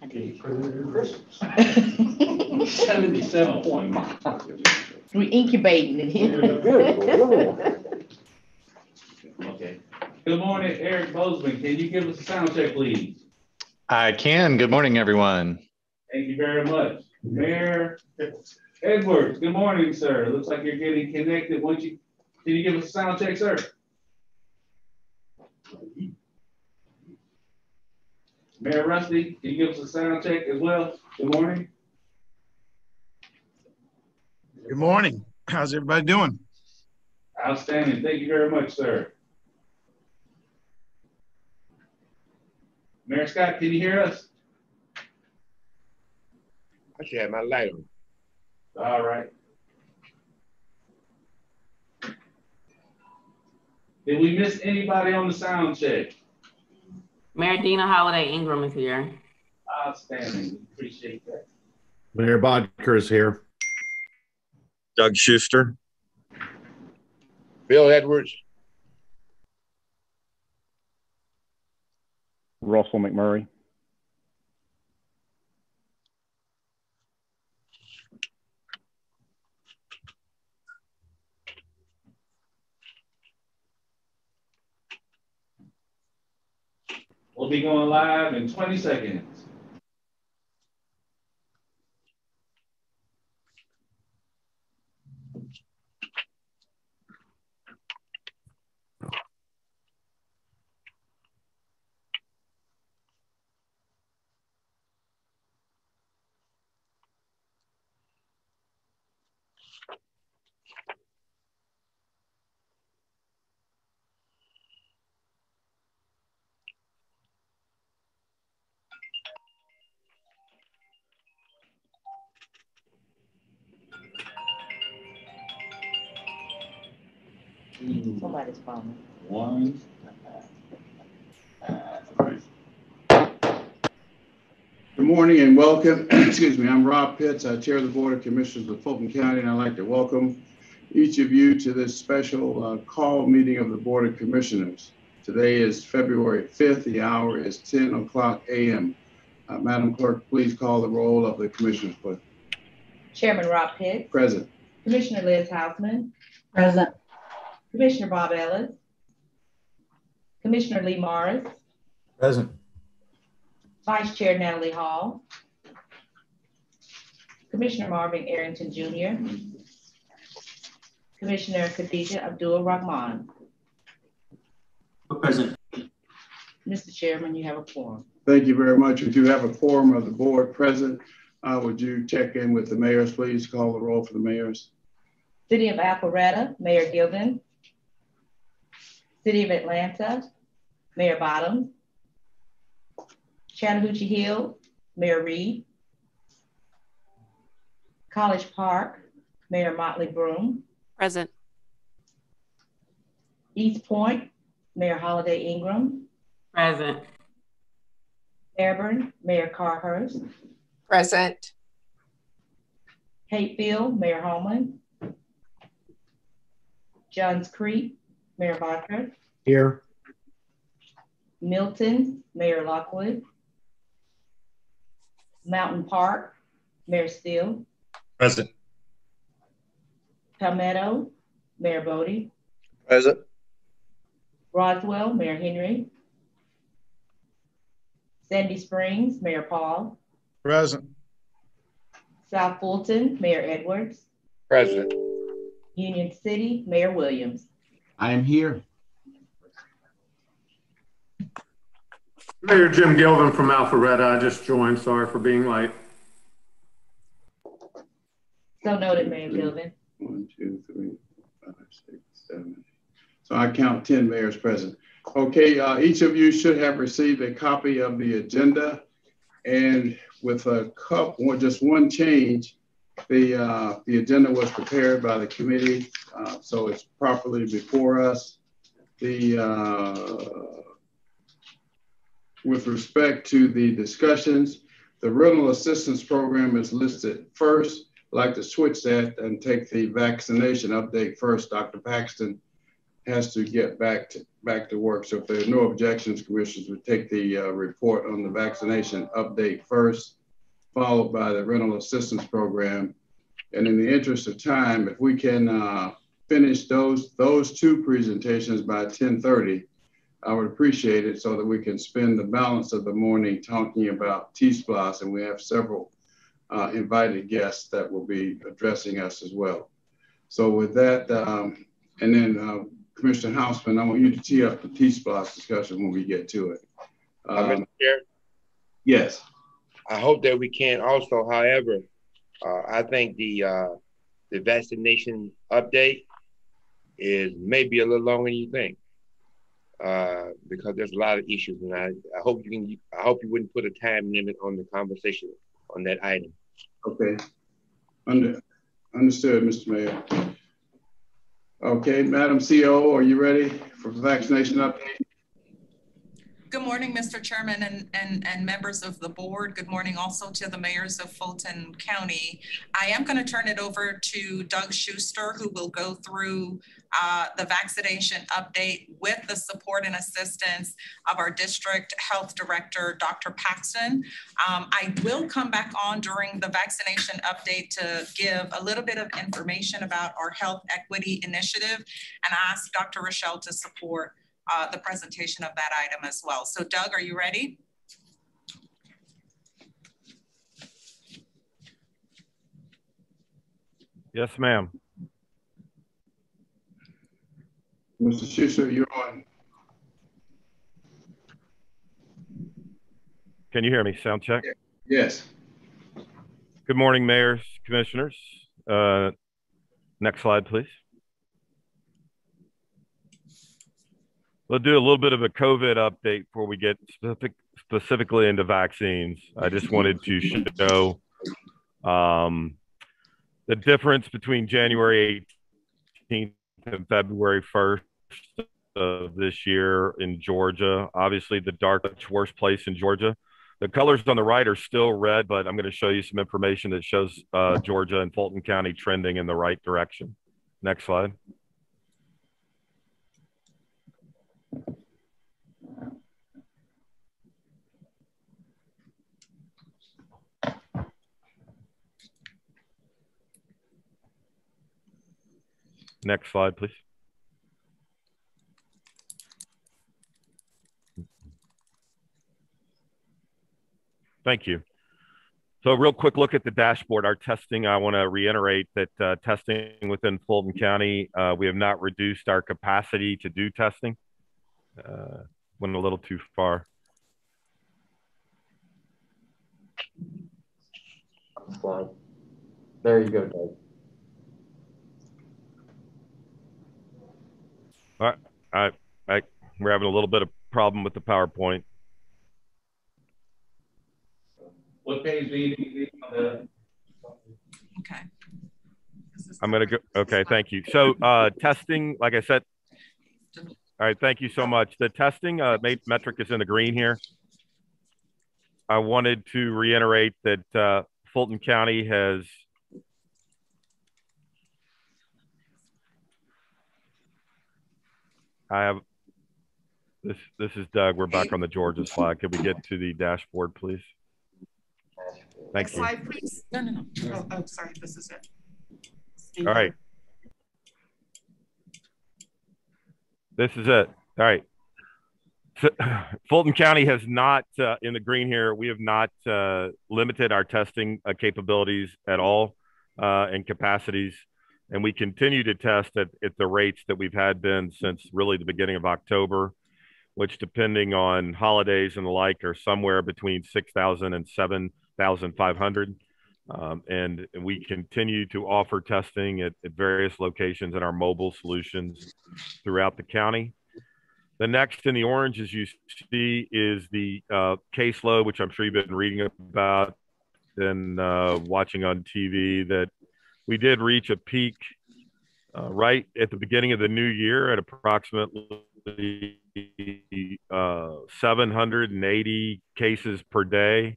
77 point. We're incubating it here. Okay. Good morning, Eric Bozeman. Can you give us a sound check, please? I can. Good morning, everyone. Thank you very much. Mayor Edwards, good morning, sir. Looks like you're getting connected. Can you give us a sound check, sir? Mayor Rusty, can you give us a sound check as well? Good morning. Good morning. How's everybody doing? Outstanding. Thank you very much, sir. Mayor Scott, can you hear us? I should have my light on. All right. Did we miss anybody on the sound check? Mayor Dina Holiday Ingram is here. Outstanding. Appreciate that. Mayor Bodker is here. Doug Schuster. Bill Edwards. Russell McMurray. We'll be going live in 20 seconds. Somebody's phone. One. Good morning and welcome. Excuse me, I'm Rob Pitts. I chair the Board of Commissioners of Fulton County, and I'd like to welcome each of you to this special call meeting of the Board of Commissioners. Today is February 5th. The hour is 10 o'clock a.m. Madam Clerk, please call the roll of the commissioners, please. Chairman Rob Pitts. Present. Commissioner Liz Hausman. Present. Commissioner Bob Ellis. Commissioner Lee Morris. Present. Vice Chair Natalie Hall. Commissioner Marvin Arrington Jr. Commissioner Khadija Abdul Rahman. Present. Mr. Chairman, you have a quorum. Thank you very much. We do have a quorum of the board present. Would you check in with the mayors, please? Call the roll for the mayors. City of Alpharetta, Mayor Gilden. City of Atlanta, Mayor Bottoms. Chattahoochee Hill, Mayor Reed. College Park, Mayor Motley Broom. Present. East Point, Mayor Holiday Ingram. Present. Fairburn, Mayor Carhurst. Present. Hatefield, Mayor Holman. Johns Creek, Mayor Bodker. Here. Milton, Mayor Lockwood. Mountain Park, Mayor Steele. Present. Palmetto, Mayor Bodie. Present. Roswell, Mayor Henry. Sandy Springs, Mayor Paul. Present. South Fulton, Mayor Edwards. Present. Union City, Mayor Williams. I am here. Mayor Jim Gilvin from Alpharetta. I just joined. Sorry for being late. So noted, Mayor Gilvin. 1, 2, 3, 4, 5, 6, 7. So I count 10 mayors present. Okay, each of you should have received a copy of the agenda, and with just one change, the agenda was prepared by the committee, so it's properly before us. With respect to the discussions, the rental assistance program is listed first. I'd like to switch that and take the vaccination update first. Dr. Paxton has to get back to work. So if there are no objections, commissioners would take the report on the vaccination update first, followed by the rental assistance program. And in the interest of time, if we can finish those two presentations by 10:30, I would appreciate it so that we can spend the balance of the morning talking about T-SPLOS, and we have several invited guests that will be addressing us as well. So with that, and then Commissioner Hausman, I want you to tee up the T-SPLOS discussion when we get to it. Mr. Chair, Yes. I hope that we can also, however, I think the vaccination update is maybe a little longer than you think, because there's a lot of issues, and I hope you wouldn't put a time limit on the conversation on that item. Okay. Understood, Mr. Mayor. Okay, Madam CO, are you ready for the vaccination update? Good morning, Mr. Chairman and members of the board. Good morning also to the mayors of Fulton County. I am going to turn it over to Doug Schuster, who will go through the vaccination update with the support and assistance of our district health director, Dr. Paxton. I will come back on during the vaccination update to give a little bit of information about our health equity initiative and ask Dr. Rochelle to support the presentation of that item as well. So Doug, are you ready? Yes, ma'am. Mr. Schuster, you're on. Can you hear me? Sound check? Yes. Good morning, mayors, commissioners. Next slide, please. We'll do a little bit of a COVID update before we get specifically into vaccines. I just wanted to show the difference between January 18th and February 1st of this year in Georgia. Obviously, the darkest, worst place in Georgia. The colors on the right are still red, but I'm going to show you some information that shows Georgia and Fulton County trending in the right direction. Next slide. Next slide, please. Thank you. So real quick look at the dashboard. Our testing, I want to reiterate that testing within Fulton County, we have not reduced our capacity to do testing. Went a little too far. Slide. There you go, Doug. All right, we're having a little bit of problem with the PowerPoint. What page do you need on the? Okay. I'm going to go. Okay, thank you. So testing, like I said, all right, thank you so much. The testing metric is in the green here. I wanted to reiterate that Fulton County has this is Doug. We're back on the Georgia slide. Could we get to the dashboard, please? Thank you. Slide, please. No. Oh, sorry. This is it. All right. This is it. All right. So, Fulton County has not, in the green here, we have not limited our testing capabilities at all and capacities. And we continue to test at the rates that we've had been since really the beginning of October, which depending on holidays and the like are somewhere between 6,000 and 7,500. And we continue to offer testing at various locations in our mobile solutions throughout the county. The next in the orange, as you see, is the caseload, which I'm sure you've been reading about and watching on TV, that we did reach a peak right at the beginning of the new year at approximately 780 cases per day.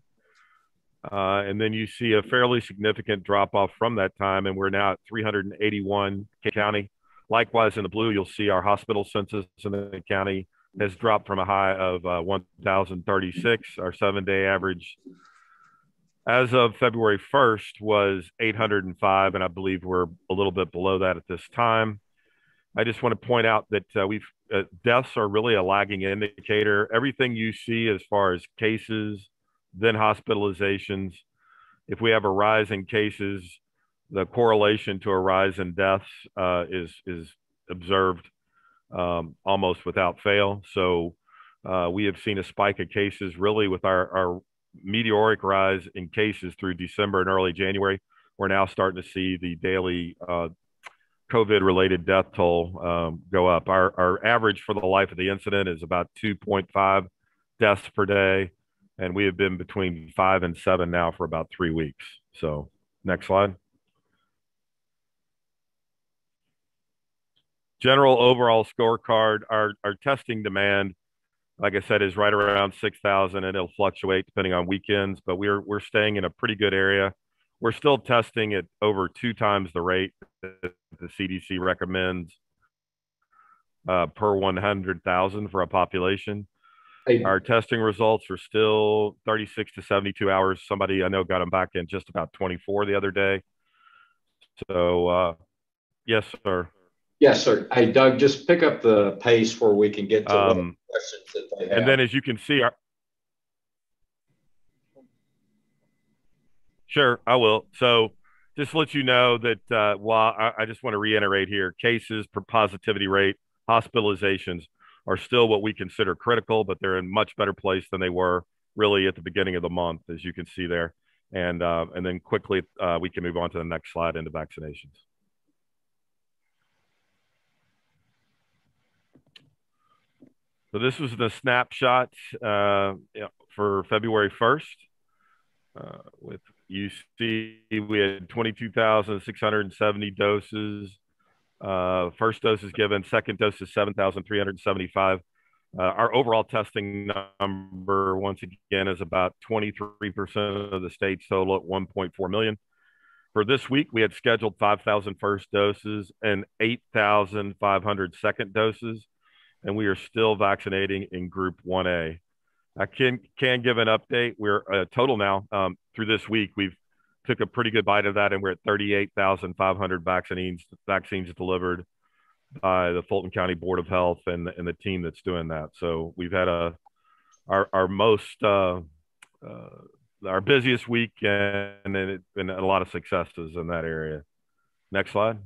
And then you see a fairly significant drop off from that time, and we're now at 381 county. Likewise, in the blue, you'll see our hospital census in the county has dropped from a high of 1,036. Our 7-day average as of February 1st was 805, and I believe we're a little bit below that at this time. I just want to point out that deaths are really a lagging indicator. Everything you see as far as cases, then hospitalizations, if we have a rise in cases, the correlation to a rise in deaths is observed almost without fail. So we have seen a spike of cases really with our meteoric rise in cases through December and early January. We're now starting to see the daily COVID-related death toll go up. Our average for the life of the incident is about 2.5 deaths per day, and we have been between 5 and 7 now for about 3 weeks. So next slide. General overall scorecard, our testing demand, like I said, is right around 6,000, and it'll fluctuate depending on weekends, but we're staying in a pretty good area. We're still testing at over 2 times the rate that the CDC recommends per 100,000 for a population. Our testing results are still 36 to 72 hours. Somebody I know got them back in just about 24 the other day. So, yes, sir. Yes, sir. Hey, Doug, just pick up the pace where we can get to the questions that they have. And then as you can see, sure, I will. So just to let you know that while I just want to reiterate here, cases per positivity rate, hospitalizations are still what we consider critical, but they're in much better place than they were really at the beginning of the month, as you can see there. And then quickly, we can move on to the next slide into vaccinations. So this was the snapshot for February 1st. With you see, we had 22,670 doses. First dose is given, second dose is 7,375. Our overall testing number, once again, is about 23% of the state's total at 1.4 million. For this week, we had scheduled 5,000 first doses and 8,500 second doses, and we are still vaccinating in Group 1A. I can give an update. We're total now through this week. We've took a pretty good bite of that, and we're at 38,500 vaccines delivered by the Fulton County Board of Health and the team that's doing that. So we've had our busiest week, and it's been a lot of successes in that area. Next slide.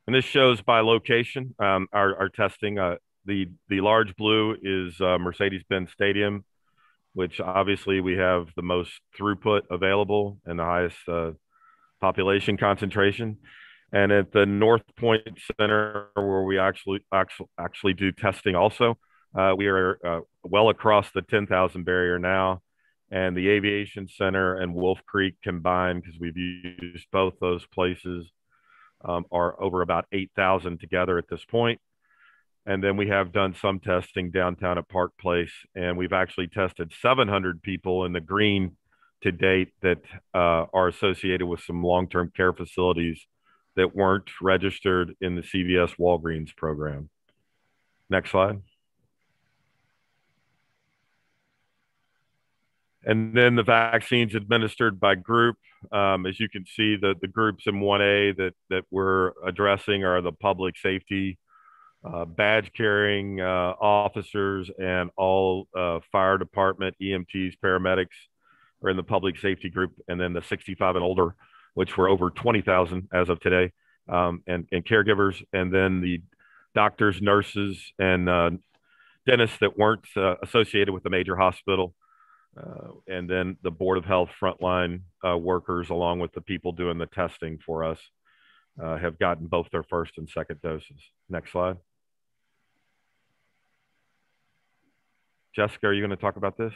And this shows by location our testing. The large blue is Mercedes-Benz Stadium, which obviously we have the most throughput available and the highest population concentration. And at the North Point Center, where we actually do testing also, we are well across the 10,000 barrier now. And the Aviation Center and Wolf Creek combined, because we've used both those places, are over about 8,000 together at this point. And then we have done some testing downtown at Park Place, and we've actually tested 700 people in the green to date that are associated with some long-term care facilities that weren't registered in the CVS Walgreens program. Next slide. And then the vaccines administered by group. As you can see, the groups in 1A that we're addressing are the public safety, badge carrying officers, and all fire department, EMTs, paramedics are in the public safety group. And then the 65 and older, which were over 20,000 as of today, and caregivers. And then the doctors, nurses, and dentists that weren't associated with the major hospital. And then the Board of Health frontline workers, along with the people doing the testing for us, have gotten both their first and second doses. Next slide. Jessica, are you going to talk about this?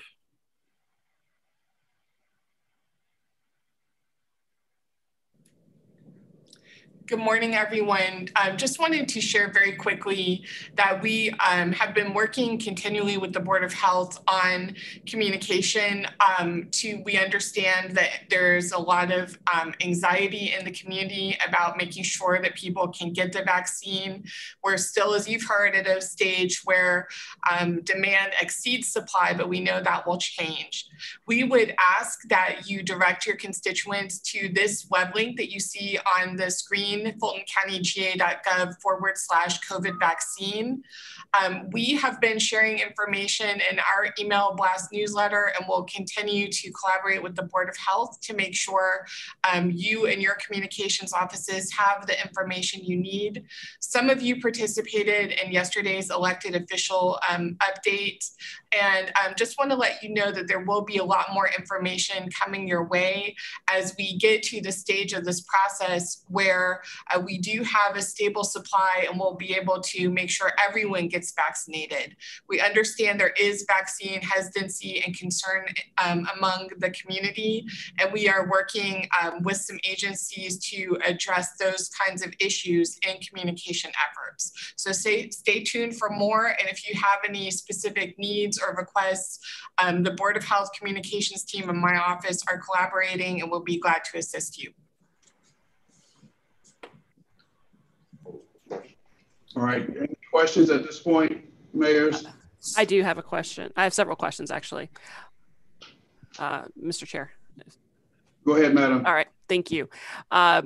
Good morning, everyone. Just wanted to share very quickly that we have been working continually with the Board of Health on communication. We understand that there's a lot of anxiety in the community about making sure that people can get the vaccine. We're still, as you've heard, at a stage where demand exceeds supply, but we know that will change. We would ask that you direct your constituents to this web link that you see on the screen, fultoncountyga.gov/COVID vaccine. We have been sharing information in our email blast newsletter, and we'll continue to collaborate with the Board of Health to make sure you and your communications offices have the information you need. Some of you participated in yesterday's elected official update, and just want to let you know that there will be a lot more information coming your way as we get to the stage of this process where we do have a stable supply and we'll be able to make sure everyone gets vaccinated. We understand there is vaccine hesitancy and concern among the community, and we are working with some agencies to address those kinds of issues in communication efforts. So stay tuned for more, and if you have any specific needs or requests, the Board of Health communications team and my office are collaborating and we'll be glad to assist you. All right, any questions at this point, mayors? I do have a question. I have several questions, actually. Mr. Chair. Go ahead, madam. All right, thank you. Are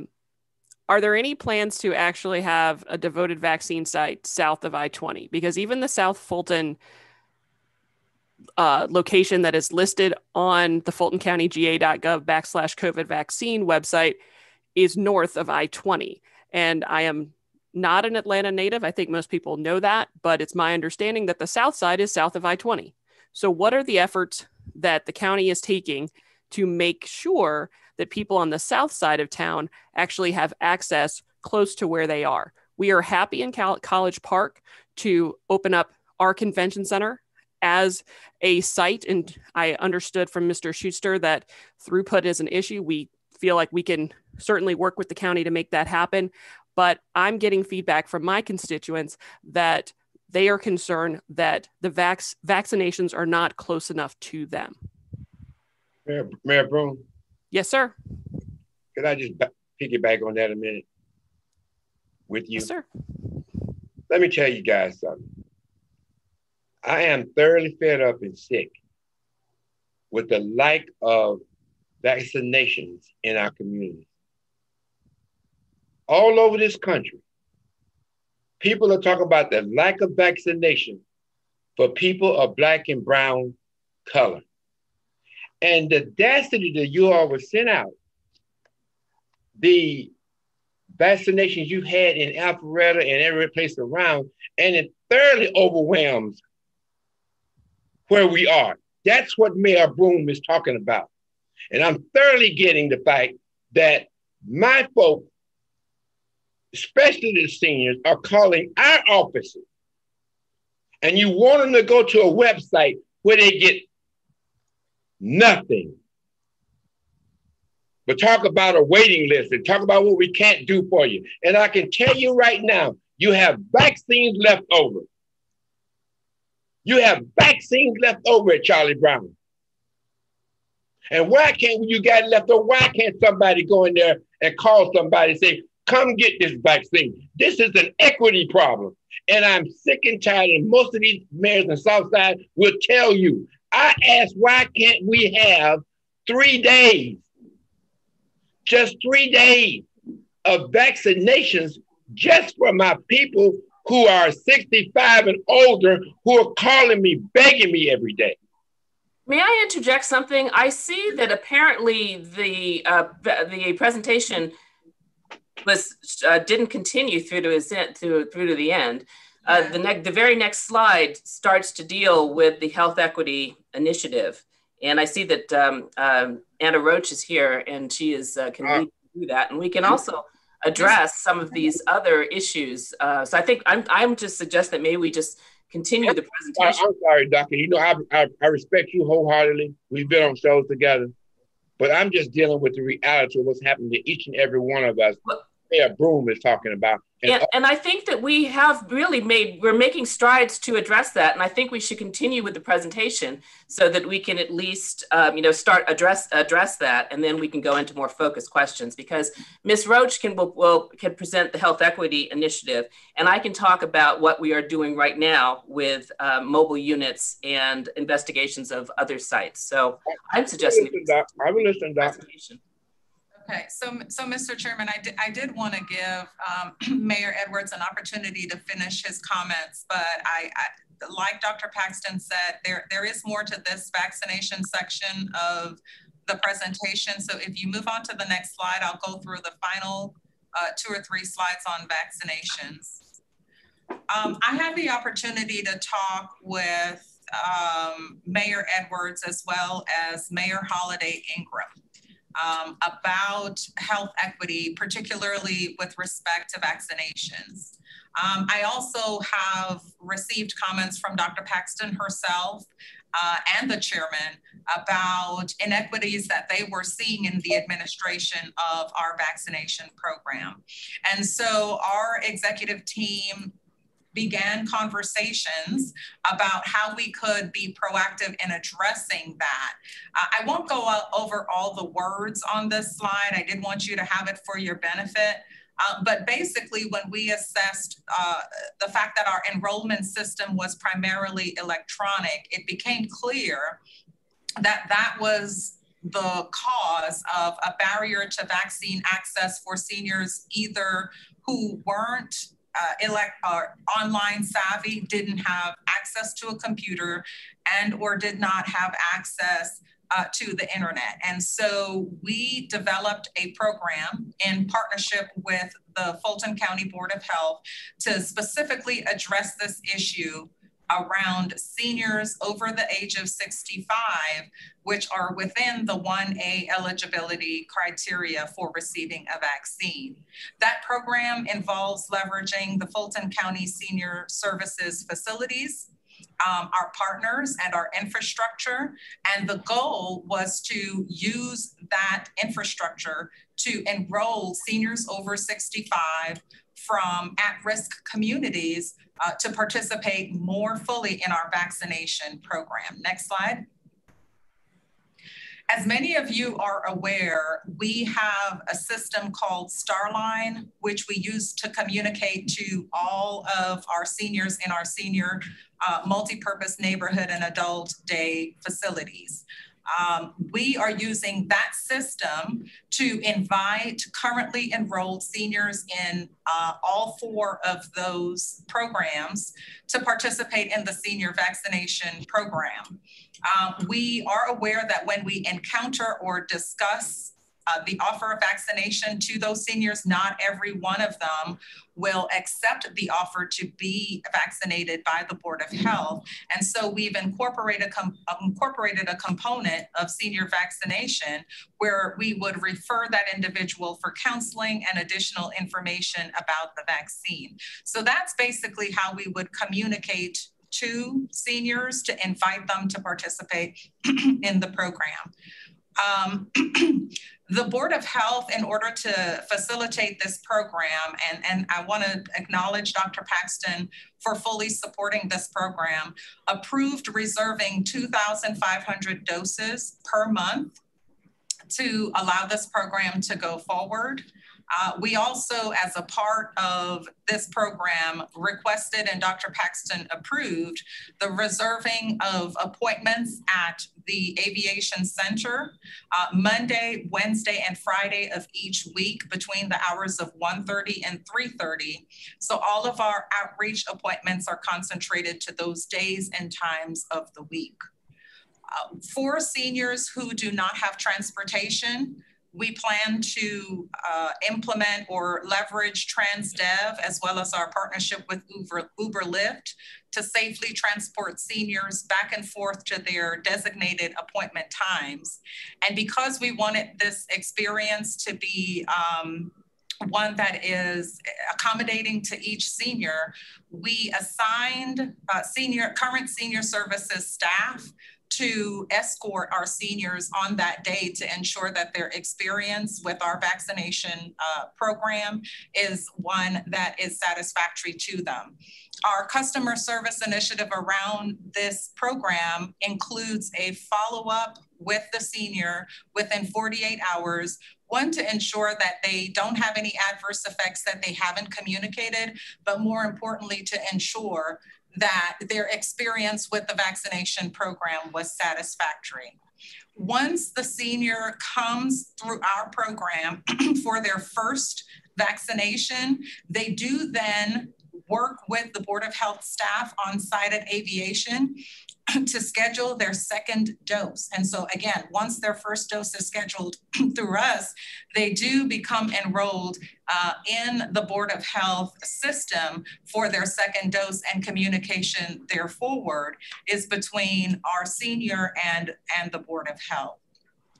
there any plans to actually have a devoted vaccine site south of I-20? Because even the South Fulton location that is listed on the fultoncountyga.gov/COVID vaccine website is north of I-20. And I am not an Atlanta native. I think most people know that, but it's my understanding that the south side is south of I-20. So what are the efforts that the county is taking to make sure that people on the south side of town actually have access close to where they are? We are happy in College Park to open up our convention center as a site. And I understood from Mr. Schuster that throughput is an issue. We feel like we can certainly work with the county to make that happen. But I'm getting feedback from my constituents that they are concerned that the vaccinations are not close enough to them. Mayor Broom? Yes, sir. Could I just piggyback on that a minute with you? Yes, sir. Let me tell you guys something. I am thoroughly fed up and sick with the lack of vaccinations in our community. All over this country, people are talking about the lack of vaccination for people of Black and brown color. And the audacity that you all were sent out, the vaccinations you had in Alpharetta and every place around, and it thoroughly overwhelms where we are. That's what Mayor Broom is talking about. And I'm thoroughly getting the fact that my folks, especially the seniors, are calling our offices. And you want them to go to a website where they get nothing. But talk about a waiting list and talk about what we can't do for you. And I can tell you right now, you have vaccines left over. You have vaccines left over at Charlie Brown. And why can't, when you got it left over, why can't somebody go in there and call somebody and say, come get this vaccine? This is an equity problem. And I'm sick and tired, and most of these mayors in Southside will tell you. I asked, why can't we have 3 days, just 3 days of vaccinations just for my people who are 65 and older, who are calling me, begging me every day? May I interject something? I see that apparently the presentation was didn't continue through to the end. The very next slide starts to deal with the Health Equity Initiative, and I see that Anna Roach is here, and she is can lead through that, and we can also address some of these other issues. So I think I'm just suggesting that maybe we just continue the presentation. I'm sorry, Doctor. You know, I respect you wholeheartedly. We've been on shows together, but I'm just dealing with the reality of what's happening to each and every one of us. Mayor Broom is talking about. And I think that we're making strides to address that. And I think we should continue with the presentation so that we can at least, start address that. And then we can go into more focused questions, because Ms. Roach can present the Health Equity Initiative. And I can talk about what we are doing right now with mobile units and investigations of other sites. So I'm suggesting I will listen to that. Okay, so Mr. Chairman, I did want to give Mayor Edwards an opportunity to finish his comments, but I like Dr. Paxton said, there is more to this vaccination section of the presentation. So if you move on to the next slide, I'll go through the final 2 or 3 slides on vaccinations. I had the opportunity to talk with Mayor Edwards as well as Mayor Holiday Ingram about health equity, particularly with respect to vaccinations. I also have received comments from Dr. Paxton herself and the chairman about inequities that they were seeing in the administration of our vaccination program. And so our executive team began conversations about how we could be proactive in addressing that. I won't go over all the words on this slide. I did want you to have it for your benefit. But basically, when we assessed the fact that our enrollment system was primarily electronic, it became clear that that was the cause of a barrier to vaccine access for seniors, either who weren't online savvy, didn't have access to a computer, and or did not have access to the internet. And so we developed a program in partnership with the Fulton County Board of Health to specifically address this issue around seniors over the age of 65, which are within the 1A eligibility criteria for receiving a vaccine. That program involves leveraging the Fulton County Senior Services facilities, our partners, and our infrastructure. And the goal was to use that infrastructure to enroll seniors over 65 from at-risk communities to participate more fully in our vaccination program. Next slide. As many of you are aware, we have a system called Starline, which we use to communicate to all of our seniors in our senior multi-purpose neighborhood and adult day facilities. We are using that system to invite currently enrolled seniors in all 4 of those programs to participate in the senior vaccination program. We are aware that when we encounter or discuss the offer of vaccination to those seniors, not every one of them will accept the offer to be vaccinated by the Board of Health. And so we've incorporated a component of senior vaccination where we would refer that individual for counseling and additional information about the vaccine. So that's basically how we would communicate to seniors to invite them to participate in the program. The Board of Health, in order to facilitate this program, and I want to acknowledge Dr. Paxton for fully supporting this program, approved reserving 2,500 doses per month to allow this program to go forward. We also, as a part of this program, requested and Dr. Paxton approved the reserving of appointments at the Aviation Center Monday, Wednesday, and Friday of each week between the hours of 1:30 and 3:30. So all of our outreach appointments are concentrated to those days and times of the week. For seniors who do not have transportation, we plan to implement or leverage TransDev as well as our partnership with Uber Lyft to safely transport seniors back and forth to their designated appointment times. And because we wanted this experience to be one that is accommodating to each senior, we assigned current senior services staff to escort our seniors on that day to ensure that their experience with our vaccination program is one that is satisfactory to them. Our customer service initiative around this program includes a follow-up with the senior within 48 hours, one, to ensure that they don't have any adverse effects that they haven't communicated, but more importantly, to ensure that their experience with the vaccination program was satisfactory. Once the senior comes through our program for their first vaccination, they do then work with the Board of Health staff on site at Aviation to schedule their second dose. And so again, once their first dose is scheduled through us, they do become enrolled in the Board of Health system for their second dose, and communication there forward is between our senior and the Board of Health.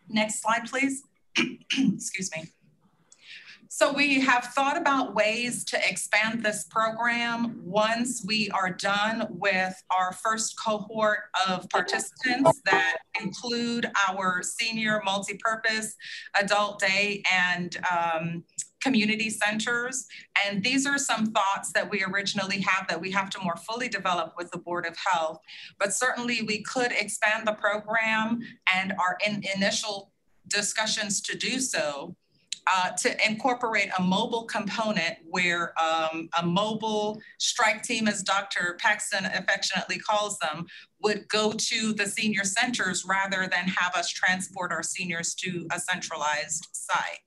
Next slide, please. Excuse me. So we have thought about ways to expand this program once we are done with our first cohort of participants that include our senior multipurpose adult day and community centers. And these are some thoughts that we originally have that we have to more fully develop with the Board of Health. But certainly we could expand the program and are in initial discussions to do so. To incorporate a mobile component where a mobile strike team, as Dr. Paxton affectionately calls them, would go to the senior centers rather than have us transport our seniors to a centralized site.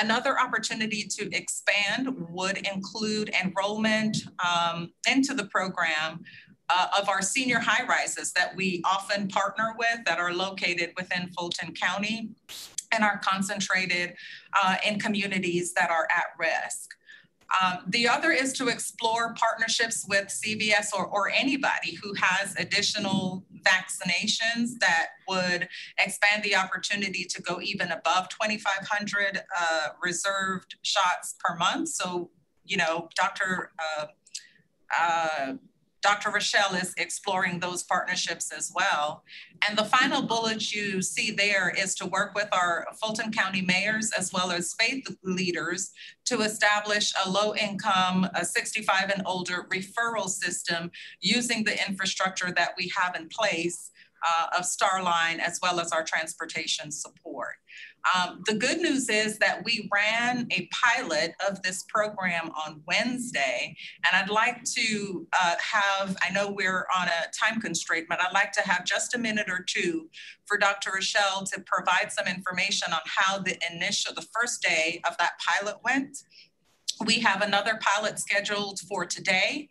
Another opportunity to expand would include enrollment into the program of our senior high rises that we often partner with that are located within Fulton County and are concentrated in communities that are at risk. The other is to explore partnerships with CVS or anybody who has additional vaccinations that would expand the opportunity to go even above 2,500 reserved shots per month. So, you know, Dr. Rochelle is exploring those partnerships as well. And the final bullet you see there is to work with our Fulton County mayors as well as faith leaders to establish a low-income, 65 and older referral system using the infrastructure that we have in place of Starline as well as our transportation support. The good news is that we ran a pilot of this program on Wednesday, and I'd like to I know we're on a time constraint, but I'd like to have just a minute or two for Dr. Rochelle to provide some information on how the first day of that pilot went. We have another pilot scheduled for today,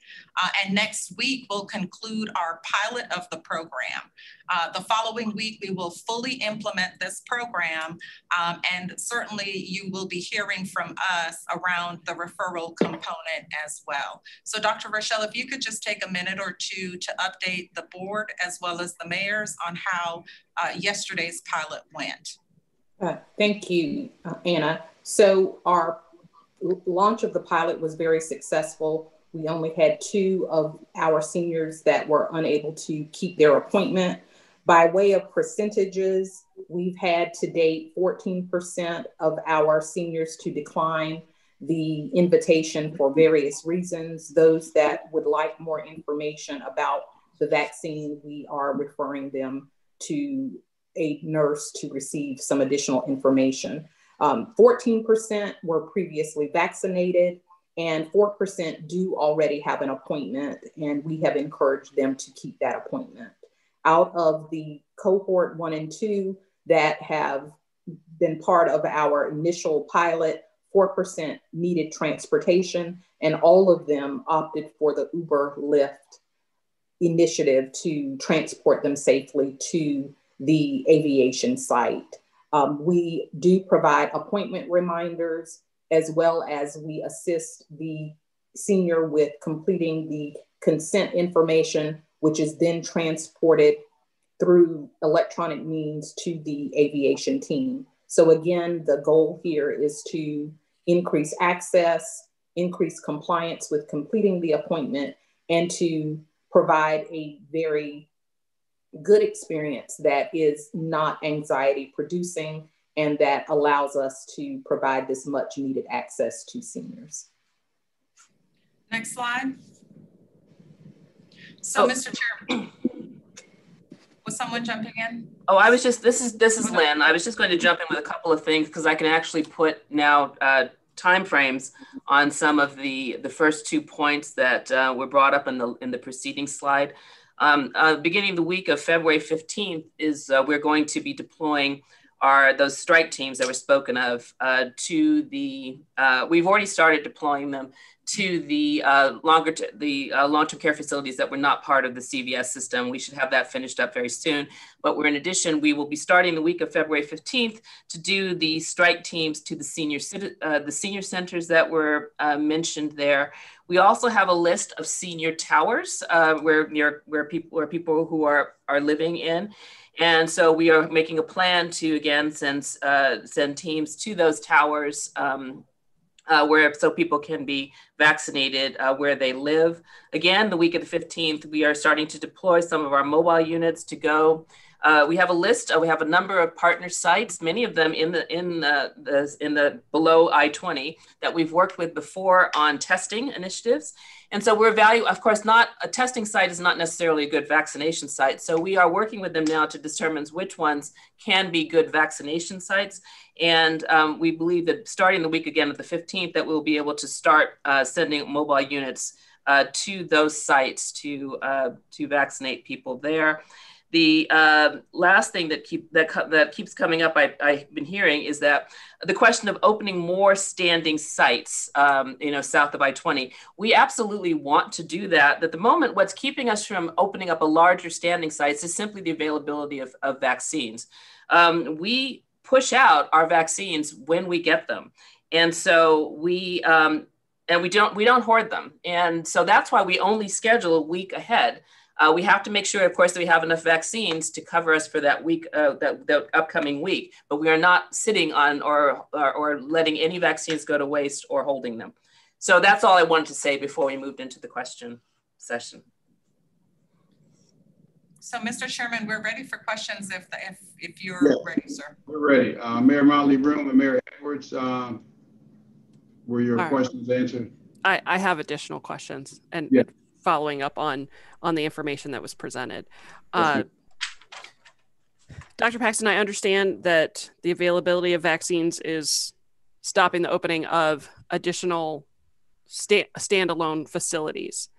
and next week we'll conclude our pilot of the program. The following week, we will fully implement this program, and certainly you will be hearing from us around the referral component as well. So Dr. Rochelle, if you could just take a minute or two to update the board as well as the mayors on how yesterday's pilot went. Thank you, Anna. So our launch of the pilot was very successful. We only had 2 of our seniors that were unable to keep their appointment. By way of percentages, we've had to date 14% of our seniors to decline the invitation for various reasons. Those that would like more information about the vaccine, we are referring them to a nurse to receive some additional information. 14% were previously vaccinated, and 4% do already have an appointment, and we have encouraged them to keep that appointment. Out of the cohort 1 and 2 that have been part of our initial pilot, 4% needed transportation, and all of them opted for the Uber Lyft initiative to transport them safely to the aviation site. We do provide appointment reminders, as well as we assist the senior with completing the consent information, which is then transported through electronic means to the aviation team. So again, the goal here is to increase access, increase compliance with completing the appointment, and to provide a very good experience that is not anxiety producing and that allows us to provide this much needed access to seniors. Next slide. So, Mr. Chairman, was someone jumping in? Oh, I was just, this is Lynn. I was just going to jump in with a couple of things because I can actually put now timeframes on some of the first 2 points that were brought up in the preceding slide. Beginning of the week of February 15th is we're going to be deploying those strike teams that were spoken of to the, we've already started deploying them to the long-term care facilities that were not part of the CVS system. We should have that finished up very soon. But in addition, we will be starting the week of February 15th to do the strike teams to the senior centers that were mentioned there. We also have a list of senior towers where people who are living in. And so we are making a plan to, again, send teams to those towers so people can be vaccinated where they live. Again, the week of the 15th, we are starting to deploy some of our mobile units to go. We have a list. We have a number of partner sites, many of them in the below I-20 that we've worked with before on testing initiatives. And so we're evaluating, of course, not a testing site is not necessarily a good vaccination site. So we are working with them now to determine which ones can be good vaccination sites. And we believe that starting the week again at the 15th, that we'll be able to start sending mobile units to those sites to vaccinate people there. The last thing that keeps coming up, I've been hearing, is that the question of opening more standing sites, south of I-20. We absolutely want to do that. At the moment, what's keeping us from opening up a larger standing sites is simply the availability of vaccines. We push out our vaccines when we get them, and so we don't hoard them, and so that's why we only schedule a week ahead. We have to make sure, of course, that we have enough vaccines to cover us for that week, that upcoming week. But we are not sitting on or letting any vaccines go to waste or holding them. So that's all I wanted to say before we moved into the question session. So, Mr. Chairman, we're ready for questions if you're ready, sir. We're ready. Mayor Motley Broom and Mayor Edwards, were your questions answered? I have additional questions and following up on the information that was presented. Dr. Paxton, I understand that the availability of vaccines is stopping the opening of additional standalone facilities.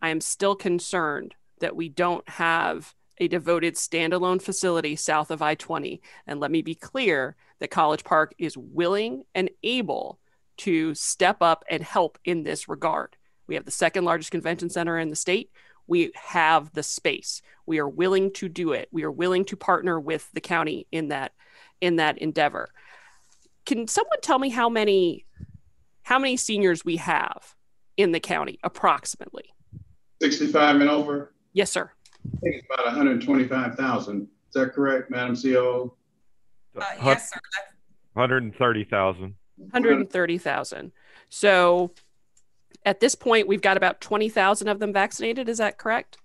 I am still concerned that we don't have a devoted standalone facility south of I-20. And let me be clear that College Park is willing and able to step up and help in this regard. We have the second largest convention center in the state. We have the space. We are willing to do it. We are willing to partner with the county in that endeavor. Can someone tell me how many seniors we have in the county approximately? 65 and over? Yes, sir. I think it's about 125,000. Is that correct, Madam COO? Yes, sir. 130,000. 130,000. So at this point, we've got about 20,000 of them vaccinated. Is that correct?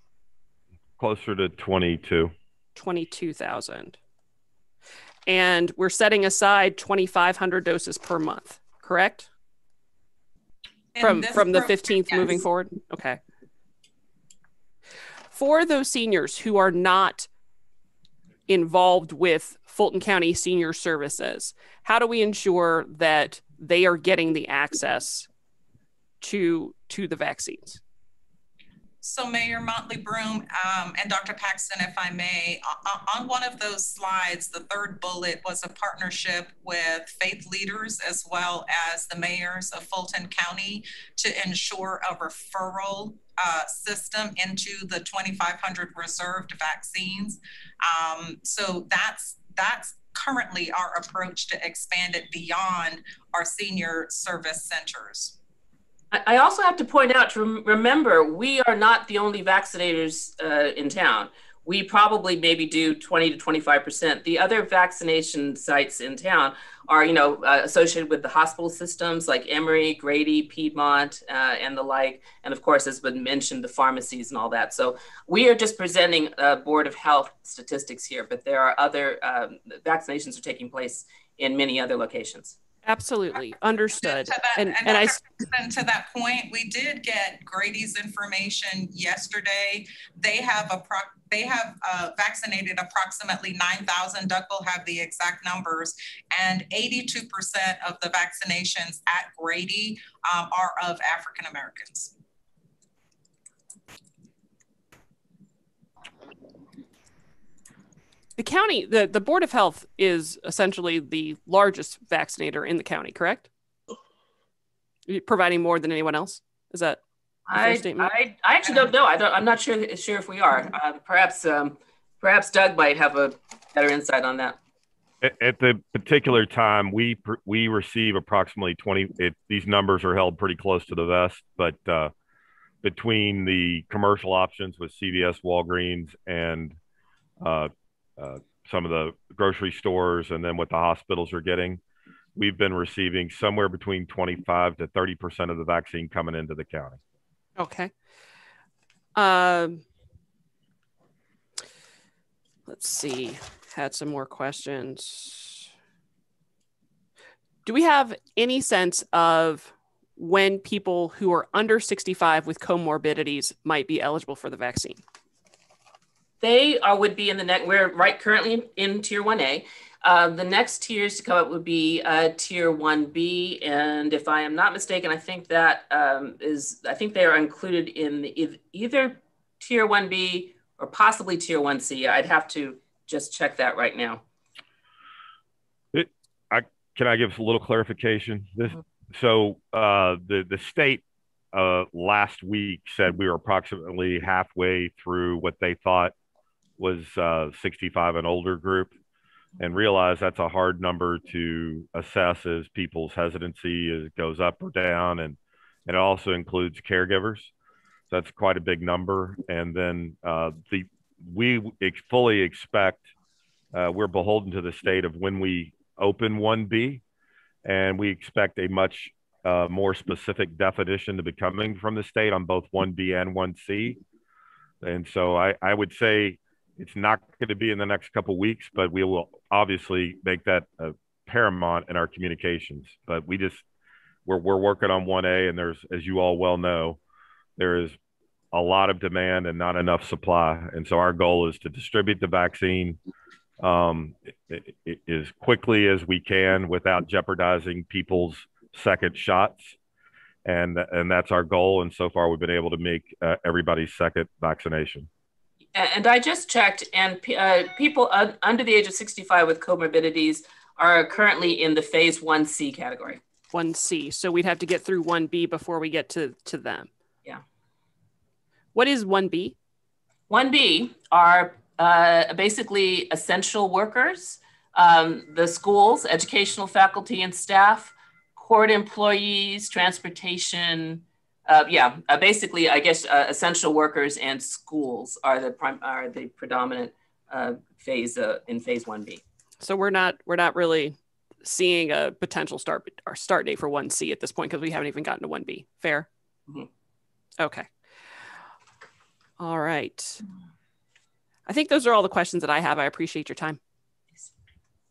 Closer to 22. 22,000. And we're setting aside 2,500 doses per month, correct? From the 15th yes. Moving forward? Okay. For those seniors who are not involved with Fulton County Senior Services, how do we ensure that they are getting the access to the vaccines? So Mayor Motley Broom and Dr. Paxton, if I may, on one of those slides, the third bullet was a partnership with faith leaders as well as the mayors of Fulton County to ensure a referral system into the 2,500 reserved vaccines. So that's currently our approach to expand it beyond our senior service centers. I also have to point out to remember, we are not the only vaccinators in town. we probably maybe do 20 to 25%. The other vaccination sites in town are, associated with the hospital systems like Emory, Grady, Piedmont, and the like. And of course, as been mentioned, the pharmacies and all that. So we are just presenting Board of Health statistics here, but there are other vaccinations are taking place in many other locations. Absolutely. Understood. And to that point, we did get Grady's information yesterday. They have vaccinated approximately 9,000. Doug will have the exact numbers, and 82% of the vaccinations at Grady are of African Americans. The county, the Board of Health is essentially the largest vaccinator in the county, correct? Providing more than anyone else? Is that a fair statement? I actually don't know. I'm not sure if we are. Perhaps Doug might have a better insight on that. At the particular time, we receive approximately 20. These numbers are held pretty close to the vest, but between the commercial options with CVS, Walgreens, and some of the grocery stores, and then what the hospitals are getting, we've been receiving somewhere between 25 to 30% of the vaccine coming into the county. Okay. Let's see. Had some more questions. Do we have any sense of when people who are under 65 with comorbidities might be eligible for the vaccine? They would be in the next. We're currently in Tier 1A. The next tiers to come up would be Tier 1B, and if I am not mistaken, I think that I think they are included in either Tier 1B or possibly Tier 1C. I'd have to just check that right now. Can I give a little clarification? So the state last week said we were approximately halfway through what they thought was 65 and older group, and realize that's a hard number to assess as people's hesitancy goes up or down, and it also includes caregivers. So that's quite a big number. And then we fully expect we're beholden to the state of when we open 1B, and we expect a much more specific definition to be coming from the state on both 1B and 1C. And so I would say it's not going to be in the next couple of weeks, but we will obviously make that paramount in our communications. But we're working on 1A, and there's, as you all well know, there is a lot of demand and not enough supply. And so our goal is to distribute the vaccine as quickly as we can without jeopardizing people's second shots. And that's our goal. And so far, we've been able to make everybody's second vaccination. And I just checked, and people under the age of 65 with comorbidities are currently in the phase 1C category. 1C. So we'd have to get through 1B before we get to them. Yeah. What is 1B? 1B are basically essential workers, the schools, educational faculty and staff, court employees, transportation. Basically, I guess essential workers and schools are the predominant phase in phase 1B. So we're not really seeing a potential start date for 1C at this point because we haven't even gotten to 1B. Fair? Mm-hmm. Okay. All right. I think those are all the questions that I have. I appreciate your time.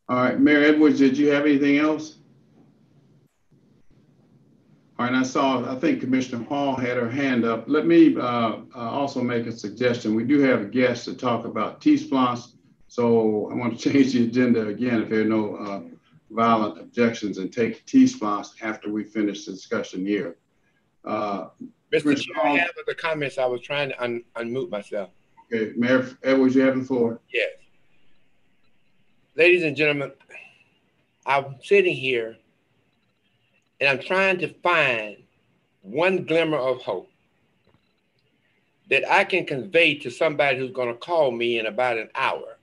All right, Mayor Edwards, did you have anything else? All right, I think Commissioner Hall had her hand up. Let me also make a suggestion. We do have a guest to talk about T-SPLOS, so I want to change the agenda again if there are no violent objections, and take T-SPLOS after we finish the discussion here. Mr. Chair, I have other comments. I was trying to unmute myself. Okay, Mayor Edwards, you have the floor. Yes. Ladies and gentlemen, I'm sitting here and I'm trying to find one glimmer of hope that I can convey to somebody who's going to call me in about an hour,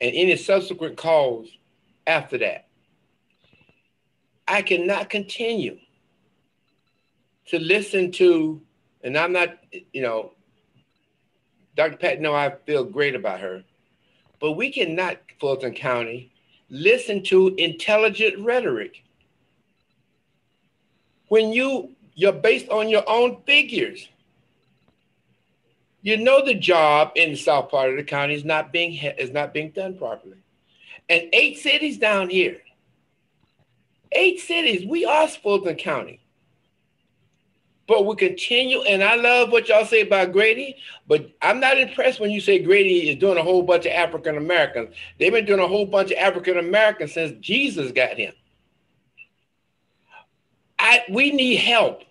and any subsequent calls after that. I cannot continue to listen to, and I'm not, Dr. Pat know I feel great about her, but we cannot, Fulton County, listen to intelligent rhetoric when you're based on your own figures. You know the job in the south part of the county is not being done properly. And 8 cities down here, 8 cities, we are Fulton County. But we continue, and I love what y'all say about Grady, but I'm not impressed when you say Grady is doing a whole bunch of African Americans. They've been doing a whole bunch of African Americans since Jesus got him. We need help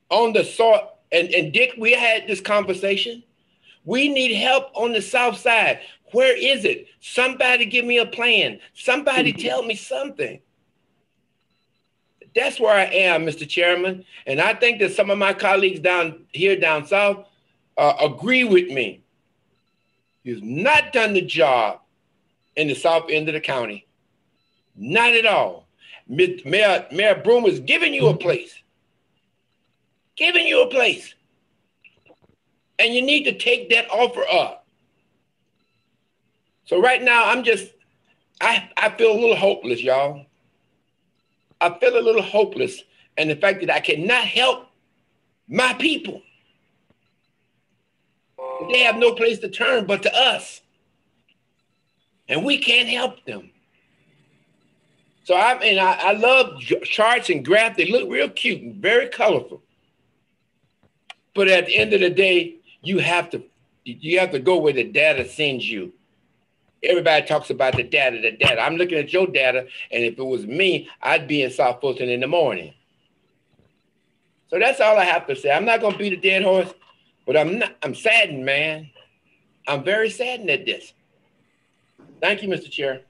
on the sort, and Dick, we had this conversation. We need help on the south side. Where is it? Somebody give me a plan. Somebody tell me something. That's where I am, Mr. Chairman. And I think that some of my colleagues down south agree with me. You've not done the job in the south end of the county. Not at all. Mayor Broom is giving you a place. Giving you a place. And you need to take that offer up. So right now, I feel a little hopeless, y'all. I feel a little hopeless, and the fact that I cannot help my people. They have no place to turn but to us. And we can't help them. So I love charts and graphs. They look real cute and very colorful. But at the end of the day, you have to go where the data sends you. Everybody talks about the data. I'm looking at your data, and if it was me, I'd be in South Fulton in the morning. So that's all I have to say. I'm not going to beat a dead horse, but I'm saddened, man. I'm very saddened at this. Thank you, Mr. Chair.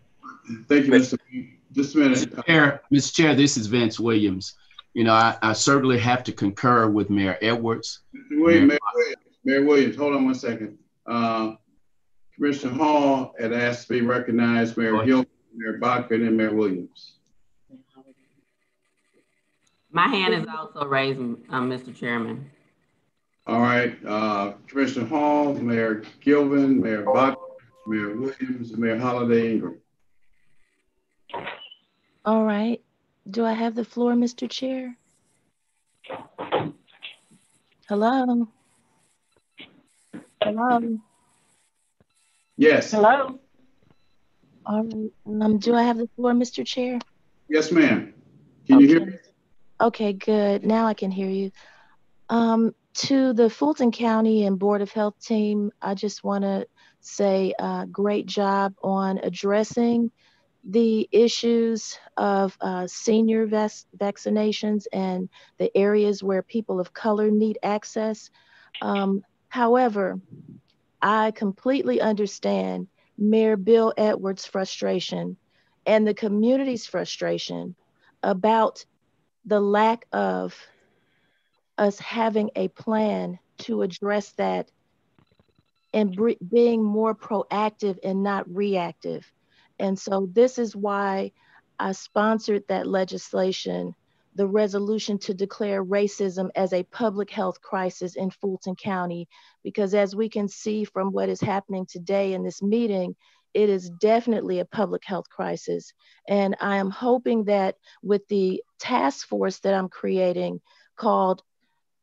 Thank you, Mr. Just a minute. Mr. Chair, this is Vince Williams. You know, I certainly have to concur with Mayor Edwards. Mayor Williams, hold on one second. Commissioner Hall had asked to be recognized, Mayor Gilbert, Mayor Bachman, and Mayor Williams. My hand is also raised, Mr. Chairman. All right, Commissioner Hall, Mayor Gilvin, Mayor Bachman, Mayor Williams, and Mayor Holiday Ingram. All right. Do I have the floor, Mr. Chair? Hello? Hello? Yes. Hello? All right. Do I have the floor, Mr. Chair? Yes, ma'am. Can you hear me? Okay, good. Now I can hear you. To the Fulton County and Board of Health team, I just want to say great job on addressing the issues of senior vaccinations and the areas where people of color need access. However, I completely understand Mayor Bill Edwards' frustration and the community's frustration about the lack of us having a plan to address that and being more proactive and not reactive. And so this is why I sponsored that legislation, the resolution to declare racism as a public health crisis in Fulton County, because as we can see from what is happening today in this meeting, it is definitely a public health crisis. And I am hoping that with the task force that I'm creating called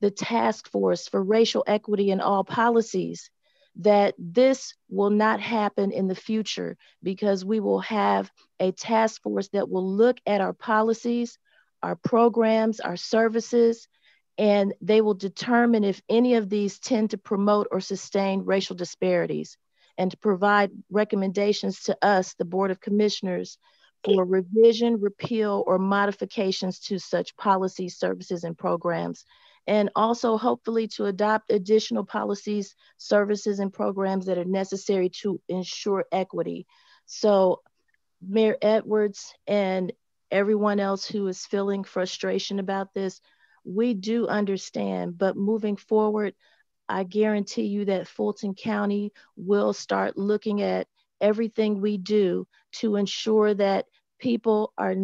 the Task Force for Racial Equity in All Policies, that this will not happen in the future, because we will have a task force that will look at our policies, our programs, our services, and they will determine if any of these tend to promote or sustain racial disparities, and to provide recommendations to us, the Board of Commissioners, for revision, repeal, or modifications to such policies, services, and programs. And also hopefully to adopt additional policies, services, and programs that are necessary to ensure equity. So Mayor Edwards and everyone else who is feeling frustration about this, we do understand, but moving forward, I guarantee you that Fulton County will start looking at everything we do to ensure that people are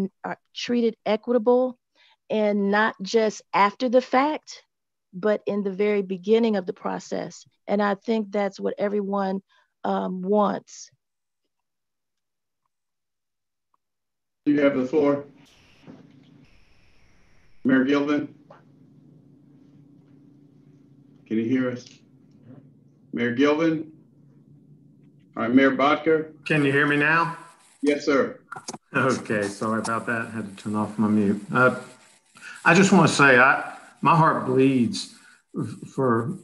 treated equitable, and not just after the fact, but in the very beginning of the process. And I think that's what everyone wants. You have the floor. Mayor Gilvin. Can you hear us? Mayor Gilvin? All right, Mayor Bodker? Can you hear me now? Yes, sir. Okay, sorry about that. I had to turn off my mute. I just want to say, my heart bleeds for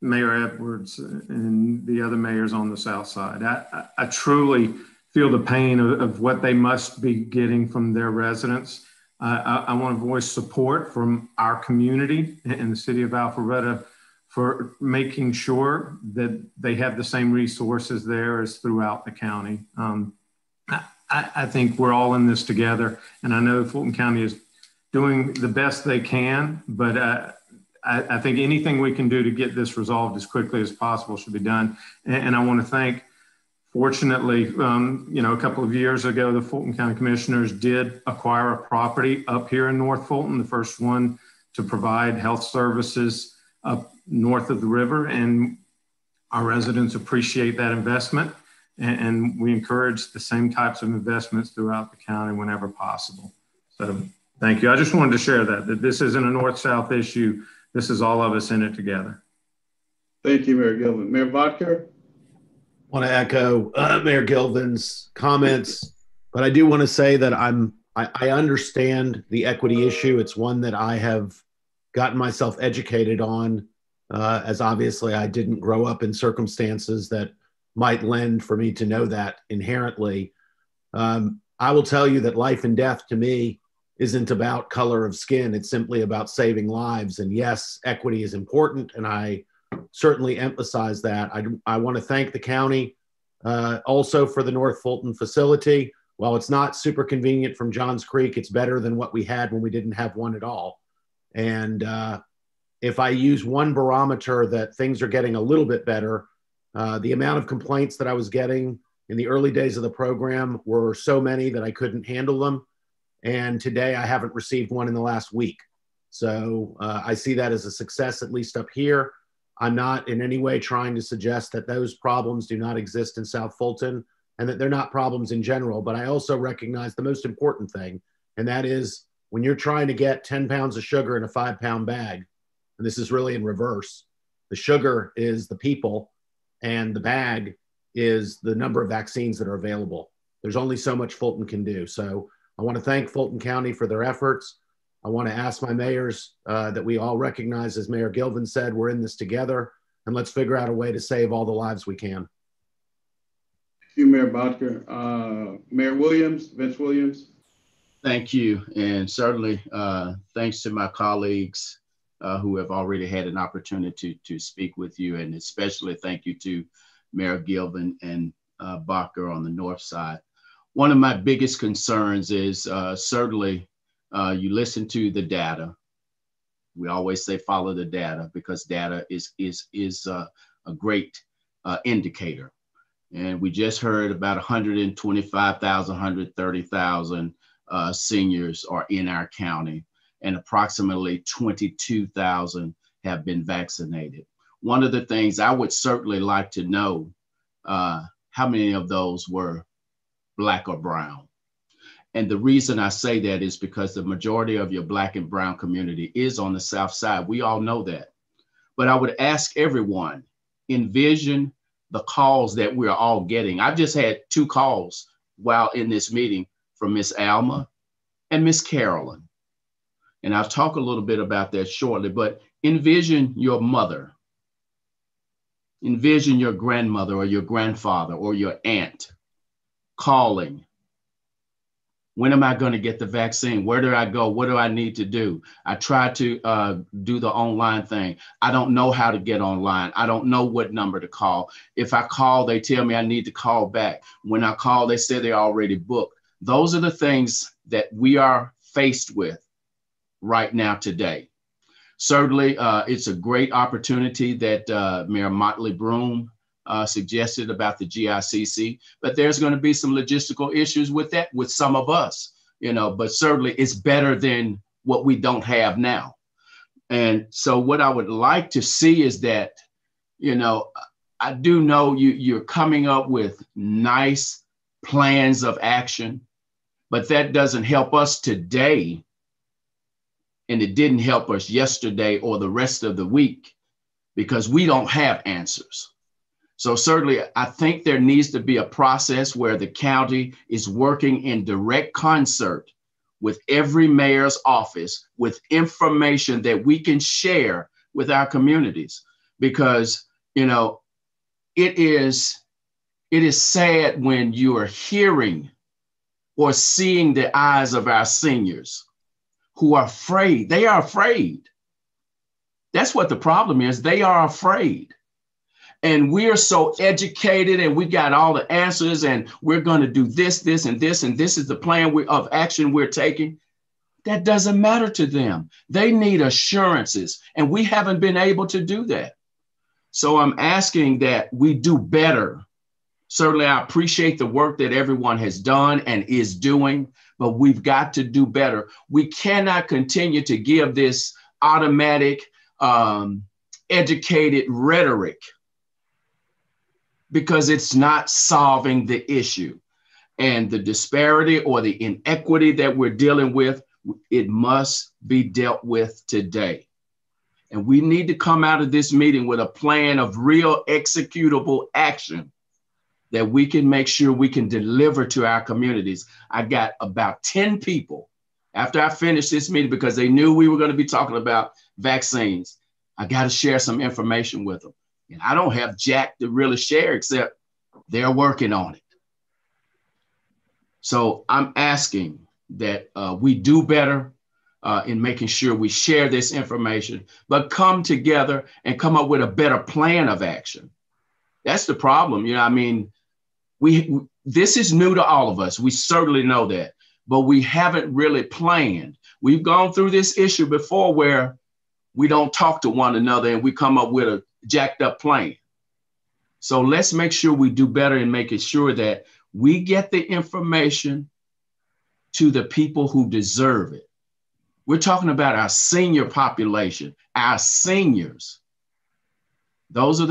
Mayor Edwards and the other mayors on the South Side. I truly feel the pain of what they must be getting from their residents. I want to voice support from our community in the city of Alpharetta for making sure that they have the same resources there as throughout the county. I think we're all in this together, and I know Fulton County is doing the best they can, but I think anything we can do to get this resolved as quickly as possible should be done. And I want to thank, fortunately, a couple of years ago, the Fulton County Commissioners did acquire a property up here in North Fulton, the first one to provide health services up north of the river. And our residents appreciate that investment. And we encourage the same types of investments throughout the county whenever possible. So thank you. I just wanted to share that this isn't a north-south issue. This is all of us in it together. Thank you, Mayor Gilvin. Mayor Bodker? Want to echo Mayor Gilvin's comments, but I do want to say that I understand the equity issue. It's one that I have gotten myself educated on, as obviously I didn't grow up in circumstances that might lend for me to know that inherently. I will tell you that life and death to me isn't about color of skin. It's simply about saving lives. And yes, equity is important, and I certainly emphasize that. I want to thank the county also for the North Fulton facility. While it's not super convenient from Johns Creek, it's better than what we had when we didn't have one at all. And if I use one barometer that things are getting a little bit better, the amount of complaints that I was getting in the early days of the program were so many that I couldn't handle them. And today I haven't received one in the last week. So I see that as a success, at least up here. I'm not in any way trying to suggest that those problems do not exist in South Fulton and that they're not problems in general. But I also recognize the most important thing, and that is when you're trying to get 10 pounds of sugar in a 5-pound bag, and this is really in reverse, the sugar is the people and the bag is the number of vaccines that are available. There's only so much Fulton can do. So I want to thank Fulton County for their efforts. I want to ask my mayors that we all recognize, as Mayor Gilvin said, we're in this together, and let's figure out a way to save all the lives we can. Thank you, Mayor Bodker. Mayor Williams, Vince Williams. Thank you. And certainly thanks to my colleagues who have already had an opportunity to speak with you, and especially thank you to Mayor Gilvin and Bodker on the north side. One of my biggest concerns is certainly you listen to the data. We always say follow the data because data is a great indicator. And we just heard about 125,000, 130,000 seniors are in our county, and approximately 22,000 have been vaccinated. One of the things I would certainly like to know, how many of those were Black or brown? And the reason I say that is because the majority of your Black and brown community is on the South Side. We all know that. But I would ask everyone, envision the calls that we're all getting. I've just had 2 calls while in this meeting from Miss Alma and Miss Carolyn. And I'll talk a little bit about that shortly, but envision your mother. Envision your grandmother or your grandfather or your aunt calling. When am I going to get the vaccine? Where do I go? What do I need to do? I try to do the online thing. I don't know how to get online. I don't know what number to call. If I call, they tell me I need to call back. When I call, they say they're already booked. Those are the things that we are faced with right now today. Certainly, it's a great opportunity that Mayor Motley Broom suggested about the GICC, but there's going to be some logistical issues with that, with some of us, but certainly it's better than what we don't have now. And so what I would like to see is that, you know, I do know you're coming up with nice plans of action, but that doesn't help us today. And it didn't help us yesterday or the rest of the week because we don't have answers. So certainly I think there needs to be a process where the county is working in direct concert with every mayor's office with information that we can share with our communities. Because, you know, it is sad when you are hearing or seeing the eyes of our seniors who are afraid. They are afraid. That's what the problem is. They are afraid. And we're so educated and we got all the answers and we're going to do this, this, and this, and this is the plan of action we're taking. That doesn't matter to them. They need assurances, and we haven't been able to do that. So I'm asking that we do better. Certainly, I appreciate the work that everyone has done and is doing, but we've got to do better. We cannot continue to give this automatic, educated rhetoric because it's not solving the issue. And the disparity or the inequity that we're dealing with, it must be dealt with today. And we need to come out of this meeting with a plan of real executable action that we can make sure we can deliver to our communities. I got about 10 people after I finished this meeting because they knew we were going to be talking about vaccines. I got to share some information with them. And I don't have jack to really share except they're working on it. So I'm asking that we do better in making sure we share this information, but come together and come up with a better plan of action. That's the problem. You know, I mean, this is new to all of us. We certainly know that, but we haven't really planned. We've gone through this issue before where we don't talk to one another and we come up with a jacked up plan. So let's make sure we do better in making sure that we get the information to the people who deserve it. We're talking about our senior population, our seniors. Those are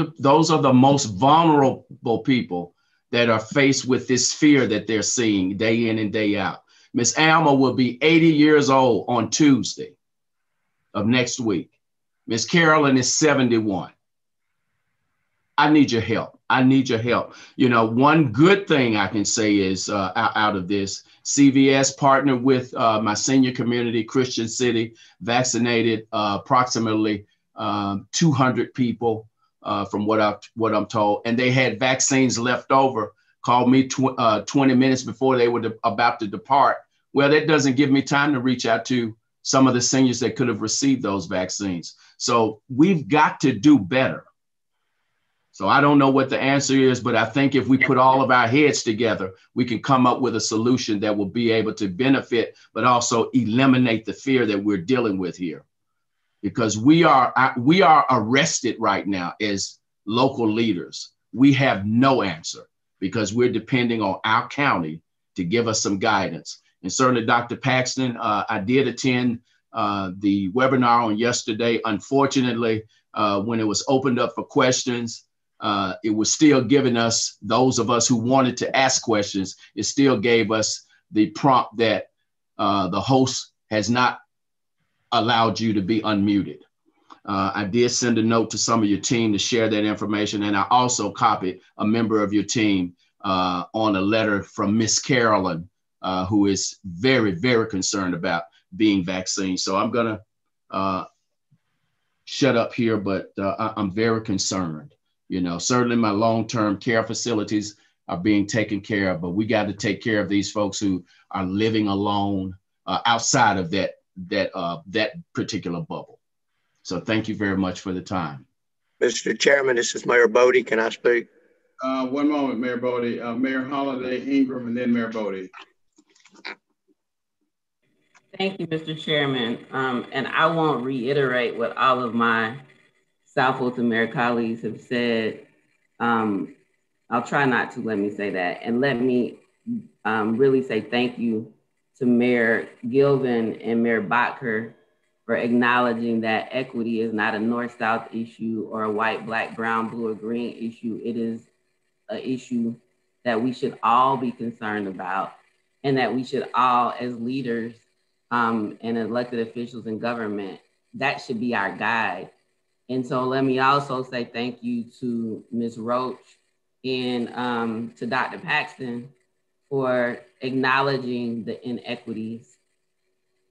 the most vulnerable people that are faced with this fear that they're seeing day in and day out. Miss Alma will be 80 years old on Tuesday of next week. Miss Carolyn is 71. I need your help. I need your help. You know, one good thing I can say is out of this, CVS partnered with my senior community, Christian City, vaccinated approximately 200 people from what I'm told. And they had vaccines left over, called me 20 minutes before they were about to depart. Well, that doesn't give me time to reach out to some of the seniors that could have received those vaccines. So we've got to do better. So I don't know what the answer is, but I think if we put all of our heads together, we can come up with a solution that will be able to benefit, but also eliminate the fear that we're dealing with here. Because we are arrested right now as local leaders. We have no answer because we're depending on our county to give us some guidance. And certainly, Dr. Paxton, I did attend the webinar on yesterday. Unfortunately, when it was opened up for questions, it was still giving us, those of us who wanted to ask questions, it still gave us the prompt that the host has not allowed you to be unmuted. I did send a note to some of your team to share that information. And I also copied a member of your team on a letter from Miss Carolyn, who is very, very concerned about being vaccinated. So I'm gonna shut up here, but I'm very concerned. You know, certainly my long-term care facilities are being taken care of, but we got to take care of these folks who are living alone outside of that particular bubble. So thank you very much for the time. Mr. Chairman, this is Mayor Bodie. Can I speak? One moment, Mayor Bodie. Mayor Holliday Ingram and then Mayor Bodie. Thank you, Mr. Chairman. And I won't reiterate what all of my South Fulton Mayor colleagues have said. I'll try not to, let me say that. And let me really say thank you to Mayor Gilvin and Mayor Botker for acknowledging that equity is not a North-South issue or a white, black, brown, blue, or green issue. It is an issue that we should all be concerned about, and that we should all, as leaders and elected officials in government, that should be our guide. And so let me also say thank you to Ms. Roach and to Dr. Paxton for acknowledging the inequities.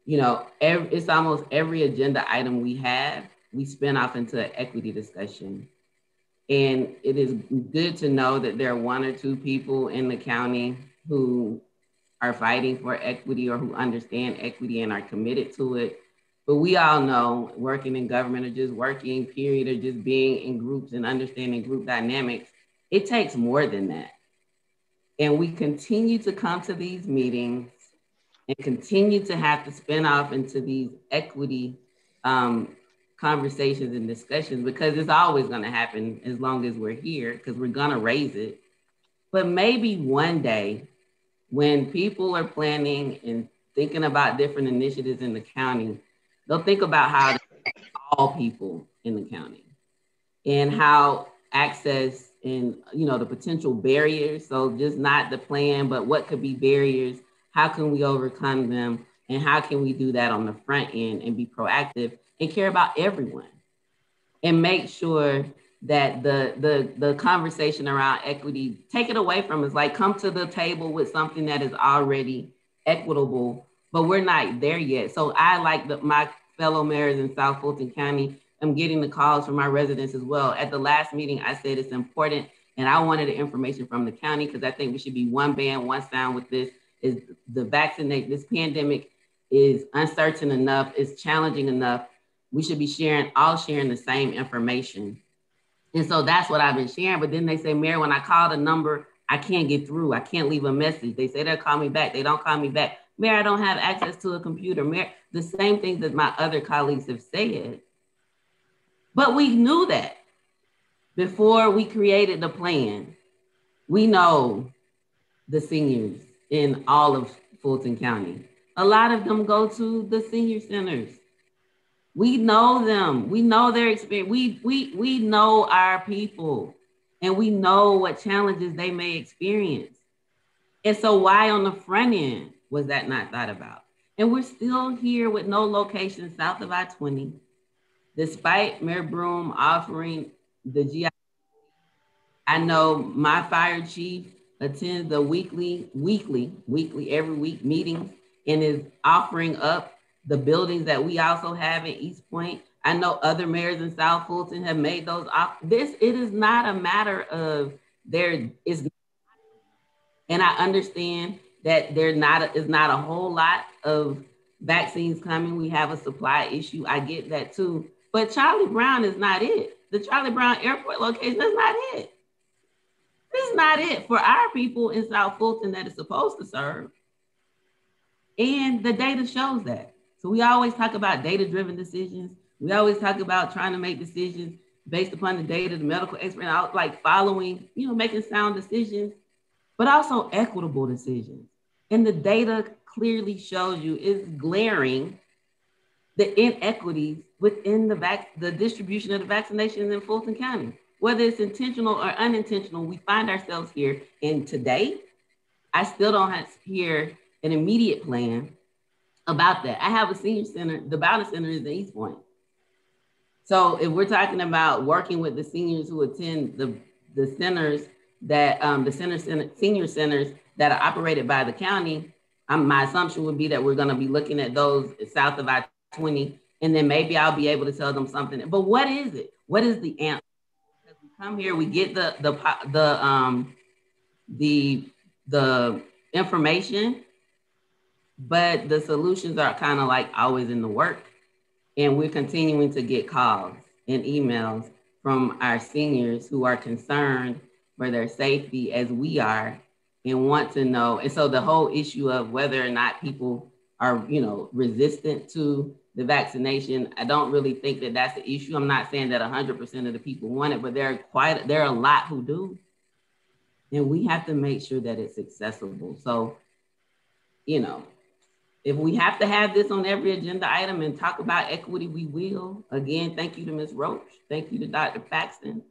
You know, it's almost every agenda item we have, we spin off into an equity discussion. And it is good to know that there are one or two people in the county who are fighting for equity or who understand equity and are committed to it. But we all know working in government or just working, period, or just being in groups and understanding group dynamics, it takes more than that. And we continue to come to these meetings and continue to have to spin off into these equity conversations and discussions, because it's always going to happen as long as we're here, because we're going to raise it. But maybe one day when people are planning and thinking about different initiatives in the county, they'll think about how to all people in the county and how access and, you know, the potential barriers. So just not the plan, but what could be barriers? How can we overcome them? And how can we do that on the front end and be proactive and care about everyone and make sure that the conversation around equity, take it away from us, like come to the table with something that is already equitable, but we're not there yet. So I, like my fellow mayors in South Fulton County, I'm getting the calls from my residents as well. At the last meeting, I said it's important, and I wanted the information from the county because I think we should be one band, one sound with this. Is the vaccinate, this pandemic is uncertain enough, it's challenging enough. We should be all sharing the same information. And so that's what I've been sharing. But then they say, Mayor, when I call the number, I can't get through. I can't leave a message. They say they'll call me back. They don't call me back. Mayor, I don't have access to a computer. Mayor, the same things that my other colleagues have said. But we knew that before we created the plan. We know the seniors in all of Fulton County. A lot of them go to the senior centers. We know them. We know their experience. We know our people, and we know what challenges they may experience. And so why on the front end was that not thought about? And we're still here with no location south of I-20, despite Mayor Broom offering the GI. I know my fire chief attends the weekly, every week meetings and is offering up the buildings that we also have in East Point. I know other mayors in South Fulton have made those it is not a matter of and I understand that is not a whole lot of vaccines coming. We have a supply issue. I get that too. But Charlie Brown is not it. The Charlie Brown Airport location is not it. This is not it for our people in South Fulton that is supposed to serve. And the data shows that. So we always talk about data-driven decisions. We always talk about trying to make decisions based upon the data, the medical expert, like following, making sound decisions, but also equitable decisions. And the data clearly shows you is glaring the inequities within the distribution of the vaccinations in Fulton County. Whether it's intentional or unintentional, we find ourselves here. And today, I still don't hear an immediate plan about that. I have a senior center, the Wellness Center is in East Point. So if we're talking about working with the seniors who attend the centers that, senior centers that are operated by the county, my assumption would be that we're gonna be looking at those south of I-20, and then maybe I'll be able to tell them something. But what is it? What is the answer? Because we come here, we get the information, but the solutions are kind of like always in the work. And we're continuing to get calls and emails from our seniors who are concerned for their safety as we are and want to know. And so the whole issue of whether or not people are, resistant to the vaccination, I don't really think that that's the issue. I'm not saying that 100% of the people want it, but there are a lot who do. And we have to make sure that it's accessible. So, If we have to have this on every agenda item and talk about equity, we will. Again, thank you to Ms. Roach. Thank you to Dr. Paxton.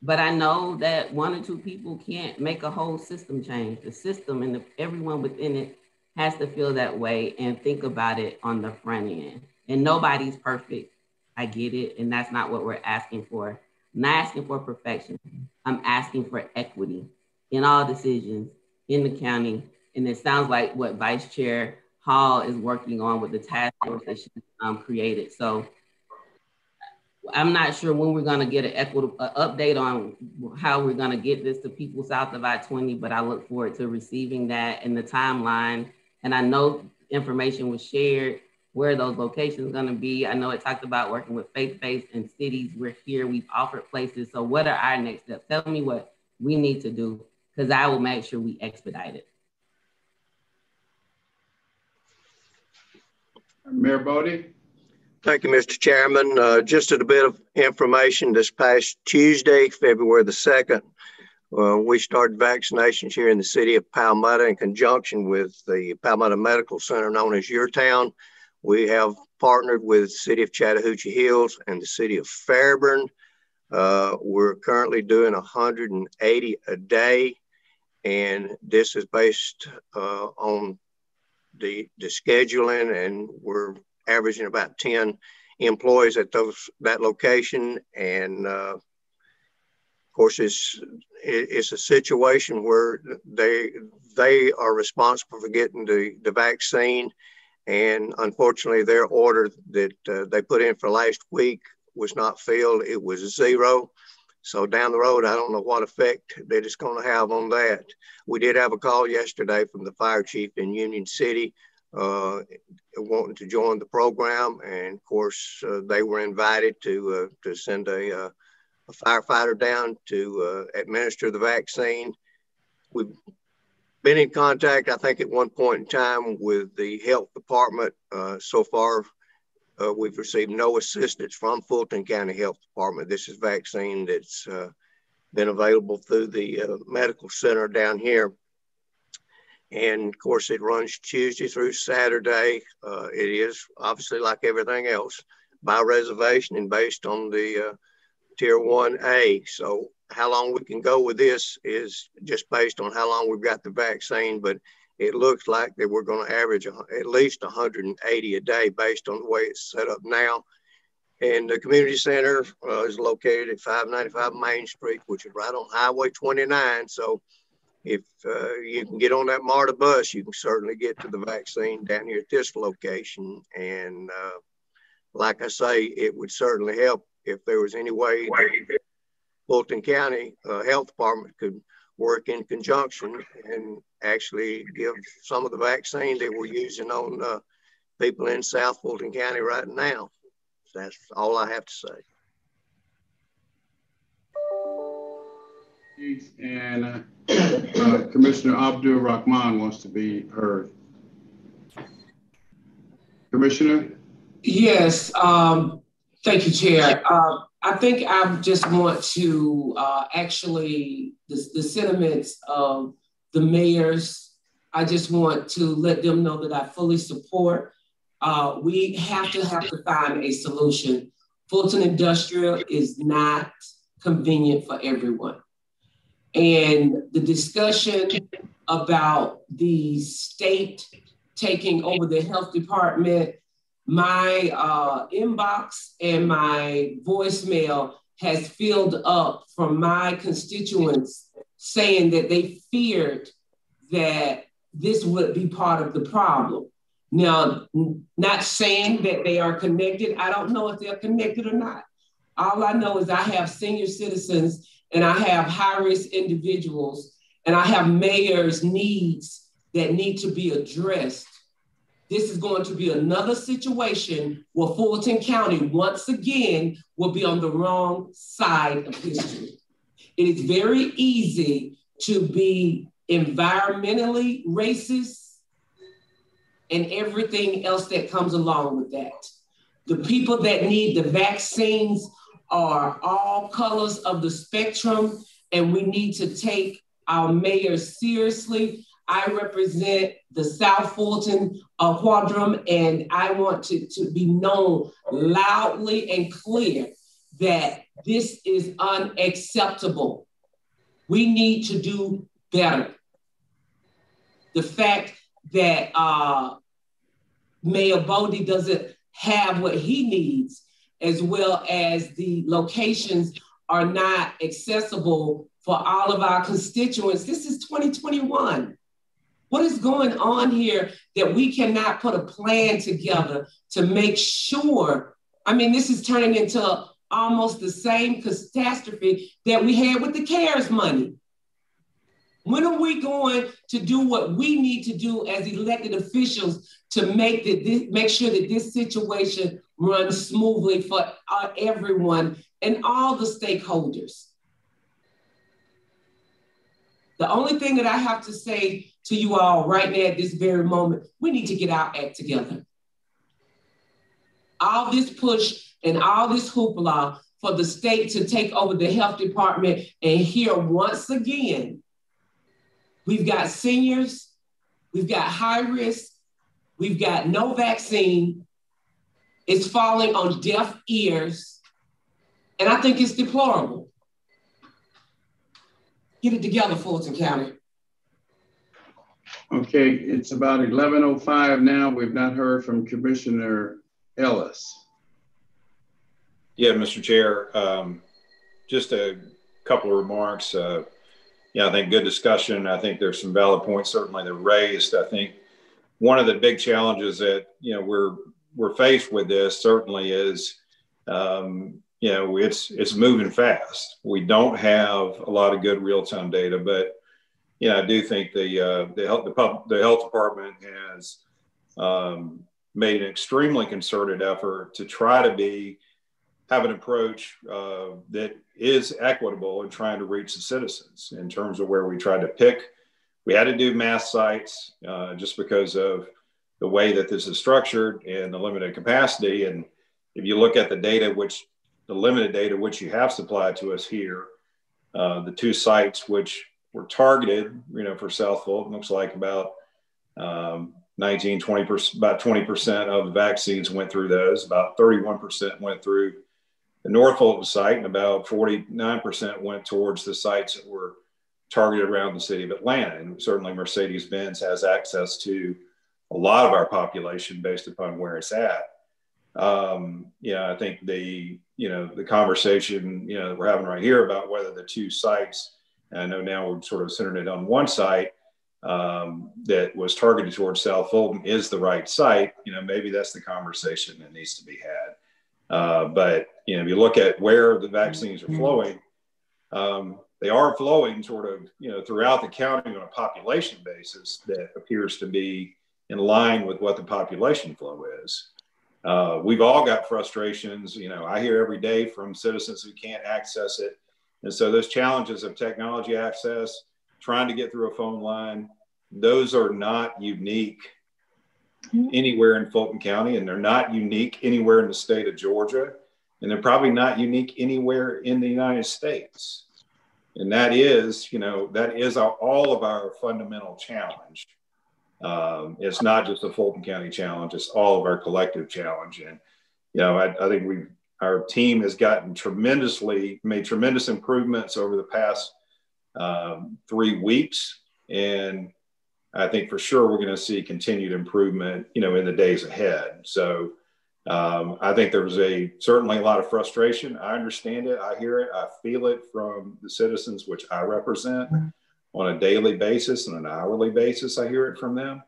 But I know that 1 or 2 people can't make a whole system change. The system and everyone within it has to feel that way and think about it on the front end. And nobody's perfect. I get it. And that's not what we're asking for. I'm not asking for perfection. I'm asking for equity in all decisions in the county. And it sounds like what Vice Chair Hall is working on with the task force that she created. So I'm not sure when we're going to get an equitable update on how we're going to get this to people south of I-20, but I look forward to receiving that in the timeline. And I know information was shared where those locations are going to be. I know it talked about working with faith-based and cities. We're here, we've offered places. So what are our next steps? Tell me what we need to do, because I will make sure we expedite it. Mayor Bodie. Thank you, Mr. Chairman. Just a bit of information. This past Tuesday, February the 2nd, we started vaccinations here in the city of Palmetto in conjunction with the Palmetto Medical Center, known as Your Town. We have partnered with the city of Chattahoochee Hills and the city of Fairburn. We're currently doing 180 a day, and this is based on the scheduling, and we're averaging about 10 employees at that location. And of course, it's a situation where they are responsible for getting the vaccine. And unfortunately, their order that they put in for last week was not filled. It was 0. So down the road, I don't know what effect that it's going to have on that. We did have a call yesterday from the fire chief in Union City wanting to join the program. And of course, they were invited to send a firefighter down to administer the vaccine. We've been in contact, I think, at one point in time with the health department. So far, we've received no assistance from Fulton County Health Department. This is vaccine that's been available through the medical center down here. And of course, it runs Tuesday through Saturday. It is obviously, like everything else, by reservation and based on the Tier 1A. So how long we can go with this is just based on how long we've got the vaccine, but it looks like that we're going to average at least 180 a day based on the way it's set up now. And the community center is located at 595 Main Street, which is right on Highway 29. So if you can get on that MARTA bus, you can certainly get to the vaccine down here at this location. And like I say, it would certainly help if there was any way that Fulton County Health Department could work in conjunction and actually give some of the vaccine that we're using on people in South Fulton County right now. So that's all I have to say. And Commissioner Abdul Rahman wants to be heard. Commissioner? Yes, thank you, Chair. I think I just want to actually, the sentiments of the mayors, I just want to let them know that I fully support. We have to find a solution. Fulton Industrial is not convenient for everyone. And the discussion about the state taking over the health department, my inbox and my voicemail has filled up from my constituents saying that they feared that this would be part of the problem. Now, not saying that they are connected. I don't know if they're connected or not. All I know is I have senior citizens and I have high-risk individuals and I have mayors' needs that need to be addressed. This is going to be another situation where Fulton County, once again, will be on the wrong side of history. It is very easy to be environmentally racist and everything else that comes along with that. The people that need the vaccines are all colors of the spectrum, and we need to take our mayors seriously. I represent the South Fulton quadrum, and I want to be known loudly and clear that this is unacceptable. We need to do better. The fact that Mayor Bodie doesn't have what he needs, as well as the locations are not accessible for all of our constituents. This is 2021. What is going on here that we cannot put a plan together to make sure? I mean, this is turning into almost the same catastrophe that we had with the CARES money. When are we going to do what we need to do as elected officials to make sure that this situation runs smoothly for everyone and all the stakeholders? The only thing that I have to say to you all right now at this very moment, we need to get our act together. All this push and all this hoopla for the state to take over the health department, and here once again, we've got seniors, we've got high risk, we've got no vaccine. It's falling on deaf ears, and I think it's deplorable. Get it together, Fulton County. Okay, it's about 11:05 now. We've not heard from Commissioner Ellis. Yeah, Mr. Chair, just a couple of remarks. Yeah, I think good discussion. I think there's some valid points certainly that were raised. I think one of the big challenges that we're faced with this certainly is it's moving fast. We don't have a lot of good real-time data, but I do think the health department has made an extremely concerted effort to try to have an approach that is equitable in trying to reach the citizens in terms of where we tried to pick. We had to do mass sites just because of the way that this is structured and the limited capacity. And if you look at the data, the limited data which you have supplied to us here, the two sites which were targeted, for South Fulton, looks like about 20%, about 20% of the vaccines went through those, about 31% went through the North Fulton site, and about 49% went towards the sites that were targeted around the city of Atlanta. And certainly Mercedes-Benz has access to a lot of our population based upon where it's at. I think the conversation, that we're having right here about whether the two sites, and I know now we're sort of centered it on one site that was targeted towards South Fulton is the right site. Maybe that's the conversation that needs to be had. But if you look at where the vaccines are flowing, they are flowing sort of, throughout the county on a population basis that appears to be in line with what the population flow is. We've all got frustrations. I hear every day from citizens who can't access it. And so those challenges of technology access, trying to get through a phone line, those are not unique anywhere in Fulton County, and they're not unique anywhere in the state of Georgia, and they're probably not unique anywhere in the United States. And that is, all of our fundamental challenge. It's not just a Fulton County challenge, it's all of our collective challenge. And, I think our team has made tremendous improvements over the past 3 weeks. And I think for sure we're going to see continued improvement, in the days ahead. So I think there was certainly a lot of frustration. I understand it. I hear it. I feel it from the citizens, which I represent on a daily basis and an hourly basis. I hear it from them.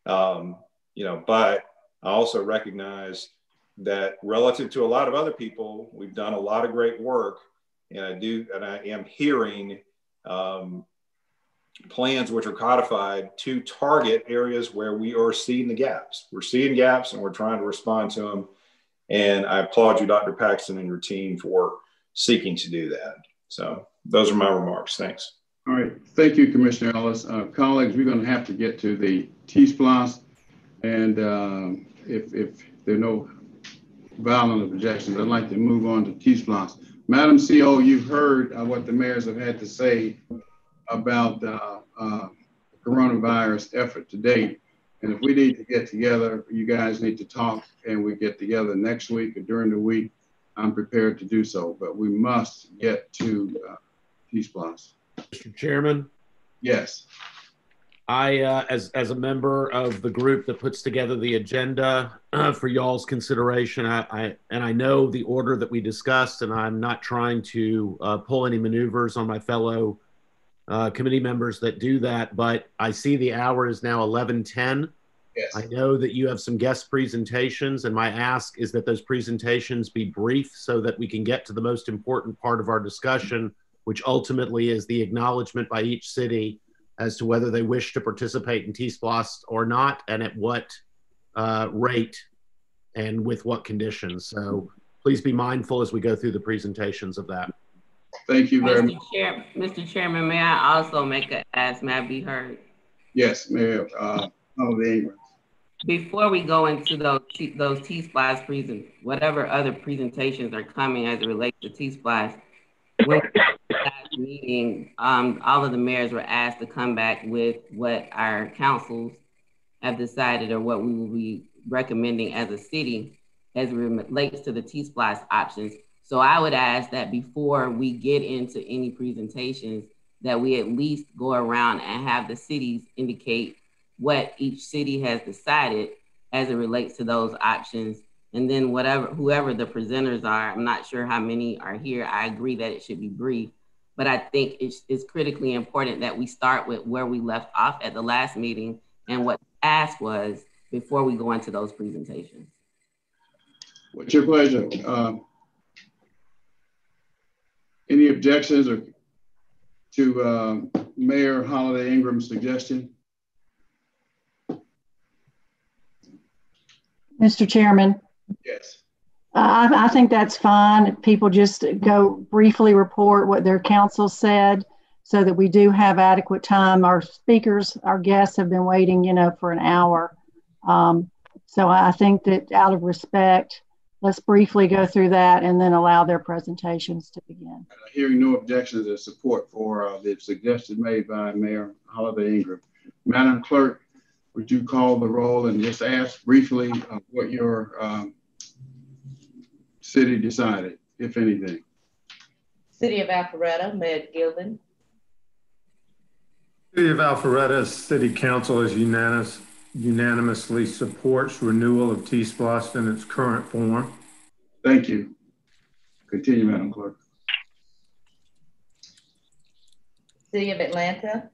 But I also recognize that relative to a lot of other people, we've done a lot of great work. And I am hearing plans which are codified to target areas where we are seeing the gaps. We're seeing gaps and we're trying to respond to them. And I applaud you, Dr. Paxton, and your team for seeking to do that. So those are my remarks. Thanks. All right. Thank you, Commissioner Ellis. Colleagues, we're going to have to get to the T-SPLOS. And if there are no violent objections, I'd like to move on to T-SPLOS. Madam CO, you've heard what the mayors have had to say about the coronavirus effort to date. And if we need to get together, you guys need to talk, and we get together next week or during the week, I'm prepared to do so. But we must get to T-SPLOS. Mr. Chairman? Yes. I, as a member of the group that puts together the agenda for y'all's consideration, I know the order that we discussed, and I'm not trying to pull any maneuvers on my fellow committee members that do that, but I see the hour is now 11:10. Yes. I know that you have some guest presentations, and my ask is that those presentations be brief so that we can get to the most important part of our discussion, which ultimately is the acknowledgement by each city as to whether they wish to participate in T-SPLOS or not, and at what rate and with what conditions. So please be mindful as we go through the presentations of that. Thank you very much. Mr. Chairman, may I also make an ask? May I be heard? Yes, Mayor Ingram. Before we go into those T-SPLOS whatever other presentations are coming as it relates to T-SPLOS, when last meeting, all of the mayors were asked to come back with what our councils have decided or what we will be recommending as a city as it relates to the T-SPLOS options. So I would ask that before we get into any presentations, that we at least go around and have the cities indicate what each city has decided as it relates to those options. And then whoever the presenters are, I'm not sure how many are here. I agree that it should be brief, but I think it's critically important that we start with where we left off at the last meeting and what the ask was before we go into those presentations. What's your pleasure? Any objections or to Mayor Holiday Ingram's suggestion? Mr. Chairman. Yes. I think that's fine. People just go briefly report what their council said so that we do have adequate time. Our speakers, our guests have been waiting, for an hour. So I think that out of respect, let's briefly go through that and then allow their presentations to begin. Hearing no objections or support for the suggestion made by Mayor Holiday Ingram. Madam Clerk, would you call the roll and just ask briefly what your city decided, if anything? City of Alpharetta, Mayor Gilvin. City of Alpharetta's City Council is unanimously supports renewal of T-SPLOS in its current form. Thank you. Continue, Madam Clerk. City of Atlanta.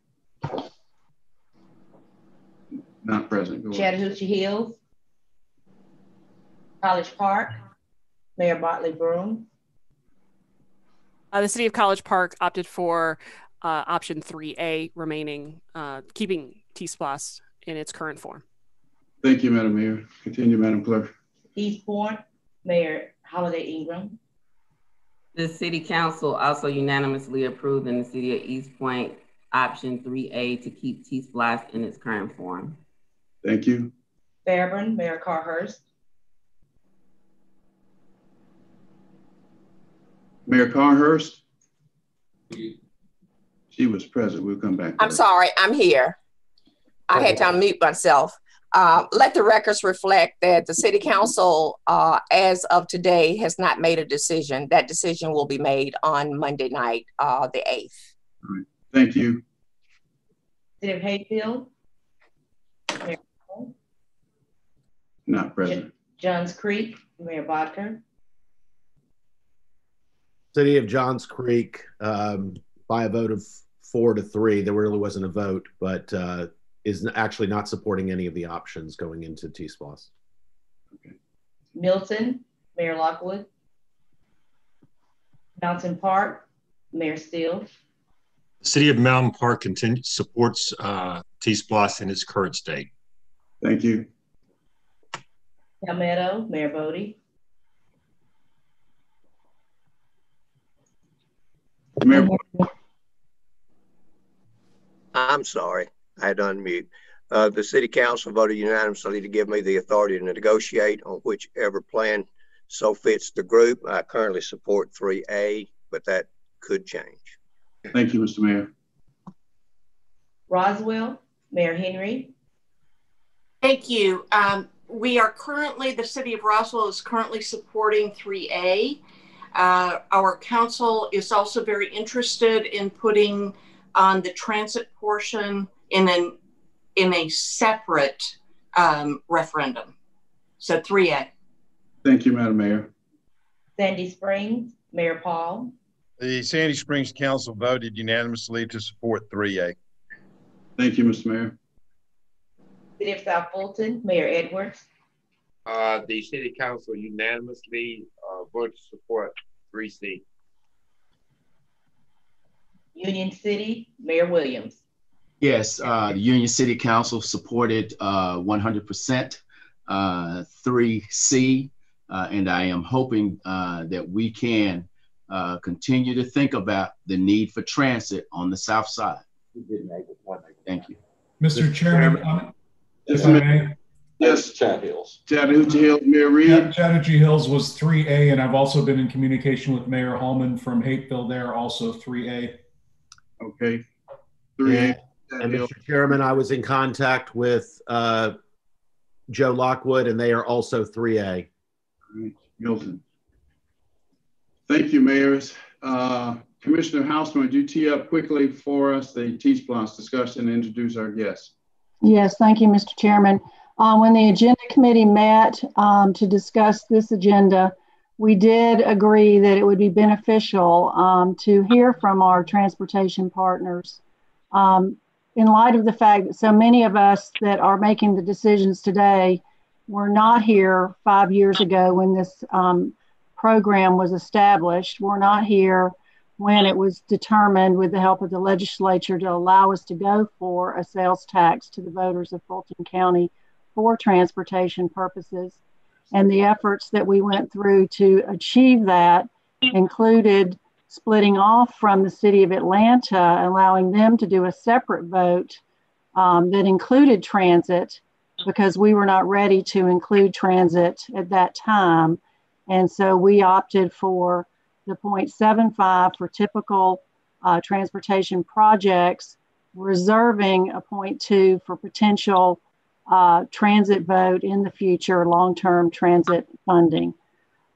Not present. Chattahoochee Hills. College Park, Mayor Bartley Broom. The City of College Park opted for option 3A, remaining, keeping T-SPLOS in its current form. Thank you, Madam Mayor. Continue, Madam Clerk. East Point, Mayor Holiday Ingram. The City Council also unanimously approved in the City of East Point option 3A to keep T-SPLOS in its current form. Thank you. Fairburn, Mayor Carhurst. Mayor Carhurst. She was present. We'll come back. I'm sorry, I'm here. I had to unmute myself. Let the records reflect that the City Council, as of today, has not made a decision. That decision will be made on Monday night, the 8th. All right. Thank you. City of Hayfield. Mayor Not present. Johns Creek, Mayor Bodker. City of Johns Creek, by a vote of 4-3, there really wasn't a vote, but is actually not supporting any of the options going into T-SPLOS. Okay. Milton, Mayor Lockwood. Mountain Park, Mayor Steele. The City of Mountain Park supports T-SPLOS in its current state. Thank you. Palmetto, Mayor Bodie. Mayor. I'm sorry, I had to unmute. The City Council voted unanimously to give me the authority to negotiate on whichever plan so fits the group. I currently support 3A, but that could change. Thank you, Mr. Mayor. Roswell, Mayor Henry. Thank you. We are currently, the city of Roswell is currently supporting 3A. Our council is also very interested in putting on the transit portion in a separate referendum. So 3A. Thank you, Madam Mayor. Sandy Springs, Mayor Paul. The Sandy Springs Council voted unanimously to support 3A. Thank you, Mr. Mayor. City of South Fulton, Mayor Edwards. The City Council unanimously voted to support 3C. Union City, Mayor Williams. Yes, the Union City Council supported 100% 3C, and I am hoping that we can continue to think about the need for transit on the south side. Thank you. Mr. Chairman, Yes, if I may. Yes, Chattahoochee Hills, Mayor Reed. Yeah, Chattahoochee Hills was 3A, and I've also been in communication with Mayor Hallman from Hapeville there, also 3A. Okay, 3A. And Mr. Chairman, I was in contact with Joe Lockwood, and they are also 3A. Milton. Thank you, mayors. Commissioner Hausman, would you tee up quickly for us the T-SPLOS discussion and introduce our guests? Yes, thank you, Mr. Chairman. When the agenda committee met to discuss this agenda, we did agree that it would be beneficial to hear from our transportation partners in light of the fact that so many of us that are making the decisions today were not here 5 years ago when this program was established. We're not here when it was determined with the help of the legislature to allow us to go for a sales tax to the voters of Fulton County for transportation purposes. And the efforts that we went through to achieve that included splitting off from the city of Atlanta, allowing them to do a separate vote that included transit, because we were not ready to include transit at that time. And so we opted for the 0.75 for typical transportation projects, reserving a 0.2 for potential transit vote in the future, long-term transit funding.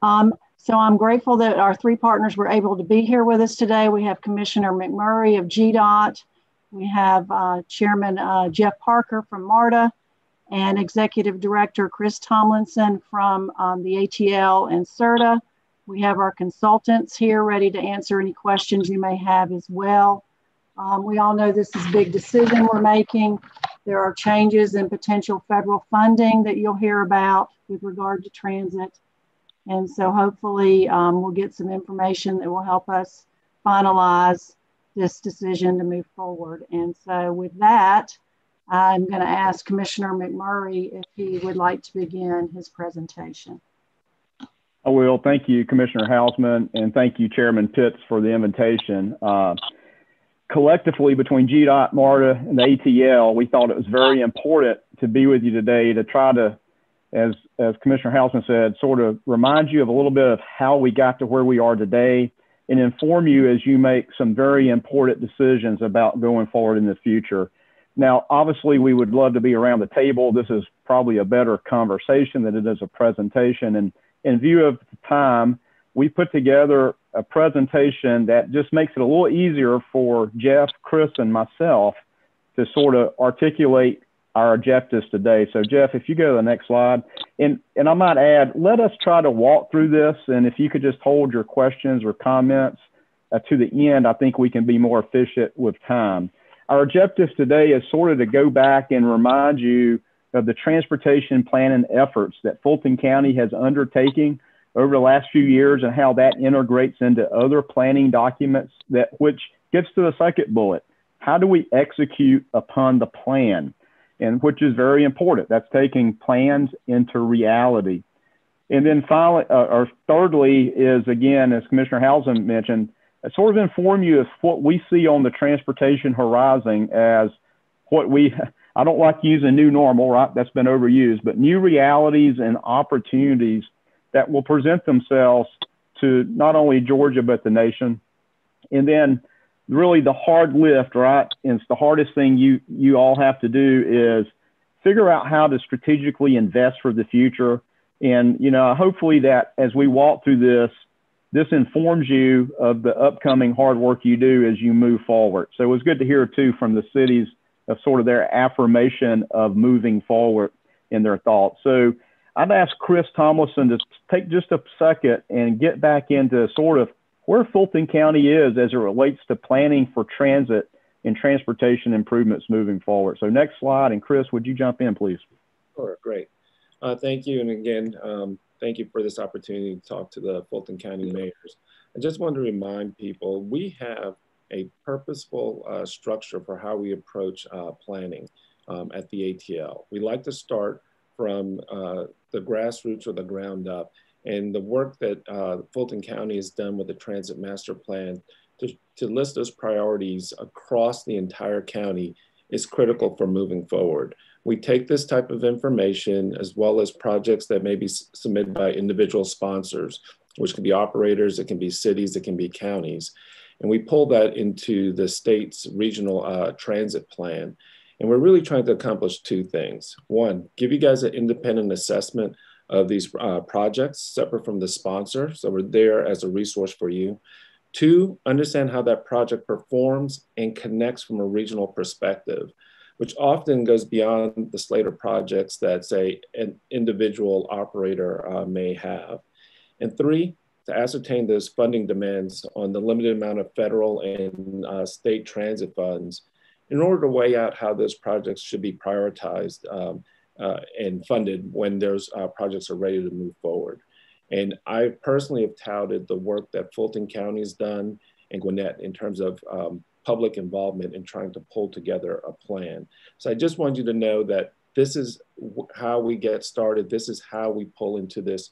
So I'm grateful that our three partners were able to be here with us today. We have Commissioner McMurray of GDOT. We have Chairman Jeff Parker from MARTA and Executive Director Chris Tomlinson from the ATL and CERTA. We have our consultants here ready to answer any questions you may have as well. We all know this is a big decision we're making. There are changes in potential federal funding that you'll hear about with regard to transit. And so hopefully we'll get some information that will help us finalize this decision to move forward. And so with that, I'm going to ask Commissioner McMurray if he would like to begin his presentation. I will. Thank you, Commissioner Hausman, and thank you, Chairman Pitts, for the invitation. Collectively, between GDOT, MARTA, and the ATL, we thought it was very important to be with you today to try to, as Commissioner Hausman said, sort of remind you of a little bit of how we got to where we are today and inform you as you make some very important decisions about going forward in the future. Now, obviously, we would love to be around the table. This is probably a better conversation than it is a presentation. And in view of the time, we put together a presentation that just makes it a little easier for Jeff, Chris, and myself to sort of articulate our objectives today. So Jeff, if you go to the next slide, and I might add, let us try to walk through this. And if you could just hold your questions or comments to the end, I think we can be more efficient with time. Our objectives today is sort of to go back and remind you of the transportation planning efforts that Fulton County has undertaken over the last few years and how that integrates into other planning documents, which gets to the second bullet. How do we execute upon the plan? And which is very important. That's taking plans into reality. And then finally, or thirdly is, again, as Commissioner Hausman mentioned, sort of inform you of what we see on the transportation horizon as what I don't like using new normal, right? That's been overused, but new realities and opportunities that will present themselves to not only Georgia, but the nation. And then really the hard lift, right? And it's the hardest thing you all have to do is figure out how to strategically invest for the future. And, you know, hopefully that as we walk through this informs you of the upcoming hard work you do as you move forward. So it was good to hear too from the cities of sort of their affirmation of moving forward in their thoughts. So I'd ask Chris Tomlinson to take just a second and get back into sort of where Fulton County is as it relates to planning for transit and transportation improvements moving forward. So next slide, and Chris, would you jump in, please? Sure, great. Thank you. And again, thank you for this opportunity to talk to the Fulton County mayors. I just want to remind people, we have a purposeful structure for how we approach planning at the ATL. We like to start from the grassroots or the ground up. And the work that Fulton County has done with the Transit Master Plan to list those priorities across the entire county is critical for moving forward. We take this type of information as well as projects that may be submitted by individual sponsors, which can be operators, it can be cities, it can be counties. And we pull that into the state's regional transit plan. And we're really trying to accomplish two things. One, give you guys an independent assessment of these projects separate from the sponsor. So we're there as a resource for you. Two, understand how that project performs and connects from a regional perspective, which often goes beyond the slate of projects that, say, an individual operator may have. And three, to ascertain those funding demands on the limited amount of federal and state transit funds in order to weigh out how those projects should be prioritized and funded when those projects are ready to move forward. And I personally have touted the work that Fulton County has done and Gwinnett in terms of public involvement in trying to pull together a plan. So I just want you to know that this is how we get started. This is how we pull into this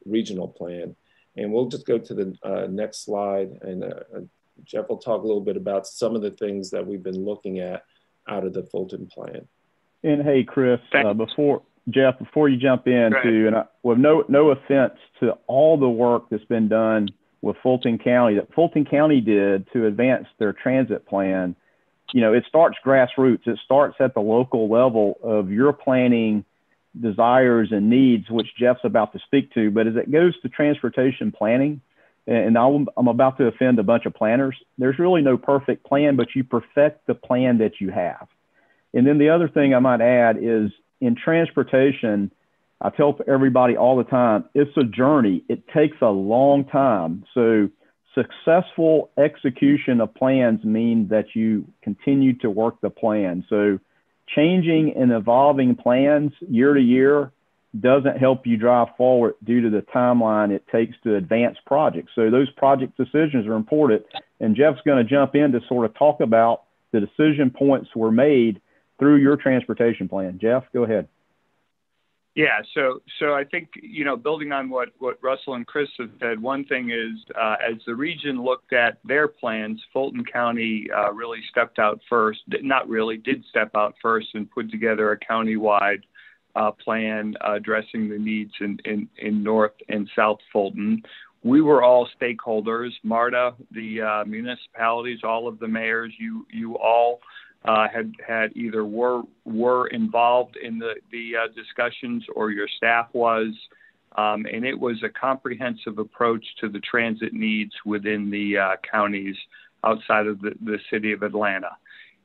regional plan. And we'll just go to the next slide. And Jeff will talk a little bit about some of the things that we've been looking at out of the Fulton plan. And hey, Chris, before you jump in too, and with no offense to all the work that's been done with Fulton County, that Fulton County did to advance their transit plan, you know, it starts grassroots. It starts at the local level of your planning desires and needs, which Jeff's about to speak to. But as it goes to transportation planning, and I'm about to offend a bunch of planners, there's really no perfect plan, but you perfect the plan that you have. And then the other thing I might add is in transportation, I tell everybody all the time, it's a journey. It takes a long time. So successful execution of plans mean that you continue to work the plan. So changing and evolving plans year to year doesn't help you drive forward due to the timeline it takes to advance projects. So those project decisions are important. And Jeff's going to jump in to sort of talk about the decision points were made through your transportation plan. Jeff, go ahead. Yeah, so I think, you know, building on what Russell and Chris have said, one thing is as the region looked at their plans, Fulton County really stepped out first, did step out first and put together a countywide plan addressing the needs in North and South Fulton. We were all stakeholders, MARTA, the municipalities, all of the mayors, you all had either were involved in the discussions or your staff was, and it was a comprehensive approach to the transit needs within the counties outside of the city of Atlanta.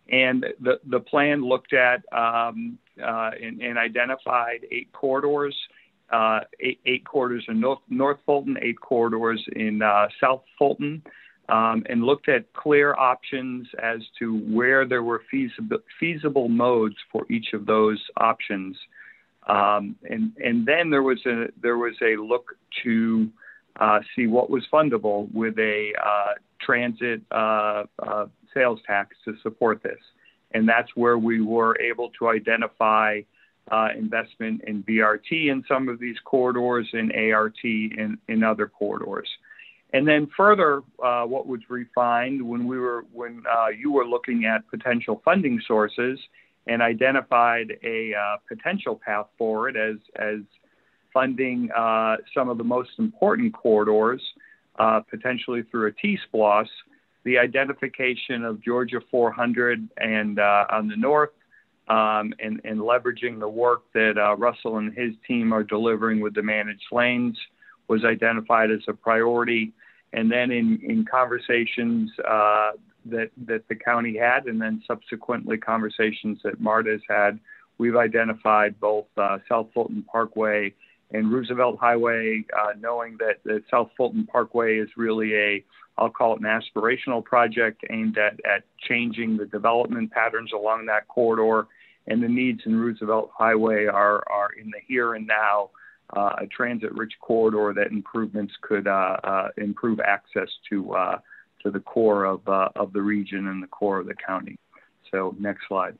And the plan looked at and identified 8 corridors, 8 corridors in North Fulton, 8 corridors in South Fulton, and looked at clear options as to where there were feasible modes for each of those options. And then there was a look to see what was fundable with a transit sales tax to support this. And that's where we were able to identify investment in BRT in some of these corridors and ART in other corridors. And then further, what was refined when you were looking at potential funding sources and identified a potential path forward as funding some of the most important corridors, potentially through a T-SPLOS, the identification of Georgia 400 and on the north, and leveraging the work that Russell and his team are delivering with the managed lanes was identified as a priority. And then in conversations that the county had, and then subsequently conversations that MARTA has had, we've identified both South Fulton Parkway and Roosevelt Highway, knowing that South Fulton Parkway is really I'll call it an aspirational project aimed at changing the development patterns along that corridor, and the needs in Roosevelt Highway are in the here and now, a transit-rich corridor that improvements could improve access to the core of the region and the core of the county. So next slide.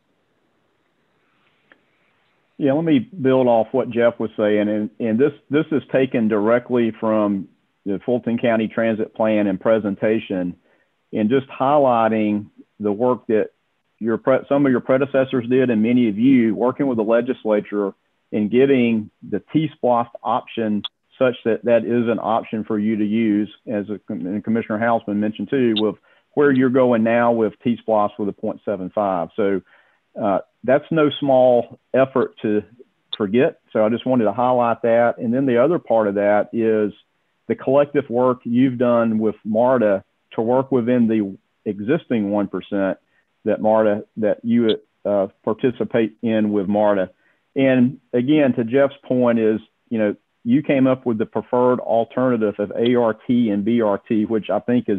Yeah, let me build off what Jeff was saying, and this is taken directly from the Fulton County Transit Plan and presentation, and just highlighting the work that some of your predecessors did, and many of you working with the legislature in getting the T-SPLOST option such that is an option for you to use, as Commissioner Hausman mentioned too, with where you're going now with T-SPLOST with a 0.75. So that's no small effort to forget. So I just wanted to highlight that. And then the other part of that is the collective work you've done with MARTA to work within the existing 1% that you participate in with MARTA. And again, to Jeff's point is, you came up with the preferred alternative of ART and BRT, which I think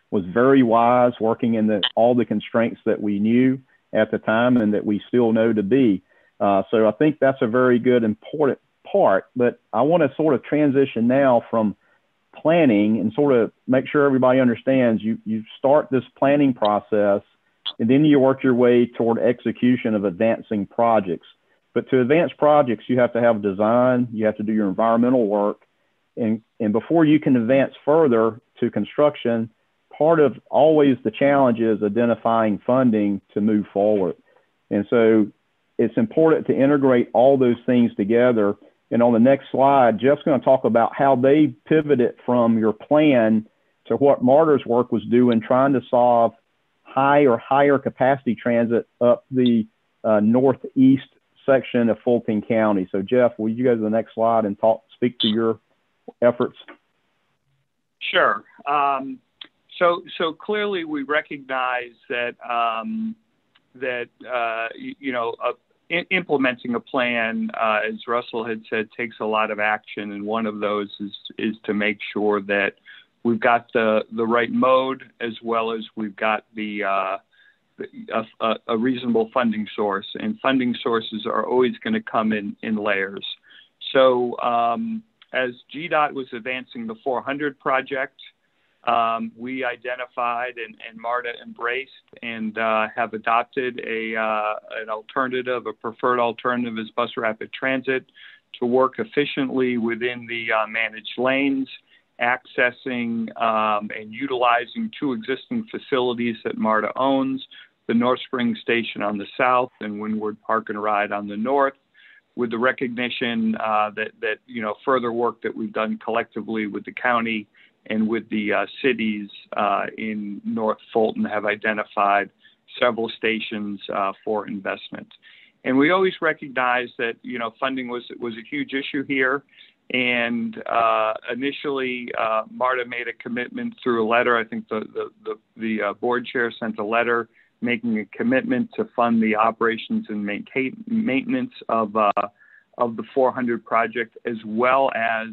was very wise, working in all the constraints that we knew at the time and that we still know to be. So I think that's a very good, important part. But I want to sort of transition now from planning and sort of make sure everybody understands you start this planning process, and then you work your way toward execution of advancing projects. But to advance projects, you have to have design, you have to do your environmental work, and before you can advance further to construction, part of always the challenge is identifying funding to move forward. And so it's important to integrate all those things together. And on the next slide, Jeff's going to talk about how they pivoted from your plan to what MARTA's work was doing, trying to solve higher capacity transit up the northeast section of Fulton County. So Jeff, will you go to the next slide and speak to your efforts? Sure. So clearly we recognize that implementing a plan, as Russell had said, takes a lot of action, and one of those is to make sure that we've got the right mode, as well as we've got a reasonable funding source, and funding sources are always going to come in layers. So as GDOT was advancing the 400 project, we identified and MARTA embraced and have adopted an alternative, a preferred alternative is bus rapid transit, to work efficiently within the managed lanes, accessing and utilizing two existing facilities that MARTA owns, the North Spring Station on the south and Windward Park and Ride on the north, with the recognition that further work that we've done collectively with the county and with the cities in North Fulton have identified several stations for investment. And we always recognize that funding was a huge issue here. And initially, MARTA made a commitment through a letter. I think the board chair sent a letter making a commitment to fund the operations and maintenance of the 400 project, as well as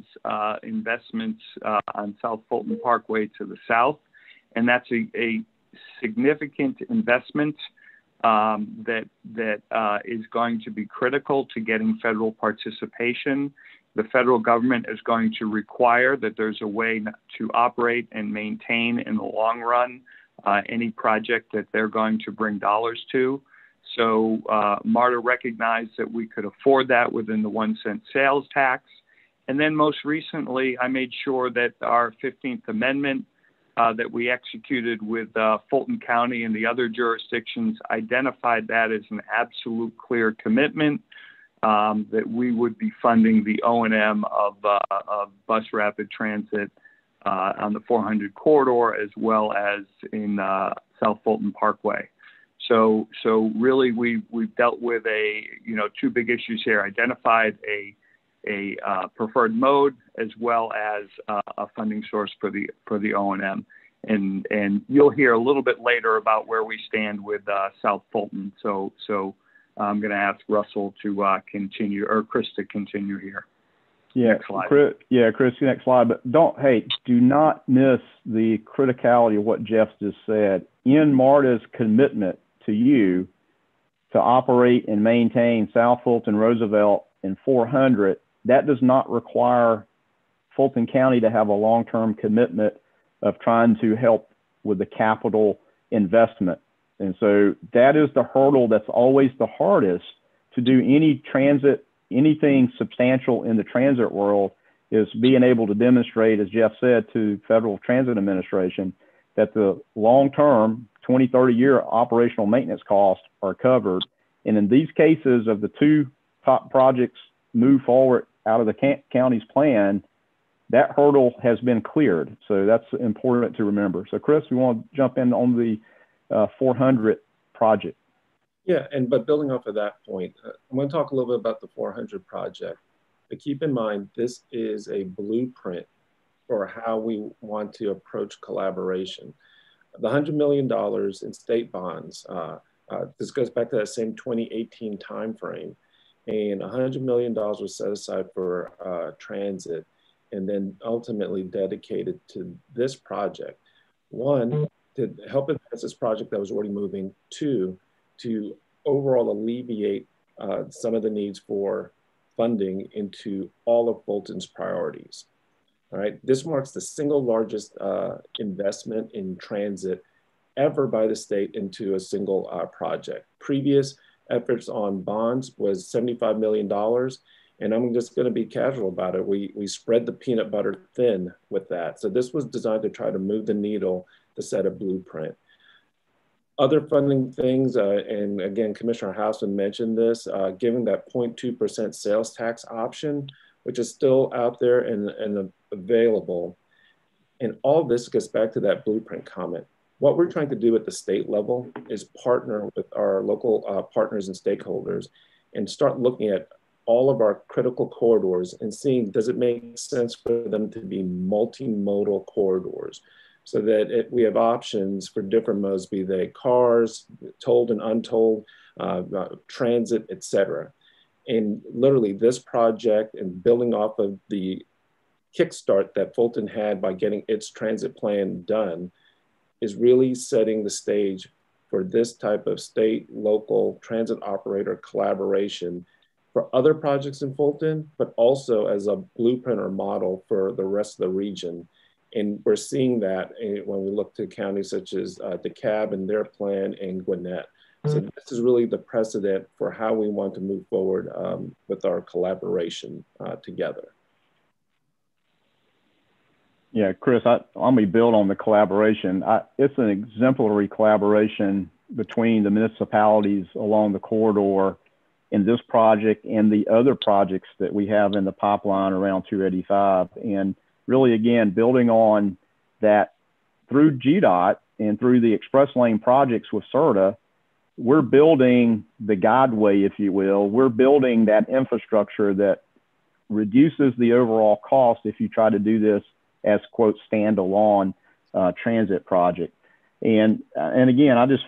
investments on South Fulton Parkway to the south. And that's a significant investment that is going to be critical to getting federal participation. The federal government is going to require that there's a way to operate and maintain in the long run any project that they're going to bring dollars to. So MARTA recognized that we could afford that within the 1 cent sales tax. And then most recently, I made sure that our 15th Amendment that we executed with Fulton County and the other jurisdictions identified that as an absolute clear commitment that we would be funding the O&M of bus rapid transit on the 400 corridor, as well as in South Fulton Parkway. So really, we've dealt with two big issues here: identified a preferred mode, as well as a funding source for the O&M. And you'll hear a little bit later about where we stand with South Fulton. So I'm going to ask Russell to continue, or Chris to continue here. Yeah, next slide. Chris, next slide. But do not miss the criticality of what Jeff just said. In MARTA's commitment to you to operate and maintain South Fulton, Roosevelt, and 400, that does not require Fulton County to have a long-term commitment of trying to help with the capital investment. And so that is the hurdle that's always the hardest to do any transit, anything substantial in the transit world, is being able to demonstrate, as Jeff said, to Federal Transit Administration, that the long-term 20, 30-year operational maintenance costs are covered. And in these cases of the two top projects move forward out of the county's plan, that hurdle has been cleared. So that's important to remember. So Chris, we want to jump in on the 400 project. Yeah, but building off of that point, I'm going to talk a little bit about the 400 project. But keep in mind, this is a blueprint for how we want to approach collaboration. The $100 million in state bonds, this goes back to that same 2018 timeframe, and $100 million was set aside for transit, and then ultimately dedicated to this project. One, to help advance this project that was already moving. Two, to overall alleviate some of the needs for funding into all of Fulton's priorities. All right, this marks the single largest investment in transit ever by the state into a single project. Previous efforts on bonds was $75 million. And I'm just going to be casual about it. We spread the peanut butter thin with that. So this was designed to try to move the needle to set a blueprint. Other funding things, and again, Commissioner Hausman mentioned this, given that 0.2% sales tax option, which is still out there and available. And all this gets back to that blueprint comment. What we're trying to do at the state level is partner with our local partners and stakeholders and start looking at all of our critical corridors and seeing, does it make sense for them to be multimodal corridors, so that we have options for different modes, be they cars, tolled and untolled, transit, et cetera. And literally this project, and building off of the kickstart that Fulton had by getting its transit plan done, is really setting the stage for this type of state, local transit operator collaboration for other projects in Fulton, but also as a blueprint or model for the rest of the region. And we're seeing that when we look to counties such as DeKalb and their plan, and Gwinnett. So this is really the precedent for how we want to move forward with our collaboration together. Yeah, Chris, I'm going to build on the collaboration. It's an exemplary collaboration between the municipalities along the corridor in this project and the other projects that we have in the pipeline around 285. And really, again, building on that through GDOT and through the express lane projects with CERTA, we're building the guideway, if you will. We're building that infrastructure that reduces the overall cost if you try to do this as, quote, standalone transit project. And again, I just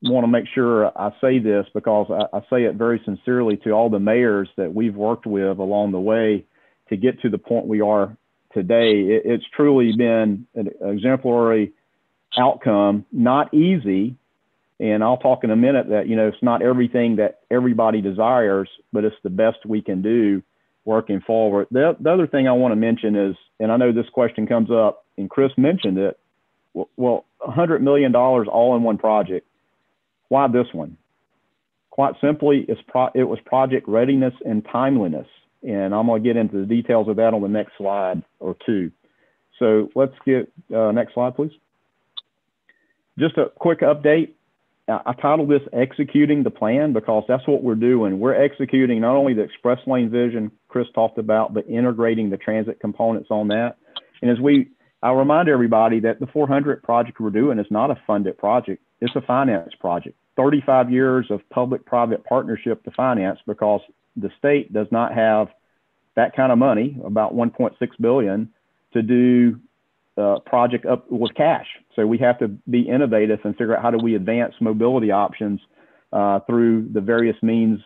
want to make sure I say this, because I say it very sincerely to all the mayors that we've worked with along the way to get to the point we are today. It's truly been an exemplary outcome, not easy. And I'll talk in a minute that, it's not everything that everybody desires, but it's the best we can do working forward. The other thing I want to mention is, and I know this question comes up, and Chris mentioned it, well, $100 million all in one project. Why this one? Quite simply, it was project readiness and timeliness. And I'm going to get into the details of that on the next slide or two. So let's get next slide, please. Just a quick update. I titled this Executing the Plan, because that's what we're doing. We're executing not only the express lane vision Chris talked about, but integrating the transit components on that. And I'll remind everybody that the 400 project we're doing is not a funded project. It's a finance project. 35 years of public-private partnership to finance, because the state does not have that kind of money, about 1.6 billion, to do a project up with cash. So we have to be innovative and figure out how do we advance mobility options through the various means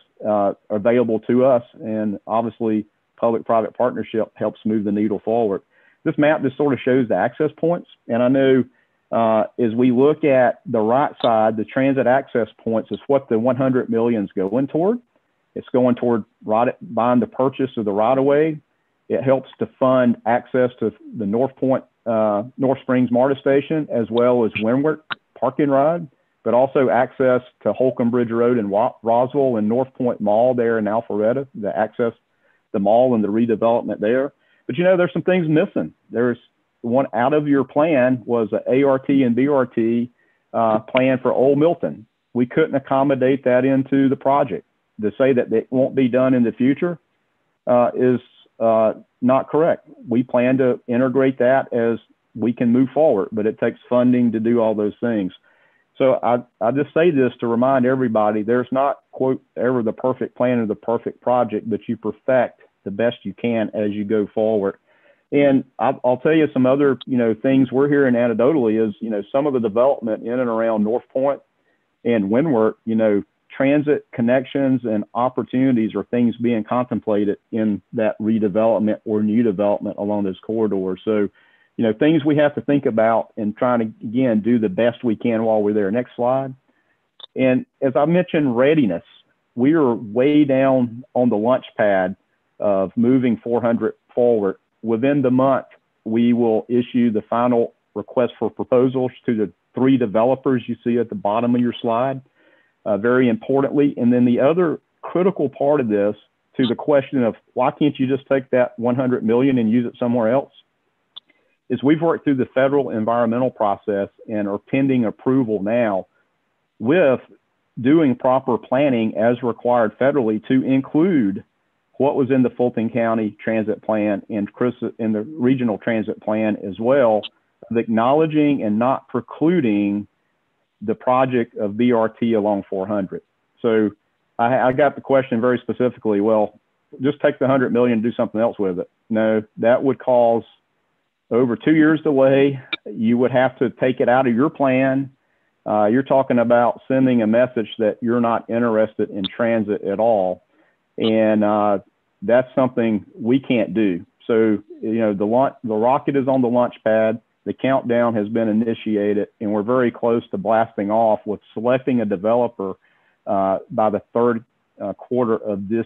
available to us. And obviously, public-private partnership helps move the needle forward. This map just sort of shows the access points. And I know as we look at the right side, the transit access points is what the 100 million is going toward. It's going toward buying the purchase of the right-of-way. It helps to fund access to the North Springs MARTA station, as well as Windward Park and Ride, but also access to Holcomb Bridge Road and Roswell and North Point Mall there in Alpharetta, the access, the mall and the redevelopment there. But you know, there's some things missing. There's one out of your plan was an ART and BRT plan for Old Milton. We couldn't accommodate that into the project. To say that it won't be done in the future is not correct. We plan to integrate that as we can move forward, but it takes funding to do all those things. So I just say this to remind everybody, there's not, quote, ever the perfect plan or the perfect project, but you perfect the best you can as you go forward. And I'll tell you some other, things we're hearing anecdotally is, some of the development in and around North Point and Windward, transit connections and opportunities are things being contemplated in that redevelopment or new development along those corridors. So, things we have to think about and trying to, again, do the best we can while we're there. Next slide. And as I mentioned, readiness. We are way down on the launch pad of moving 400 forward. Within the month, we will issue the final request for proposals to the 3 developers you see at the bottom of your slide. Very importantly. And then the other critical part of this, to the question of why can't you just take that 100 million and use it somewhere else, is we've worked through the federal environmental process and are pending approval now with doing proper planning as required federally to include what was in the Fulton County Transit Plan and Chris in the Regional Transit Plan as well, of acknowledging and not precluding the project of BRT along 400. So I got the question very specifically, well, just take the 100 million and do something else with it. No, that would cause over 2 years delay. You would have to take it out of your plan. You're talking about sending a message that you're not interested in transit at all. And that's something we can't do. So, the rocket is on the launch pad. The countdown has been initiated, and we're very close to blasting off with selecting a developer by the third quarter of this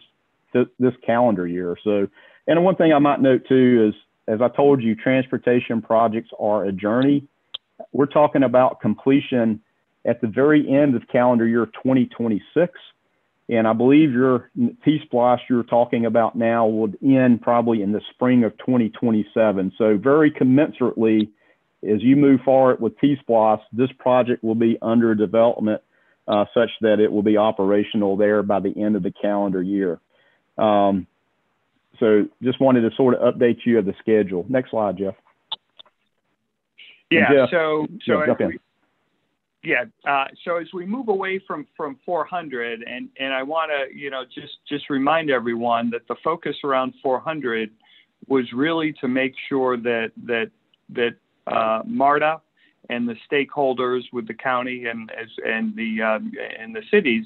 calendar year. So, and one thing I might note too is, as I told you, transportation projects are a journey. We're talking about completion at the very end of calendar year 2026. And I believe your T-Splosh you're talking about now would end probably in the spring of 2027. So very commensurately, as you move forward with T-Splosh, this project will be under development such that it will be operational there by the end of the calendar year. So just wanted to sort of update you of the schedule. Next slide, Jeff. Yeah, Jeff, so as we move away from 400, and I want to just remind everyone that the focus around 400 was really to make sure that MARTA and the stakeholders with the county and the cities,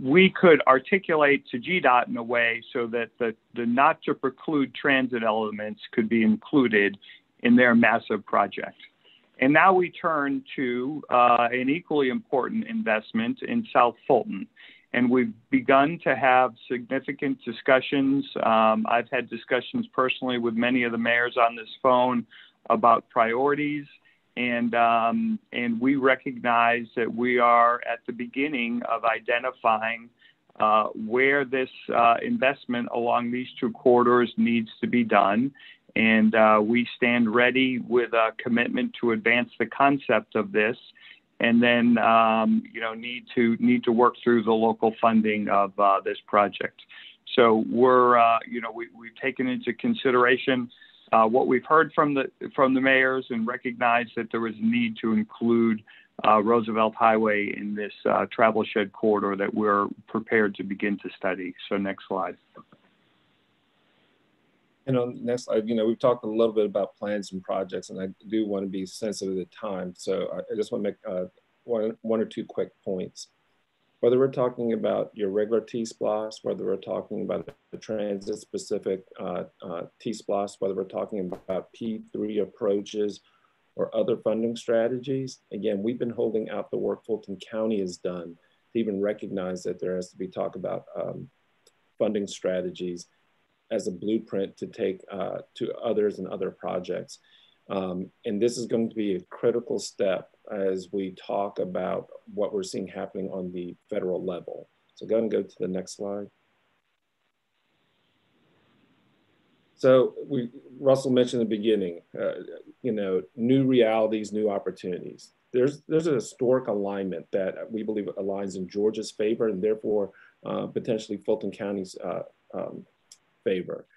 we could articulate to GDOT in a way so that the not to preclude transit elements could be included in their massive project. And now we turn to an equally important investment in South Fulton. And we've begun to have significant discussions. I've had discussions personally with many of the mayors on this phone about priorities. And we recognize that we are at the beginning of identifying where this investment along these 2 corridors needs to be done. And we stand ready with a commitment to advance the concept of this, and then need to work through the local funding of this project. So we're we've taken into consideration what we've heard from the mayors and recognize that there was a need to include Roosevelt Highway in this travel shed corridor that we're prepared to begin to study. So next slide. And on the next slide, we've talked a little bit about plans and projects, and I do want to be sensitive to time. So I just want to make one or two quick points. Whether we're talking about your regular T-SPLOS, whether we're talking about the transit-specific T-SPLOS, whether we're talking about P3 approaches or other funding strategies, again, we've been holding out the work Fulton County has done to even recognize that there has to be talk about funding strategies as a blueprint to take to others and other projects. And this is going to be a critical step as we talk about what we're seeing happening on the federal level. So go ahead and go to the next slide. So Russell mentioned in the beginning, new realities, new opportunities. There's a historic alignment that we believe aligns in Georgia's favor and therefore potentially Fulton County's favor.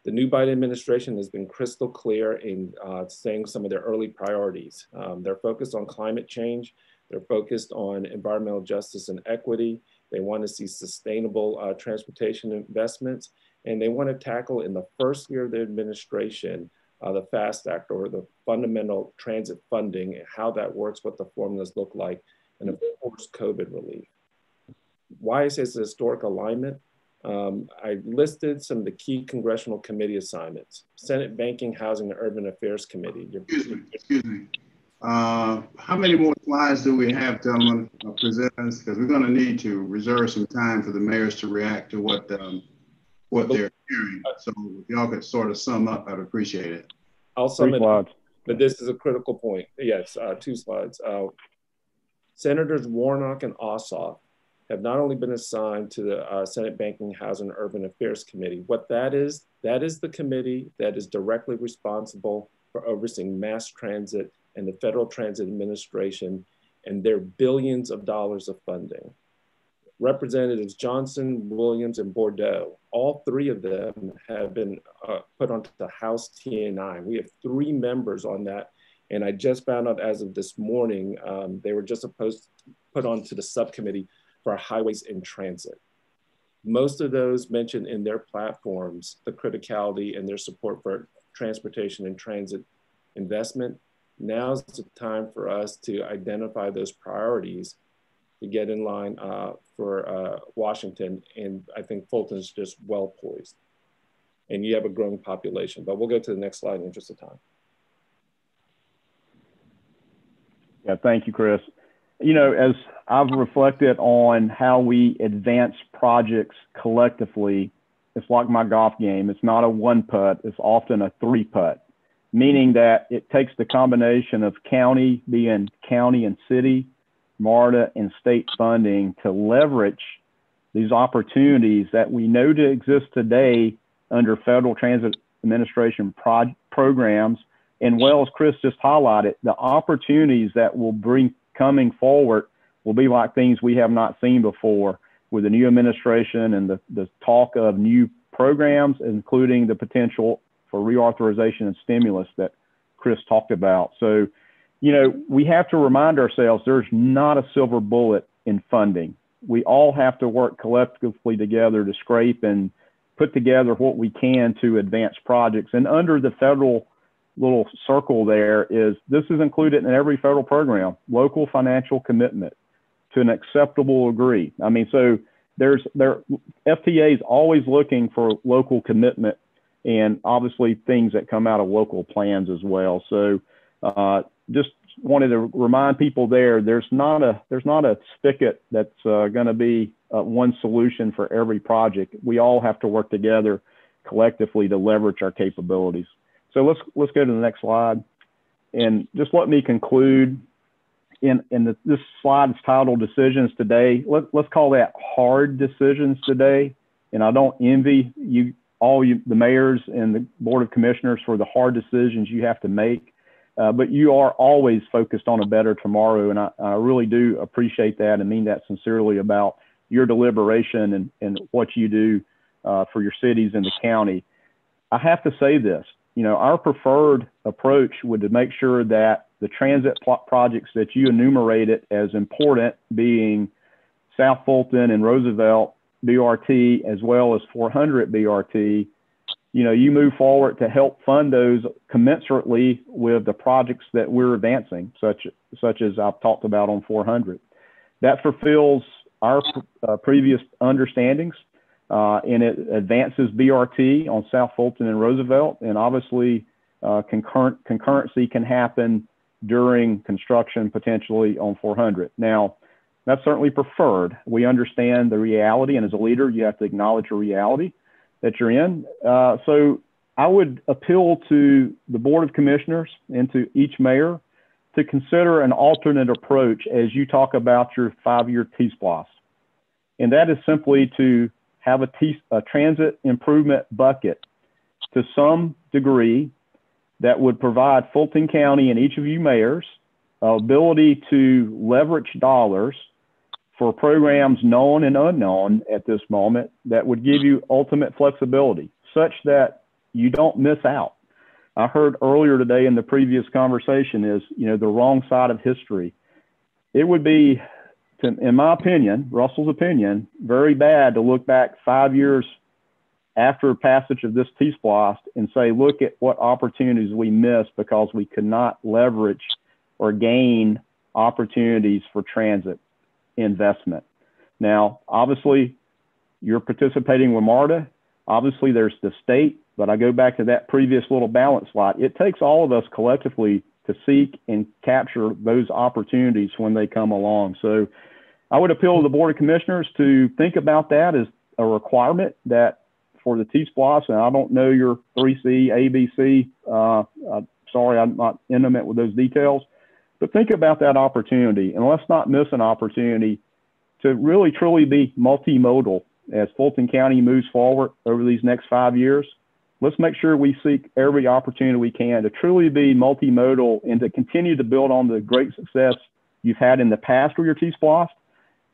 The new Biden administration has been crystal clear in saying some of their early priorities. They're focused on climate change. They're focused on environmental justice and equity. They want to see sustainable transportation investments. And they want to tackle in the first year of their administration, the FAST Act or the fundamental transit funding and how that works, what the formulas look like, and of course, COVID relief. Why is this a historic alignment? I listed some of the key congressional committee assignments. Senate Banking, Housing, and Urban Affairs Committee. Excuse me. How many more slides do we have, gentlemen, presenters? Because we're going to need to reserve some time for the mayors to react to what they're hearing. So if y'all could sort of sum up, I'd appreciate it. I'll sum it up, but this is a critical point. Yes, 2 slides. Senators Warnock and Ossoff have not only been assigned to the Senate Banking, Housing, and Urban Affairs Committee. What that is the committee that is directly responsible for overseeing mass transit and the Federal Transit Administration and their billions of dollars of funding. Representatives Johnson, Williams, and Bordeaux, all 3 of them have been put onto the House T&I. We have 3 members on that. And I just found out as of this morning, they were just put onto the subcommittee for highways and transit. Most of those mentioned in their platforms, the criticality and their support for transportation and transit investment. Now's the time for us to identify those priorities to get in line for Washington. And I think Fulton's just well poised. And you have a growing population, but we'll go to the next slide in the interest of time. Yeah, thank you, Chris. As I've reflected on how we advance projects collectively, it's like my golf game. It's not a 1-putt, it's often a 3-putt, meaning that it takes the combination of county being county and city, MARTA and state funding to leverage these opportunities that we know to exist today under Federal Transit Administration programs. And well, as Chris just highlighted, the opportunities that will bring coming forward will be like things we have not seen before with the new administration and the talk of new programs, including the potential for reauthorization and stimulus that Chris talked about. So, we have to remind ourselves there's not a silver bullet in funding. We all have to work collectively together to scrape and put together what we can to advance projects. And under the federal little circle there this is included in every federal program, local financial commitment to an acceptable degree. I mean, so FTA is always looking for local commitment and obviously things that come out of local plans as well. So just wanted to remind people there's not a spigot that's going to be one solution for every project. We all have to work together collectively to leverage our capabilities. So let's go to the next slide, and just let me conclude. This slide is titled "Decisions Today." Let's call that hard decisions today. And I don't envy the mayors and the Board of Commissioners for the hard decisions you have to make, but you are always focused on a better tomorrow, and I really do appreciate that and mean that sincerely about your deliberation and what you do for your cities and the county. I have to say this. our preferred approach would to make sure that the transit projects that you enumerated as important, being South Fulton and Roosevelt BRT, as well as 400 BRT, you move forward to help fund those commensurately with the projects that we're advancing, such as I've talked about on 400. That fulfills our previous understandings, and it advances BRT on South Fulton and Roosevelt, and obviously concurrency can happen during construction potentially on 400. Now, that's certainly preferred. We understand the reality, and as a leader, you have to acknowledge the reality that you're in. So I would appeal to the Board of Commissioners and to each mayor to consider an alternate approach as you talk about your 5-year T-SPLOS. And that is simply to have a transit improvement bucket to some degree that would provide Fulton County and each of you mayors ability to leverage dollars for programs known and unknown at this moment that would give you ultimate flexibility such that you don't miss out. I heard earlier today in the previous conversation is, the wrong side of history. It would be, in my opinion, Russell's opinion, very bad to look back 5 years after passage of this T-SPLOS and say, look at what opportunities we missed because we could not leverage or gain opportunities for transit investment. Now, obviously, you're participating with MARTA. Obviously, there's the state, but I go back to that previous little balance slide. It takes all of us collectively to seek and capture those opportunities when they come along. So I would appeal to the Board of Commissioners to think about that as a requirement that for the T-SPLOS, and I don't know your 3C, ABC. Sorry, I'm not intimate with those details. But think about that opportunity, and let's not miss an opportunity to really truly be multimodal as Fulton County moves forward over these next 5 years. Let's make sure we seek every opportunity we can to truly be multimodal and to continue to build on the great success you've had in the past with your T-SPLOS,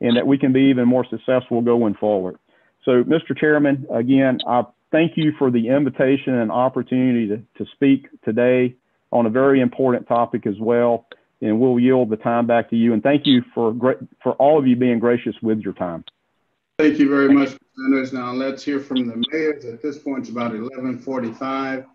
and that we can be even more successful going forward. So, Mr. Chairman, again, I thank you for the invitation and opportunity to speak today on a very important topic as well. And we'll yield the time back to you. And thank you for all of you being gracious with your time. Thank you very much, presenters. Now let's hear from the mayors. At this point, it's about 11:45.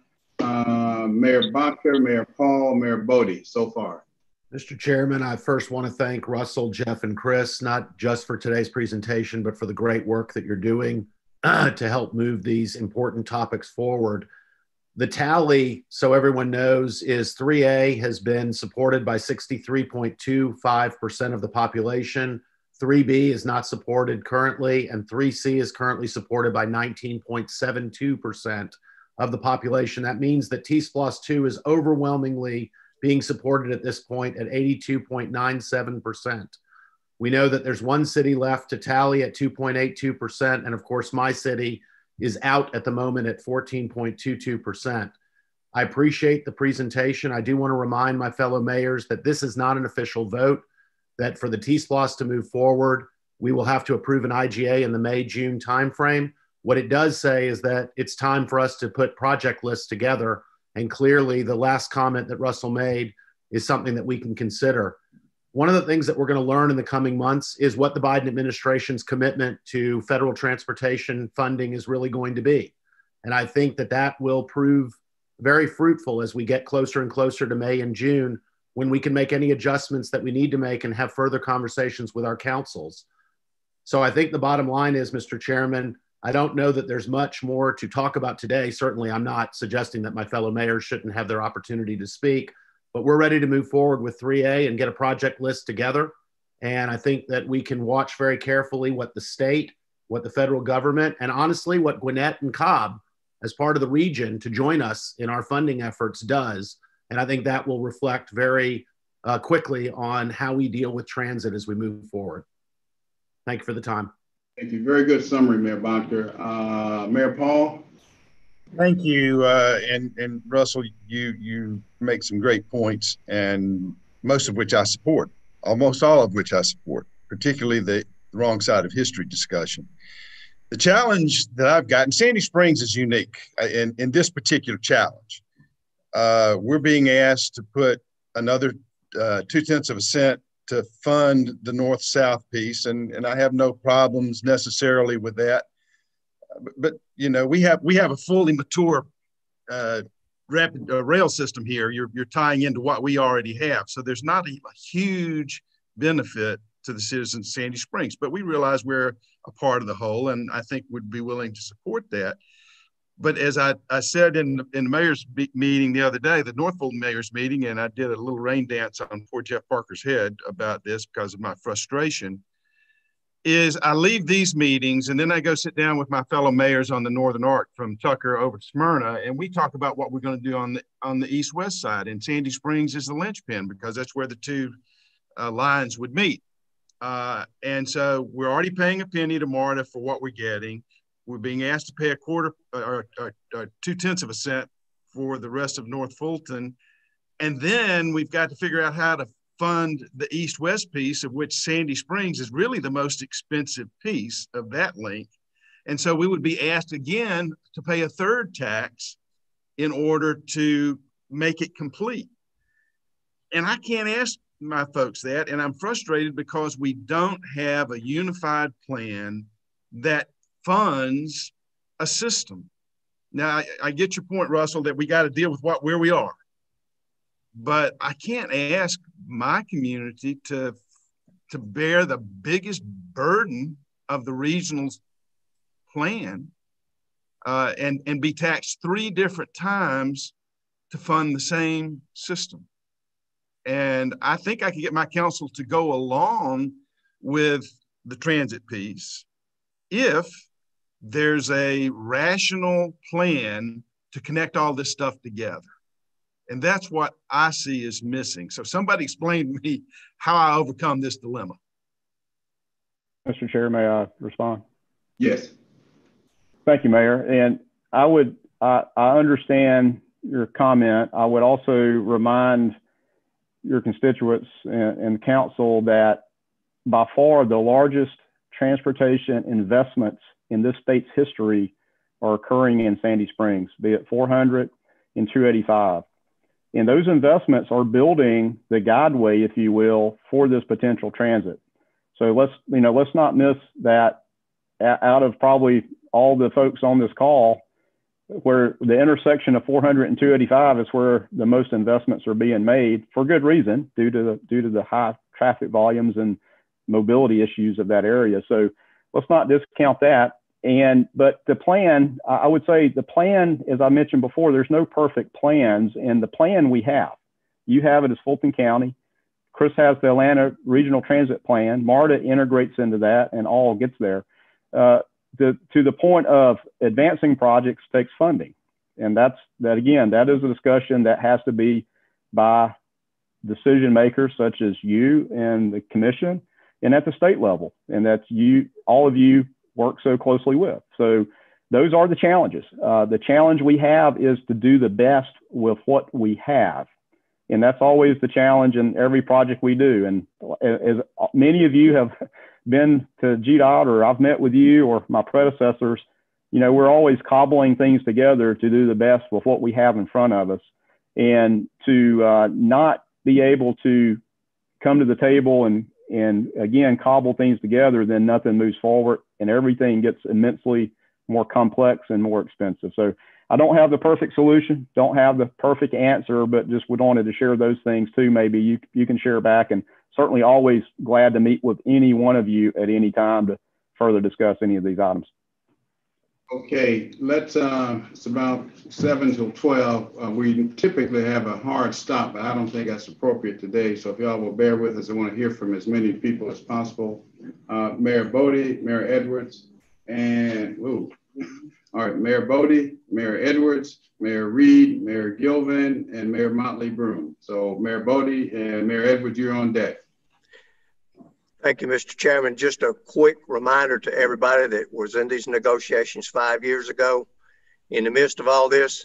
Mayor Bottker, Mayor Paul, Mayor Bodie, so far. Mr. Chairman, I first want to thank Russell, Jeff, and Chris, not just for today's presentation, but for the great work that you're doing to help move these important topics forward. The tally, so everyone knows, is 3A has been supported by 63.25% of the population. 3B is not supported currently, and 3C is currently supported by 19.72% of the population. That means that T-SPLOS 2 is overwhelmingly being supported at this point at 82.97%. We know that there's one city left to tally at 2.82%, and of course, my city is out at the moment at 14.22%. I appreciate the presentation. I do want to remind my fellow mayors that this is not an official vote, that for the T-SPLOS to move forward, we will have to approve an IGA in the May-June timeframe. What it does say is that it's time for us to put project lists together, and clearly the last comment that Russell made is something that we can consider. One of the things that we're going to learn in the coming months is what the Biden administration's commitment to federal transportation funding is really going to be. And I think that that will prove very fruitful as we get closer and closer to May and June, when we can make any adjustments that we need to make and have further conversations with our councils. So I think the bottom line is, Mr. Chairman, I don't know that there's much more to talk about today. Certainly, I'm not suggesting that my fellow mayors shouldn't have their opportunity to speak, but we're ready to move forward with 3A and get a project list together. And I think that we can watch very carefully what the state, what the federal government, and honestly, what Gwinnett and Cobb, as part of the region to join us in our funding efforts, does. And I think that will reflect very quickly on how we deal with transit as we move forward. Thank you for the time. Thank you. Very good summary, Mayor Bottker. Mayor Paul. Thank you. And Russell, you make some great points, and most of which I support, almost all of which I support, particularly the wrong side of history discussion. The challenge that I've got, and Sandy Springs is unique in this particular challenge. we're being asked to put another 0.2 cents to fund the north-south piece, and I have no problems necessarily with that. But you know, we have a fully mature rapid rail system here. You're tying into what we already have, so there's not a huge benefit to the citizens of Sandy Springs. But we realize we're a part of the whole, and I think would be willing to support that. But as I said in the mayor's meeting the other day, the North Fulton mayor's meeting, and I did a little rain dance on poor Jeff Parker's head about this because of my frustration, is I leave these meetings and then I go sit down with my fellow mayors on the Northern Arc from Tucker over to Smyrna, and we talk about what we're going to do on the east-west side. And Sandy Springs is the linchpin because that's where the two lines would meet. And so we're already paying a penny to MARTA for what we're getting. We're being asked to pay a quarter or 0.2 cents for the rest of North Fulton. And then we've got to figure out how to fund the east-west piece, of which Sandy Springs is really the most expensive piece of that link. And so we would be asked again to pay a third tax in order to make it complete. And I can't ask my folks that, and I'm frustrated because we don't have a unified plan that funds a system. Now, I get your point, Russell, that we got to deal with where we are. But I can't ask my community to bear the biggest burden of the regional plan and be taxed 3 different times to fund the same system. And I think I can get my council to go along with the transit piece if there's a rational plan to connect all this stuff together. And that's what I see is missing. So somebody explain to me how I overcome this dilemma. Mr. Chair, may I respond? Yes. Thank you, Mayor. And I understand your comment. I would also remind your constituents and council that by far the largest transportation investments in this state's history are occurring in Sandy Springs, be it 400 and 285. And those investments are building the guideway, if you will, for this potential transit. So let's not miss that. Out of probably all the folks on this call, where the intersection of 400 and 285 is where the most investments are being made for good reason, due to the high traffic volumes and mobility issues of that area. So let's not discount that. But the plan, I would say the plan, as I mentioned before, there's no perfect plans. And the plan we have, you have it as Fulton County. Chris has the Atlanta Regional Transit Plan. MARTA integrates into that and all gets there. To the point of advancing projects takes funding. And that is a discussion that has to be by decision makers such as you and the commission and at the state level. And that's all of you work so closely with. So those are the challenges. The challenge we have is to do the best with what we have. And that's always the challenge in every project we do. And as many of you have been to GDOT, or I've met with you or my predecessors, we're always cobbling things together to do the best with what we have in front of us. And to not be able to come to the table and again, cobble things together, then nothing moves forward and everything gets immensely more complex and more expensive. So I don't have the perfect solution, don't have the perfect answer, but just wanted to share those things too. Maybe you can share back, and certainly always glad to meet with any one of you at any time to further discuss any of these items. Okay, let's, it's about 7 till 12. We typically have a hard stop, but I don't think that's appropriate today. So if y'all will bear with us, I want to hear from as many people as possible. Mayor Bodie, Mayor Edwards, and, all right, Mayor Bodie, Mayor Edwards, Mayor Reed, Mayor Gilvin, and Mayor Motley Broom. So Mayor Bodie and Mayor Edwards, you're on deck. Thank you, Mr. Chairman. Just a quick reminder to everybody that was in these negotiations 5 years ago. In the midst of all this,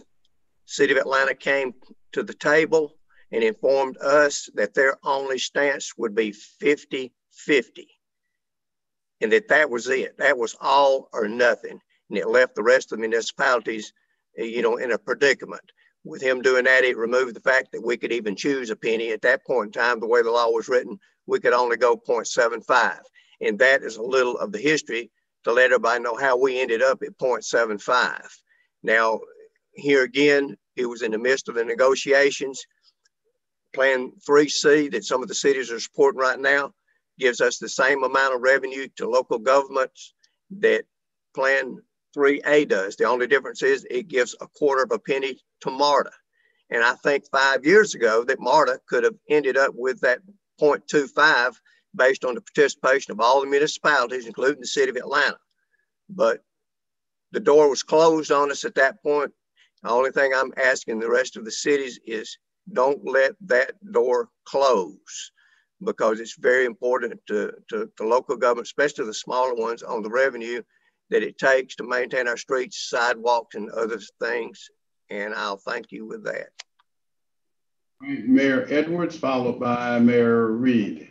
City of Atlanta came to the table and informed us that their only stance would be 50-50, and that was it. That was all or nothing. And it left the rest of the municipalities, in a predicament. with him doing that, it removed the fact that we could even choose a penny. At that point in time, the way the law was written, we could only go 0.75. And that is a little of the history to let everybody know how we ended up at 0.75. Now, here again, it was in the midst of the negotiations. Plan 3C that some of the cities are supporting right now gives us the same amount of revenue to local governments that Plan 3A does. The only difference is it gives a quarter of a penny to MARTA. And I think 5 years ago that MARTA could have ended up with that 0.25 based on the participation of all the municipalities, including the city of Atlanta. But the door was closed on us at that point. The only thing I'm asking the rest of the cities is don't let that door close, because it's very important to local government, especially the smaller ones, on the revenue that it takes to maintain our streets, sidewalks, and other things. And I'll thank you with that. Mayor Edwards, followed by Mayor Reed.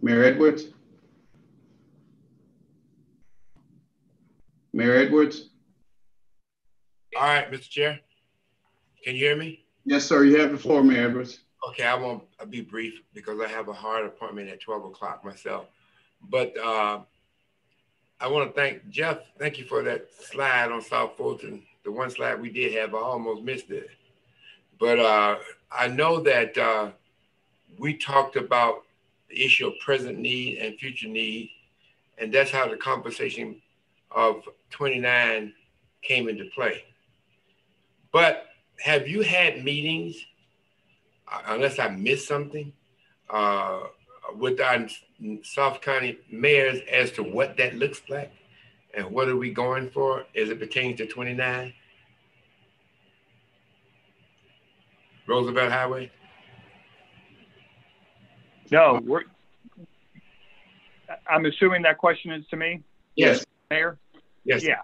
Mayor Edwards? Mayor Edwards? All right, Mr. Chair. Can you hear me? Yes, sir. You have the floor, Mayor Edwards. Okay, I won't be brief because I have a hard appointment at 12 o'clock myself. But I want to thank Jeff. Thank you for that slide on South Fulton. The one slide we did have, I almost missed it. But I know that we talked about the issue of present need and future need, and that's how the conversation of 29 came into play. But have you had meetings, unless I missed something, with our South County mayors as to what that looks like and what are we going for as it pertains to 29 Roosevelt Highway? No, I'm assuming that question is to me. Yes, Mayor. Yes. Yeah.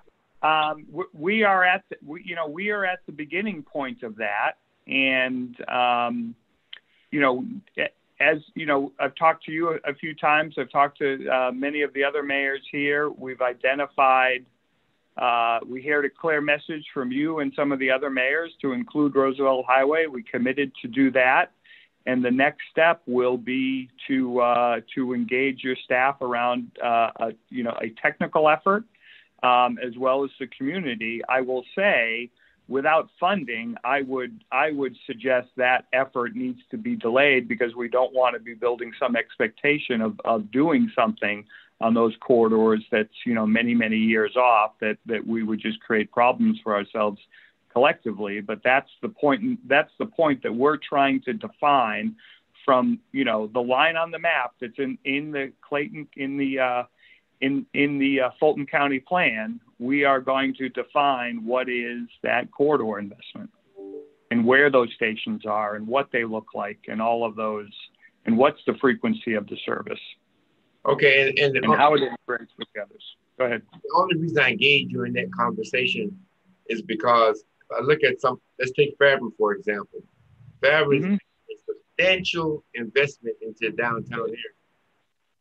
We are at the beginning point of that, and as you know, I've talked to you a few times. I've talked to many of the other mayors here. We've identified. We heard a clear message from you and some of the other mayors to include Roosevelt Highway. We committed to do that, and the next step will be to engage your staff around a technical effort. As well as the community. I will say, without funding, I would suggest that effort needs to be delayed, because we don't want to be building some expectation of doing something on those corridors that's many years off, that we would just create problems for ourselves collectively. But that's the point. That's the point that we're trying to define from the line on the map that's in the Clayton in the Fulton County plan. We are going to define what is that corridor investment and where those stations are and what they look like and all of those, and what's the frequency of the service. Okay, and how it integrates with the others. Go ahead. The only reason I engage you in that conversation is because I look at let's take Fairburn, for example. Fairburn is a substantial investment into the downtown area.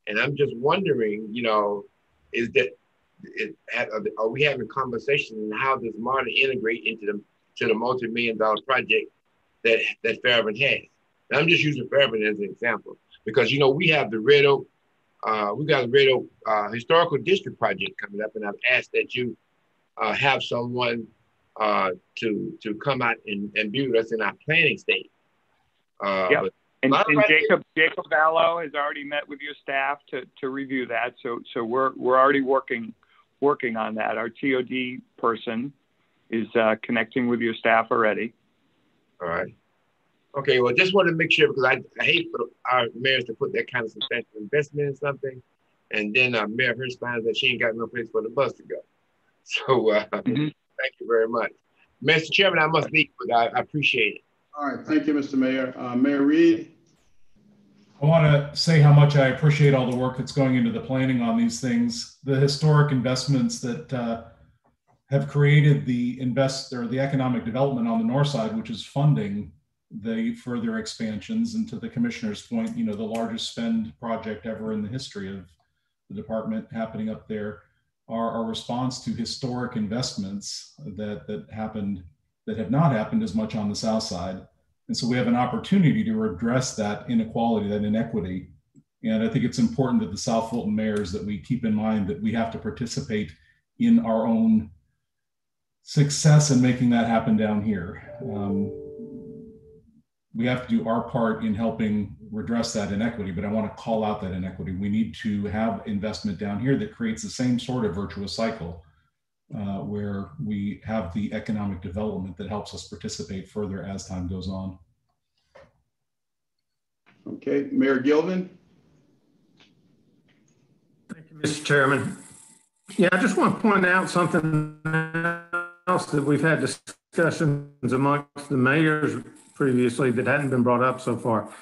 And I'm just wondering, are we having conversations on how does MARTA integrate into the multi-million-dollar project that Fairburn has? And I'm just using Fairburn as an example because we have the Red Oak, Historical District project coming up, and I've asked that you have someone to come out and be with us in our planning stage. Yeah. And Jacob Vallow has already met with your staff to review that. So we're already working on that. Our TOD person is connecting with your staff already. All right. Okay. Well, just want to make sure, because I hate for our mayors to put that kind of substantial investment in something, and then Mayor Hurst finds that she ain't got no place for the bus to go. So thank you very much, Mr. Chairman. I must leave, but I appreciate it. All right, thank you, Mr. Mayor. Mayor Reed. I want to say how much I appreciate all the work that's going into the planning on these things. The historic investments that have created the economic development on the north side, which is funding the further expansions. And to the commissioner's point, the largest spend project ever in the history of the department happening up there, our response to historic investments that have not happened as much on the south side. And so we have an opportunity to address that inequality, that inequity. And I think it's important that the South Fulton mayors, that we keep in mind that we have to participate in our own success in making that happen down here. We have to do our part in helping redress that inequity, but I want to call out that inequity. We need to have investment down here that creates the same sort of virtuous cycle where we have the economic development that helps us participate further as time goes on. Okay, Mayor Gilvin. Thank you, Mr. Chairman. Yeah, I just want to point out something else that we've had discussions amongst the mayors previously that hadn't been brought up so far.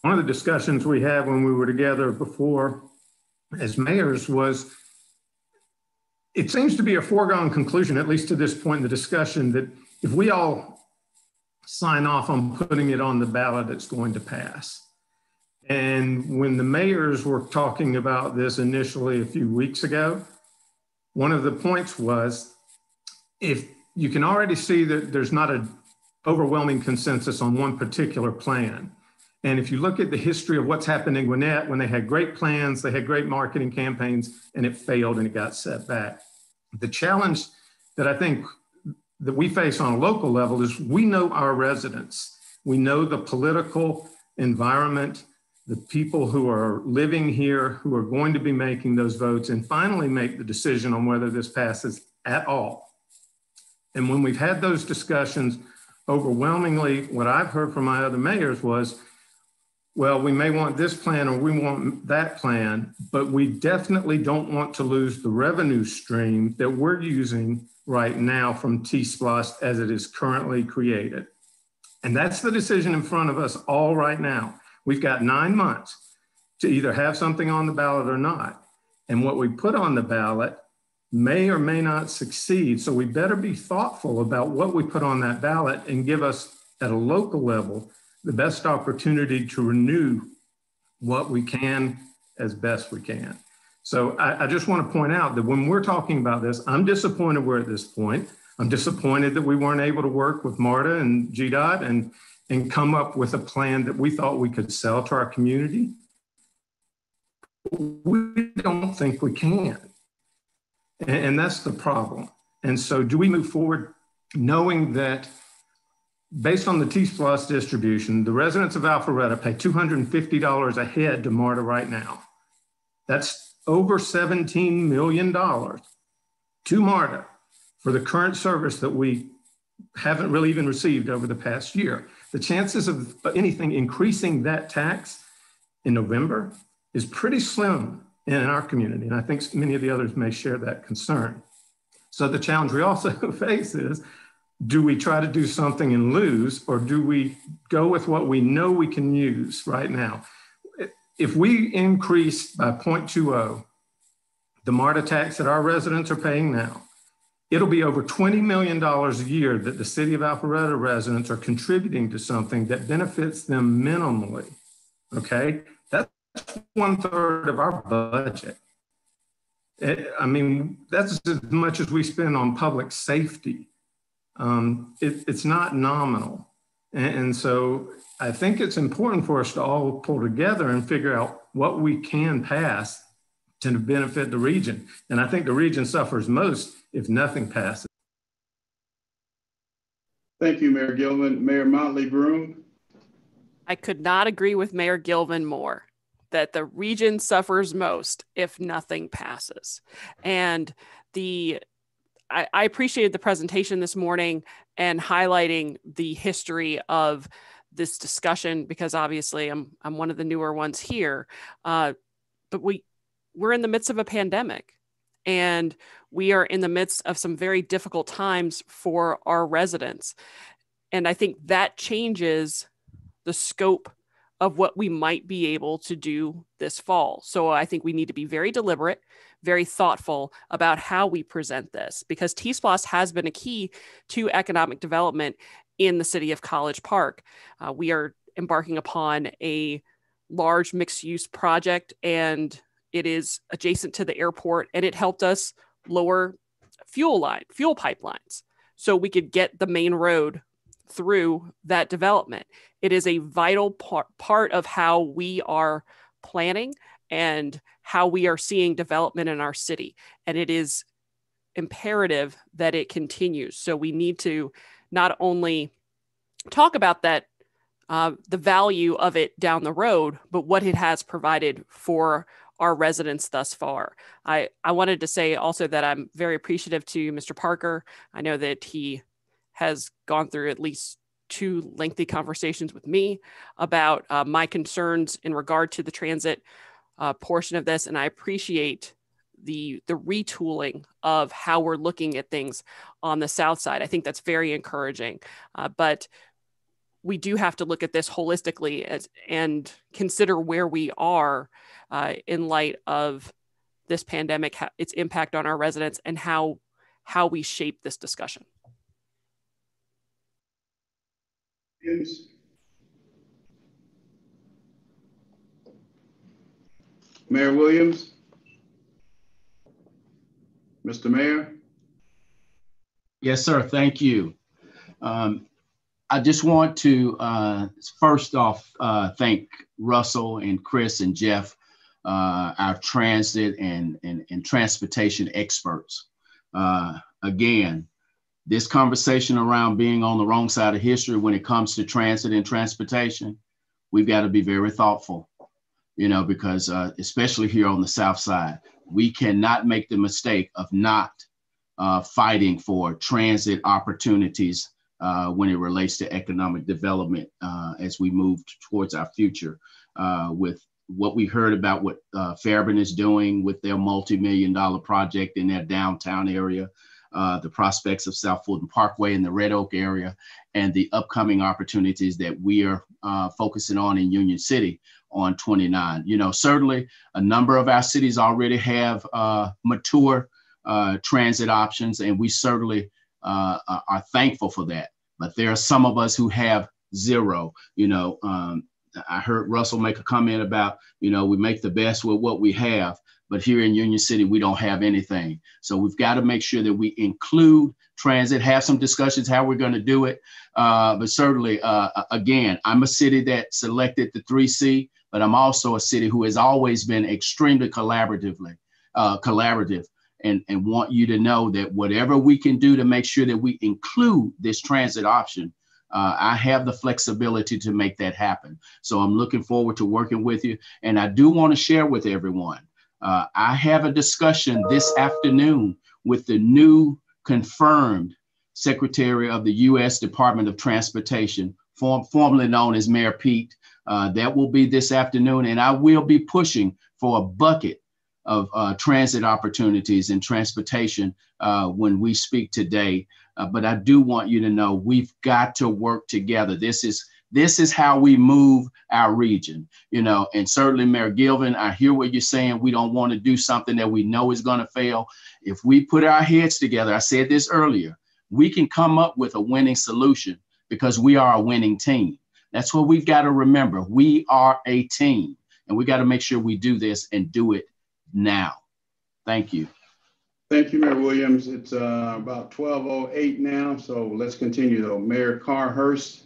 One of the discussions we had when we were together before as mayors was, it seems to be a foregone conclusion, at least to this point in the discussion, that if we all sign off on putting it on the ballot, it's going to pass. And when the mayors were talking about this initially a few weeks ago, one of the points was, if you can already see that there's not an overwhelming consensus on one particular plan. And if you look at the history of what's happened in Gwinnett, when they had great plans, they had great marketing campaigns, and it failed and it got set back. The challenge that I think that we face on a local level is we know our residents. We know the political environment, the people who are living here, who are going to be making those votes and finally make the decision on whether this passes at all. And when we've had those discussions, overwhelmingly, what I've heard from my other mayors was, well, we may want this plan or we want that plan, but we definitely don't want to lose the revenue stream that we're using right now from T-SPLOST as it is currently created. And that's the decision in front of us all right now. We've got 9 months to either have something on the ballot or not. And what we put on the ballot may or may not succeed. So we better be thoughtful about what we put on that ballot and give us at a local level the best opportunity to renew what we can as best we can. So I just want to point out that when we're talking about this, I'm disappointed we're at this point. I'm disappointed that we weren't able to work with MARTA and GDOT and come up with a plan that we thought we could sell to our community. We don't think we can. And that's the problem. And so do we move forward knowing that based on the T-SPLOST distribution, the residents of Alpharetta pay $250 a head to MARTA right now. That's over $17 million to MARTA for the current service that we haven't really even received over the past year. The chances of anything increasing that tax in November is pretty slim in our community. And I think many of the others may share that concern. So the challenge we also face is, do we try to do something and lose, or do we go with what we know we can use right now? If we increase by 0.20 the MARTA tax that our residents are paying now, it'll be over $20 million a year that the city of Alpharetta residents are contributing to something that benefits them minimally, okay? That's 1/3 of our budget. I mean, that's as much as we spend on public safety. It's not nominal. And so I think it's important for us to all pull together and figure out what we can pass to benefit the region. And I think the region suffers most if nothing passes. Thank you, Mayor Gilvin. Mayor Motley Broom. I could not agree with Mayor Gilvin more, that the region suffers most if nothing passes. And I appreciated the presentation this morning and highlighting the history of this discussion, because obviously I'm one of the newer ones here. But we're in the midst of a pandemic, and we are in the midst of some very difficult times for our residents. And I think that changes the scope of what we might be able to do this fall. So I think we need to be very deliberate, very thoughtful about how we present this, because T-SPLOST has been a key to economic development in the city of College Park. We are embarking upon a large mixed-use project, and it is adjacent to the airport, and it helped us lower fuel pipelines, so we could get the main road through that development. It is a vital part of how we are planning and how we are seeing development in our city. And it is imperative that it continues. So we need to not only talk about that, the value of it down the road, but what it has provided for our residents thus far. I wanted to say also that I'm very appreciative to Mr. Parker. I know that he has gone through at least 2 lengthy conversations with me about my concerns in regard to the transit portion of this. And I appreciate the retooling of how we're looking at things on the south side. I think that's very encouraging. But we do have to look at this holistically and consider where we are in light of this pandemic, its impact on our residents, and how we shape this discussion. Yes. Mayor Williams? Mr. Mayor? Yes, sir. Thank you. I just want to first off thank Russell and Chris and Jeff, our transit and transportation experts. Again, this conversation around being on the wrong side of history when it comes to transit and transportation, we've got to be very thoughtful, because especially here on the South Side, we cannot make the mistake of not fighting for transit opportunities when it relates to economic development as we move towards our future. With what we heard about what Fairburn is doing with their multi-million-dollar project in their downtown area, the prospects of South Fulton Parkway in the Red Oak area, and the upcoming opportunities that we are focusing on in Union City on 29. Certainly a number of our cities already have mature transit options, and we certainly are thankful for that. But there are some of us who have zero. I heard Russell make a comment about, we make the best with what we have, but here in Union City, we don't have anything. So we've got to make sure that we include transit, have some discussions how we're going to do it. But certainly, again, I'm a city that selected the 3C, but I'm also a city who has always been extremely collaborative and want you to know that whatever we can do to make sure that we include this transit option, I have the flexibility to make that happen. So I'm looking forward to working with you. And I do want to share with everyone, I have a discussion this afternoon with the new confirmed Secretary of the U.S. Department of Transportation, formerly known as Mayor Pete. That will be this afternoon, and I will be pushing for a bucket of transit opportunities and transportation when we speak today. But I do want you to know we've got to work together. This is how we move our region, and certainly Mayor Gilvin, I hear what you're saying. We don't want to do something that we know is going to fail. If we put our heads together, I said this earlier, we can come up with a winning solution because we are a winning team. That's what we've got to remember. We are a team, and we got to make sure we do this and do it now. Thank you. Thank you, Mayor Williams. It's about 12:08 now, so let's continue though. Mayor Carhurst.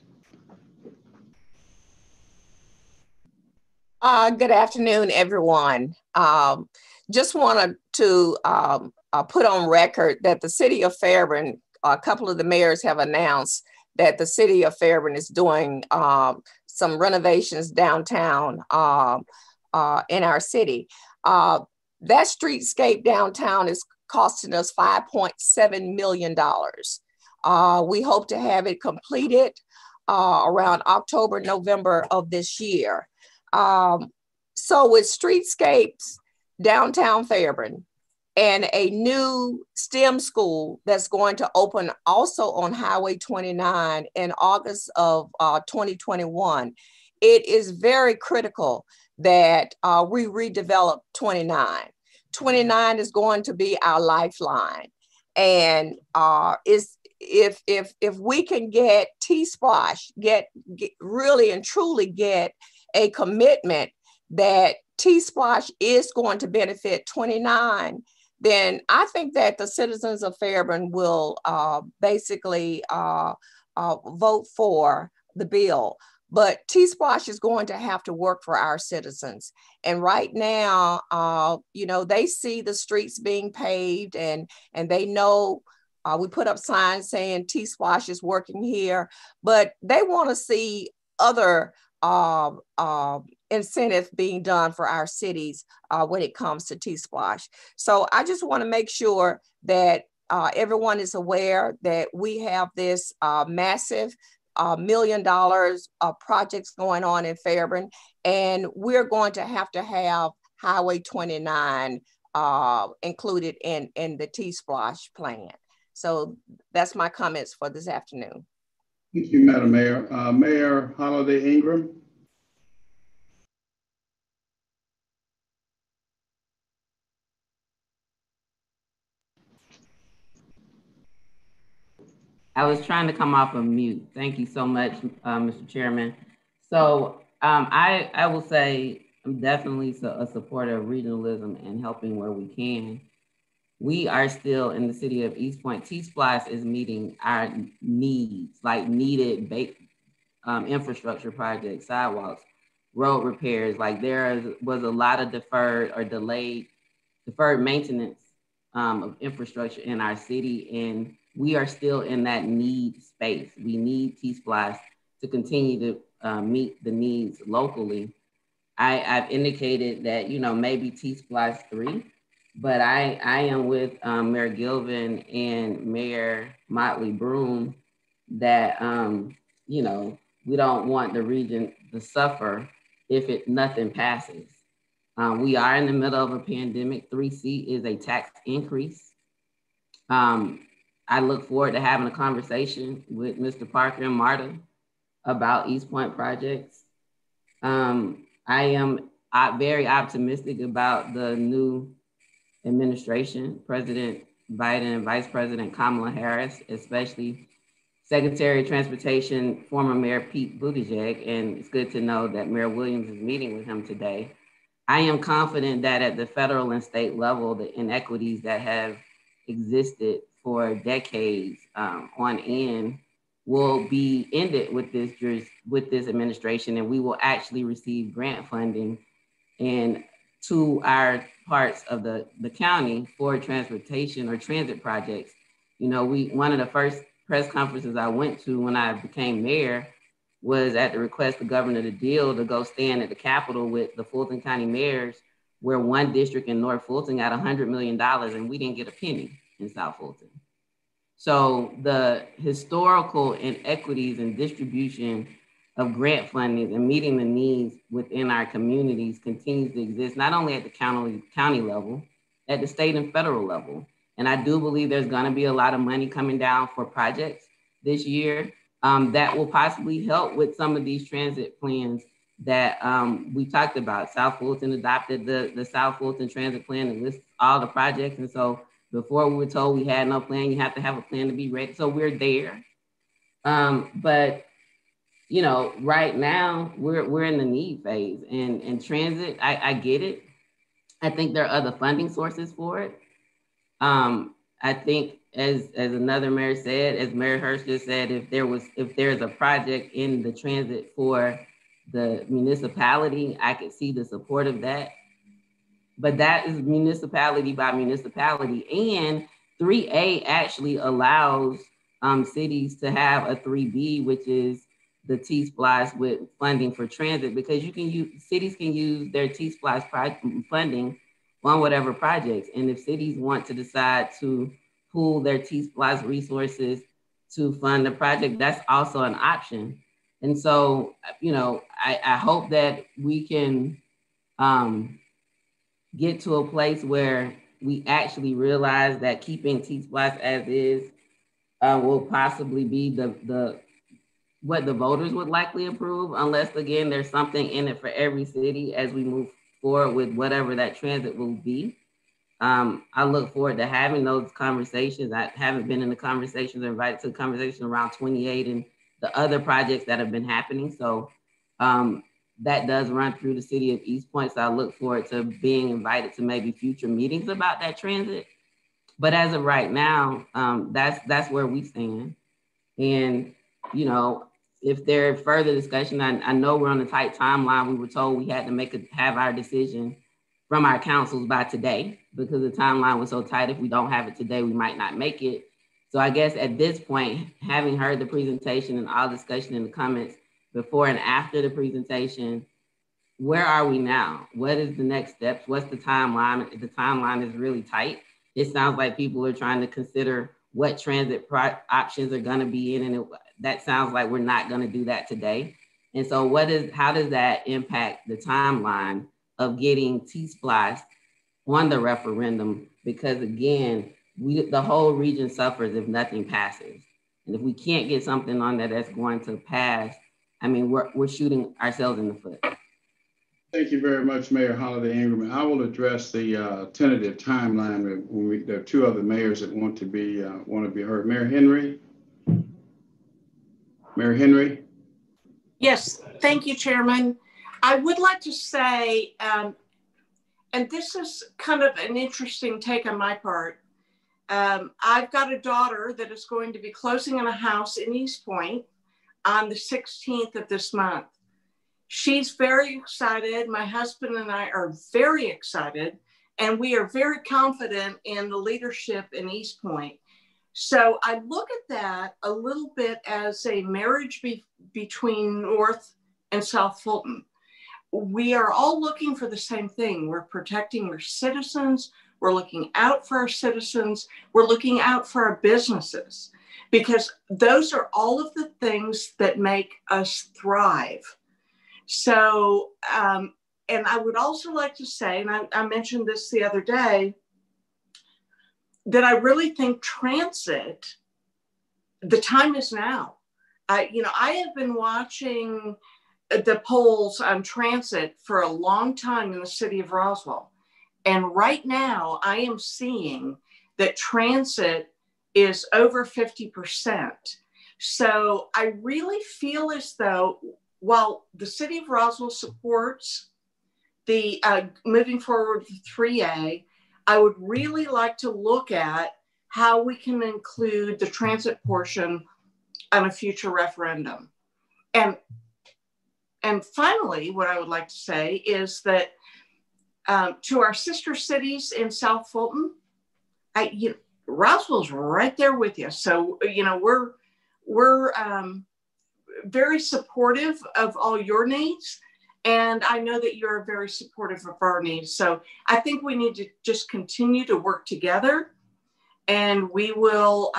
Good afternoon, everyone. Just wanted to put on record that the city of Fairburn, a couple of the mayors have announced that the city of Fairburn is doing some renovations downtown in our city. That streetscape downtown is costing us $5.7 million. We hope to have it completed around October, November of this year. So with streetscapes downtown Fairburn and a new STEM school that's going to open also on Highway 29 in August of 2021, it is very critical that we redevelop 29. 29 is going to be our lifeline. And if we can get T-Splosh, get really and truly get a commitment that T-Splosh is going to benefit 29, then I think that the citizens of Fairburn will basically vote for the bill. But T-Splosh is going to have to work for our citizens. And right now, you know, they see the streets being paved and they know we put up signs saying T-Splosh is working here, but they want to see other incentives being done for our cities when it comes to T-Splosh. So I just want to make sure that everyone is aware that we have this massive $1 million projects going on in Fairburn, and we're going to have Highway 29 included in the T-Splosh plan. So that's my comments for this afternoon. Thank you, Madam Mayor. Mayor Holiday Ingram. I was trying to come off of mute. Thank you so much, Mr. Chairman. So I will say I'm definitely a supporter of regionalism and helping where we can. We are still in the city of East Point. T-Splosh is meeting our needs, like needed infrastructure projects, sidewalks, road repairs. Like there was a lot of deferred maintenance of infrastructure in our city, and we are still in that need space. We need T-Splosh to continue to meet the needs locally. I've indicated that, you know, maybe T-Splosh 3, but I am with Mayor Gilvin and Mayor Motley Broom that, you know, we don't want the region to suffer if nothing passes. We are in the middle of a pandemic. 3C is a tax increase. I look forward to having a conversation with Mr. Parker and Marta about East Point projects. I am very optimistic about the new administration, President Biden and Vice President Kamala Harris, especially Secretary of Transportation, former Mayor Pete Buttigieg, and it's good to know that Mayor Williams is meeting with him today. I am confident that at the federal and state level, the inequities that have existed for decades on end will be ended with this administration, and we will actually receive grant funding and to our parts of the county for transportation or transit projects. You know, one of the first press conferences I went to when I became mayor was at the request of Governor DeDeal to go stand at the Capitol with the Fulton County mayors, where one district in North Fulton got $100 million and we didn't get a penny in South Fulton. So the historical inequities and distribution of grant funding and meeting the needs within our communities continues to exist, not only at the county level, at the state and federal level. And I do believe there's gonna be a lot of money coming down for projects this year that will possibly help with some of these transit plans that we talked about. South Fulton adopted the South Fulton Transit Plan that lists all the projects. And so before we were told we had no plan, you have to have a plan to be ready. So we're there. But you know, right now we're in the need phase, and transit, I get it. I think there are other funding sources for it. I think as another mayor said, as Mayor Hirsch just said, if there's a project in the transit for the municipality, I could see the support of that. But that is municipality by municipality, and 3A actually allows cities to have a 3B, which is the T-Splosh with funding for transit, because cities can use their T-Splosh funding on whatever projects. And if cities want to decide to pool their T-Splosh resources to fund the project, that's also an option. And so, you know, I hope that we can get to a place where we actually realize that keeping T-Splosh as is will possibly be what the voters would likely approve, unless again, there's something in it for every city as we move forward with whatever that transit will be. I look forward to having those conversations. I haven't been in the conversations, invited to the conversation around 28 and the other projects that have been happening. So that does run through the city of East Point. So I look forward to being invited to maybe future meetings about that transit. But as of right now, that's where we stand. And, you know, if there's further discussion, I know we're on a tight timeline. We were told we had to have our decision from our councils by today because the timeline was so tight. If we don't have it today, we might not make it. So I guess at this point, having heard the presentation and all discussion in the comments before and after the presentation, where are we now? What is the next steps? What's the timeline? The timeline is really tight. It sounds like people are trying to consider what transit options are gonna be in, and that sounds like we're not gonna do that today. And so how does that impact the timeline of getting T-Splice on the referendum? Because again, the whole region suffers if nothing passes. And if we can't get something on that's going to pass, I mean, we're shooting ourselves in the foot. Thank you very much, Mayor Holiday Ingram. I will address the tentative timeline. There are two other mayors that want to be heard. Mayor Henry. Mayor Henry. Yes, thank you, Chairman. I would like to say, and this is kind of an interesting take on my part. I've got a daughter that is going to be closing on a house in East Point on the 16th of this month. She's very excited. My husband and I are very excited, and we are very confident in the leadership in East Point. So I look at that a little bit as a marriage between North and South Fulton. We are all looking for the same thing. We're protecting our citizens. We're looking out for our citizens. We're looking out for our businesses, because those are all of the things that make us thrive. So, and I would also like to say, and I mentioned this the other day, that I really think transit, the time is now. I have been watching the polls on transit for a long time in the city of Roswell. And right now I am seeing that transit is over 50%. So I really feel as though, while the city of Roswell supports the moving forward with 3A, I would really like to look at how we can include the transit portion on a future referendum. And finally, what I would like to say is that to our sister cities in South Fulton, Roswell's right there with you. So, we're very supportive of all your needs. And I know that you're very supportive of our needs. So I think we need to just continue to work together, and we will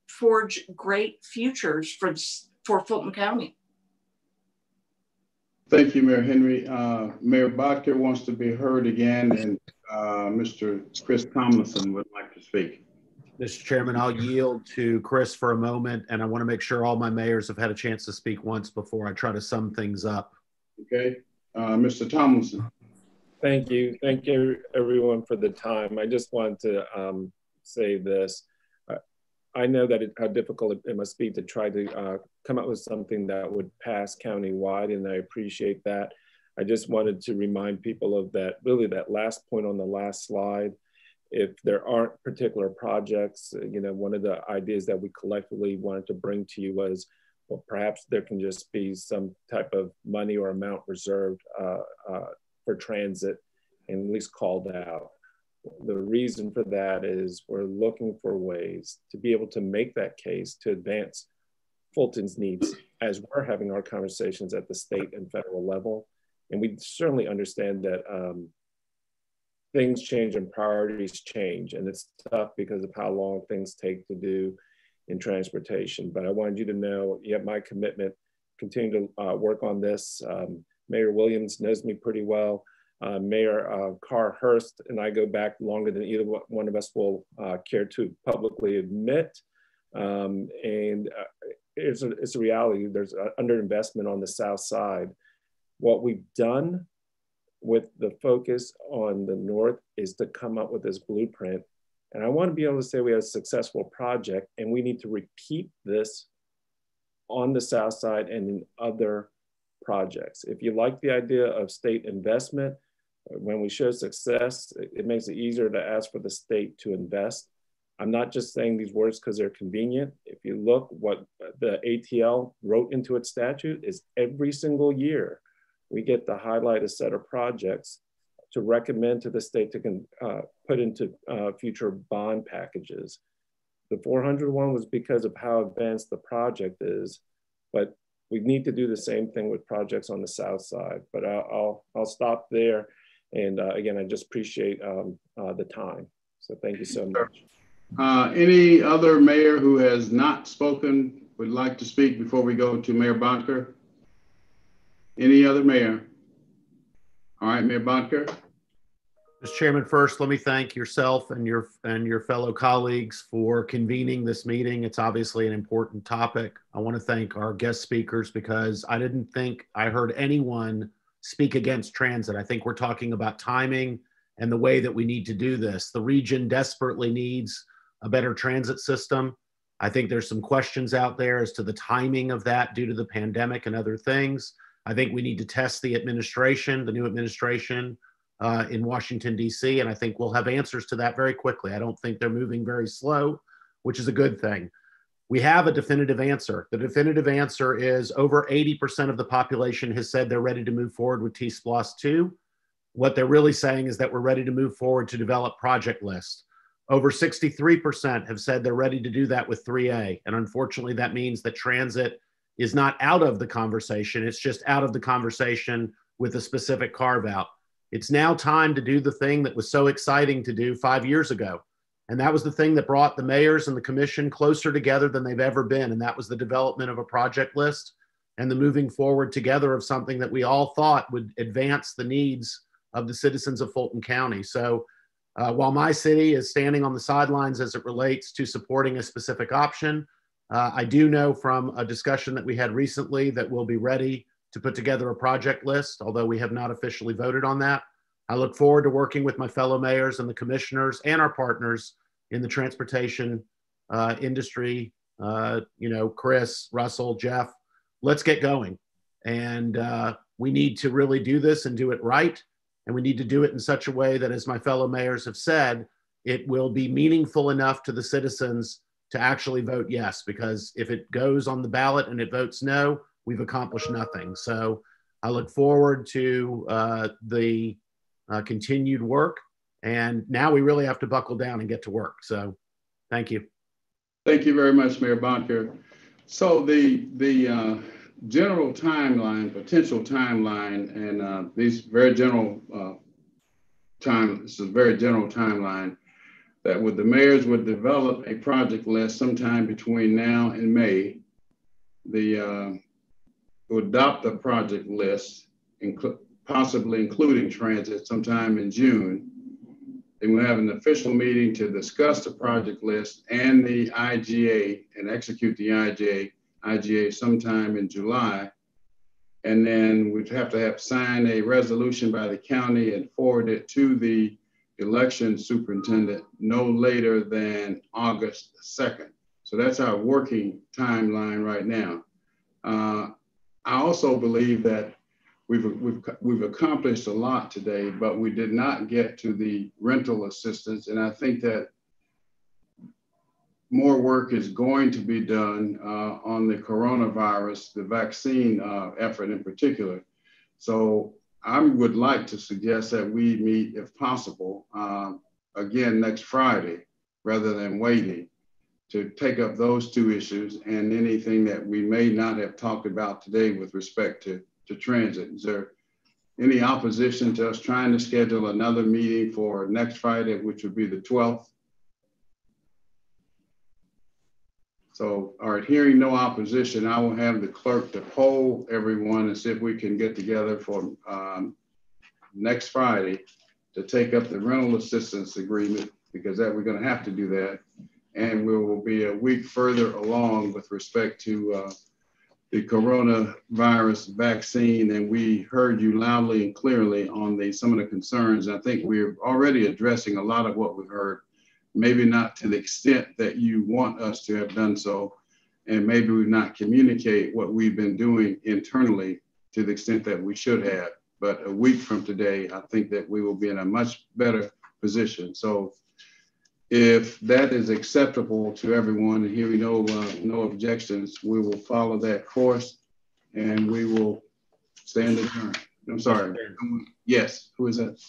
forge great futures for Fulton County. Thank you, Mayor Henry. Mayor Bodker wants to be heard again, and Mr. Chris Tomlinson would like to speak. Mr. Chairman, I'll yield to Chris for a moment, and I want to make sure all my mayors have had a chance to speak once before I try to sum things up. Okay. Mr. Tomlinson. Thank you. Thank you, everyone, for the time. I just wanted to say this. I know that how difficult it must be to try to come up with something that would pass countywide, and I appreciate that. I just wanted to remind people of that, really that last point on the last slide. If there aren't particular projects, one of the ideas that we collectively wanted to bring to you was, well, perhaps there can just be some type of money or amount reserved for transit and at least called out. The reason for that is we're looking for ways to be able to make that case to advance Fulton's needs as we're having our conversations at the state and federal level. And we certainly understand that things change and priorities change, and it's tough because of how long things take to do in transportation. But I wanted you to know, you have my commitment, continue to work on this. Mayor Williams knows me pretty well. Mayor Carr Hurst and I go back longer than either one of us will care to publicly admit. It's a reality. There's underinvestment on the South Side. What we've done with the focus on the North is to come up with this blueprint. And I want to be able to say we have a successful project, and we need to repeat this on the South Side and in other projects. If you like the idea of state investment, when we show success, it makes it easier to ask for the state to invest. I'm not just saying these words because they're convenient. If you look, what the ATL wrote into its statute is every single year we get to highlight a set of projects to recommend to the state to put into future bond packages. The 401 was because of how advanced the project is, but we need to do the same thing with projects on the south side. But I'll stop there. And again, I just appreciate the time. So thank you so much. Any other mayor who has not spoken would like to speak before we go to Mayor Bonker? Any other mayor? All right, Mayor Bonker. Mr. Chairman, first, let me thank yourself and your fellow colleagues for convening this meeting. It's obviously an important topic. I want to thank our guest speakers because I didn't think I heard anyone speak against transit. I think we're talking about timing and the way that we need to do this. The region desperately needs a better transit system. I think there's some questions out there as to the timing of that due to the pandemic and other things. I think we need to test the administration, the new administration, in Washington, D.C., and I think we'll have answers to that very quickly. I don't think they're moving very slow, which is a good thing. We have a definitive answer. The definitive answer is over 80% of the population has said they're ready to move forward with T-SPLOS 2. What they're really saying is that we're ready to move forward to develop project lists. Over 63% have said they're ready to do that with 3A. And unfortunately, that means that transit is not out of the conversation. It's just out of the conversation with a specific carve out. It's now time to do the thing that was so exciting to do 5 years ago. And that was the thing that brought the mayors and the commission closer together than they've ever been. And that was the development of a project list and the moving forward together of something that we all thought would advance the needs of the citizens of Fulton County. So while my city is standing on the sidelines as it relates to supporting a specific option, I do know from a discussion that we had recently that we'll be ready to put together a project list, although we have not officially voted on that. I look forward to working with my fellow mayors and the commissioners and our partners in the transportation industry, Chris, Russell, Jeff. Let's get going. And we need to really do this and do it right. And we need to do it in such a way that, as my fellow mayors have said, it will be meaningful enough to the citizens to actually vote yes, because if it goes on the ballot and it votes no, we've accomplished nothing. So I look forward to the continued work. And now we really have to buckle down and get to work. So thank you. Thank you very much, Mayor Bonker. So the general timeline, potential timeline, and these very general this is a very general timeline that the mayors would develop a project list sometime between now and May. To adopt a project list, possibly including transit sometime in June. Then we'll have an official meeting to discuss the project list and the IGA and execute the IGA sometime in July. And then we'd have to sign a resolution by the county and forward it to the election superintendent no later than August 2nd. So that's our working timeline right now. I also believe that we've accomplished a lot today, but we did not get to the rental assistance. And I think that more work is going to be done on the coronavirus, the vaccine effort in particular. So I would like to suggest that we meet, if possible, again next Friday, rather than waiting, to take up those two issues and anything that we may not have talked about today with respect to transit. Is there any opposition to us trying to schedule another meeting for next Friday, which would be the 12th? So, all right, hearing no opposition, I will have the clerk to poll everyone and see if we can get together for next Friday to take up the rental assistance agreement, because we're going to have to do that. And we will be a week further along with respect to the coronavirus vaccine. And we heard you loudly and clearly on some of the concerns. I think we're already addressing a lot of what we've heard, maybe not to the extent that you want us to have done so. And maybe we've not communicate what we've been doing internally to the extent that we should have. But a week from today, I think that we will be in a much better position. So if that is acceptable to everyone, and hearing no objections, we will follow that course and we will stand adjourned. I'm sorry. Yes, who is that?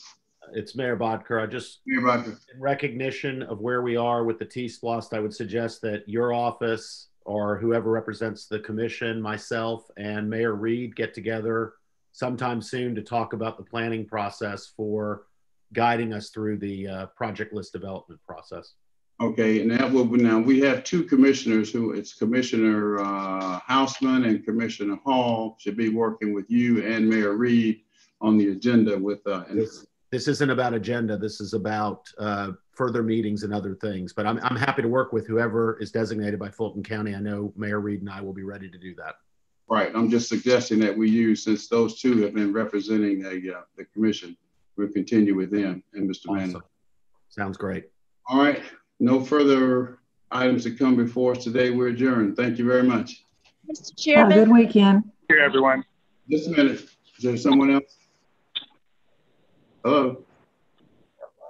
It's Mayor Bodker. In recognition of where we are with the T-SPLOST, I would suggest that your office or whoever represents the commission, myself and Mayor Reed get together sometime soon to talk about the planning process for guiding us through the project list development process. Okay, and that will be, now we have two commissioners who, it's Commissioner Hausman and Commissioner Hall should be working with you and Mayor Reed on the agenda with this isn't about agenda. This is about further meetings and other things. But I'm happy to work with whoever is designated by Fulton County. I know Mayor Reed and I will be ready to do that. Right. I'm just suggesting that we use, since those two have been representing the commission, we'll continue with them and Mr. Manning. Sounds great. All right. No further items to come before us today. We're adjourned. Thank you very much. Mr. Chairman. Have a good weekend. Thank you, everyone. Just a minute. Is there someone else? Hello.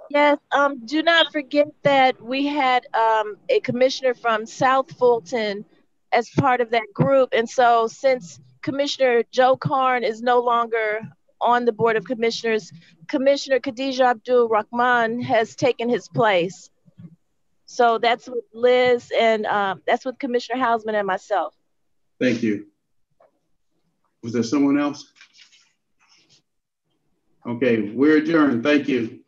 Yes, do not forget that we had a commissioner from South Fulton as part of that group. And so since Commissioner Joe Karn is no longer on the Board of Commissioners, Commissioner Khadija Abdul Rahman has taken his place. So that's with Liz and that's with Commissioner Hausman and myself. Thank you. Was there someone else? Okay, we're adjourned. Thank you.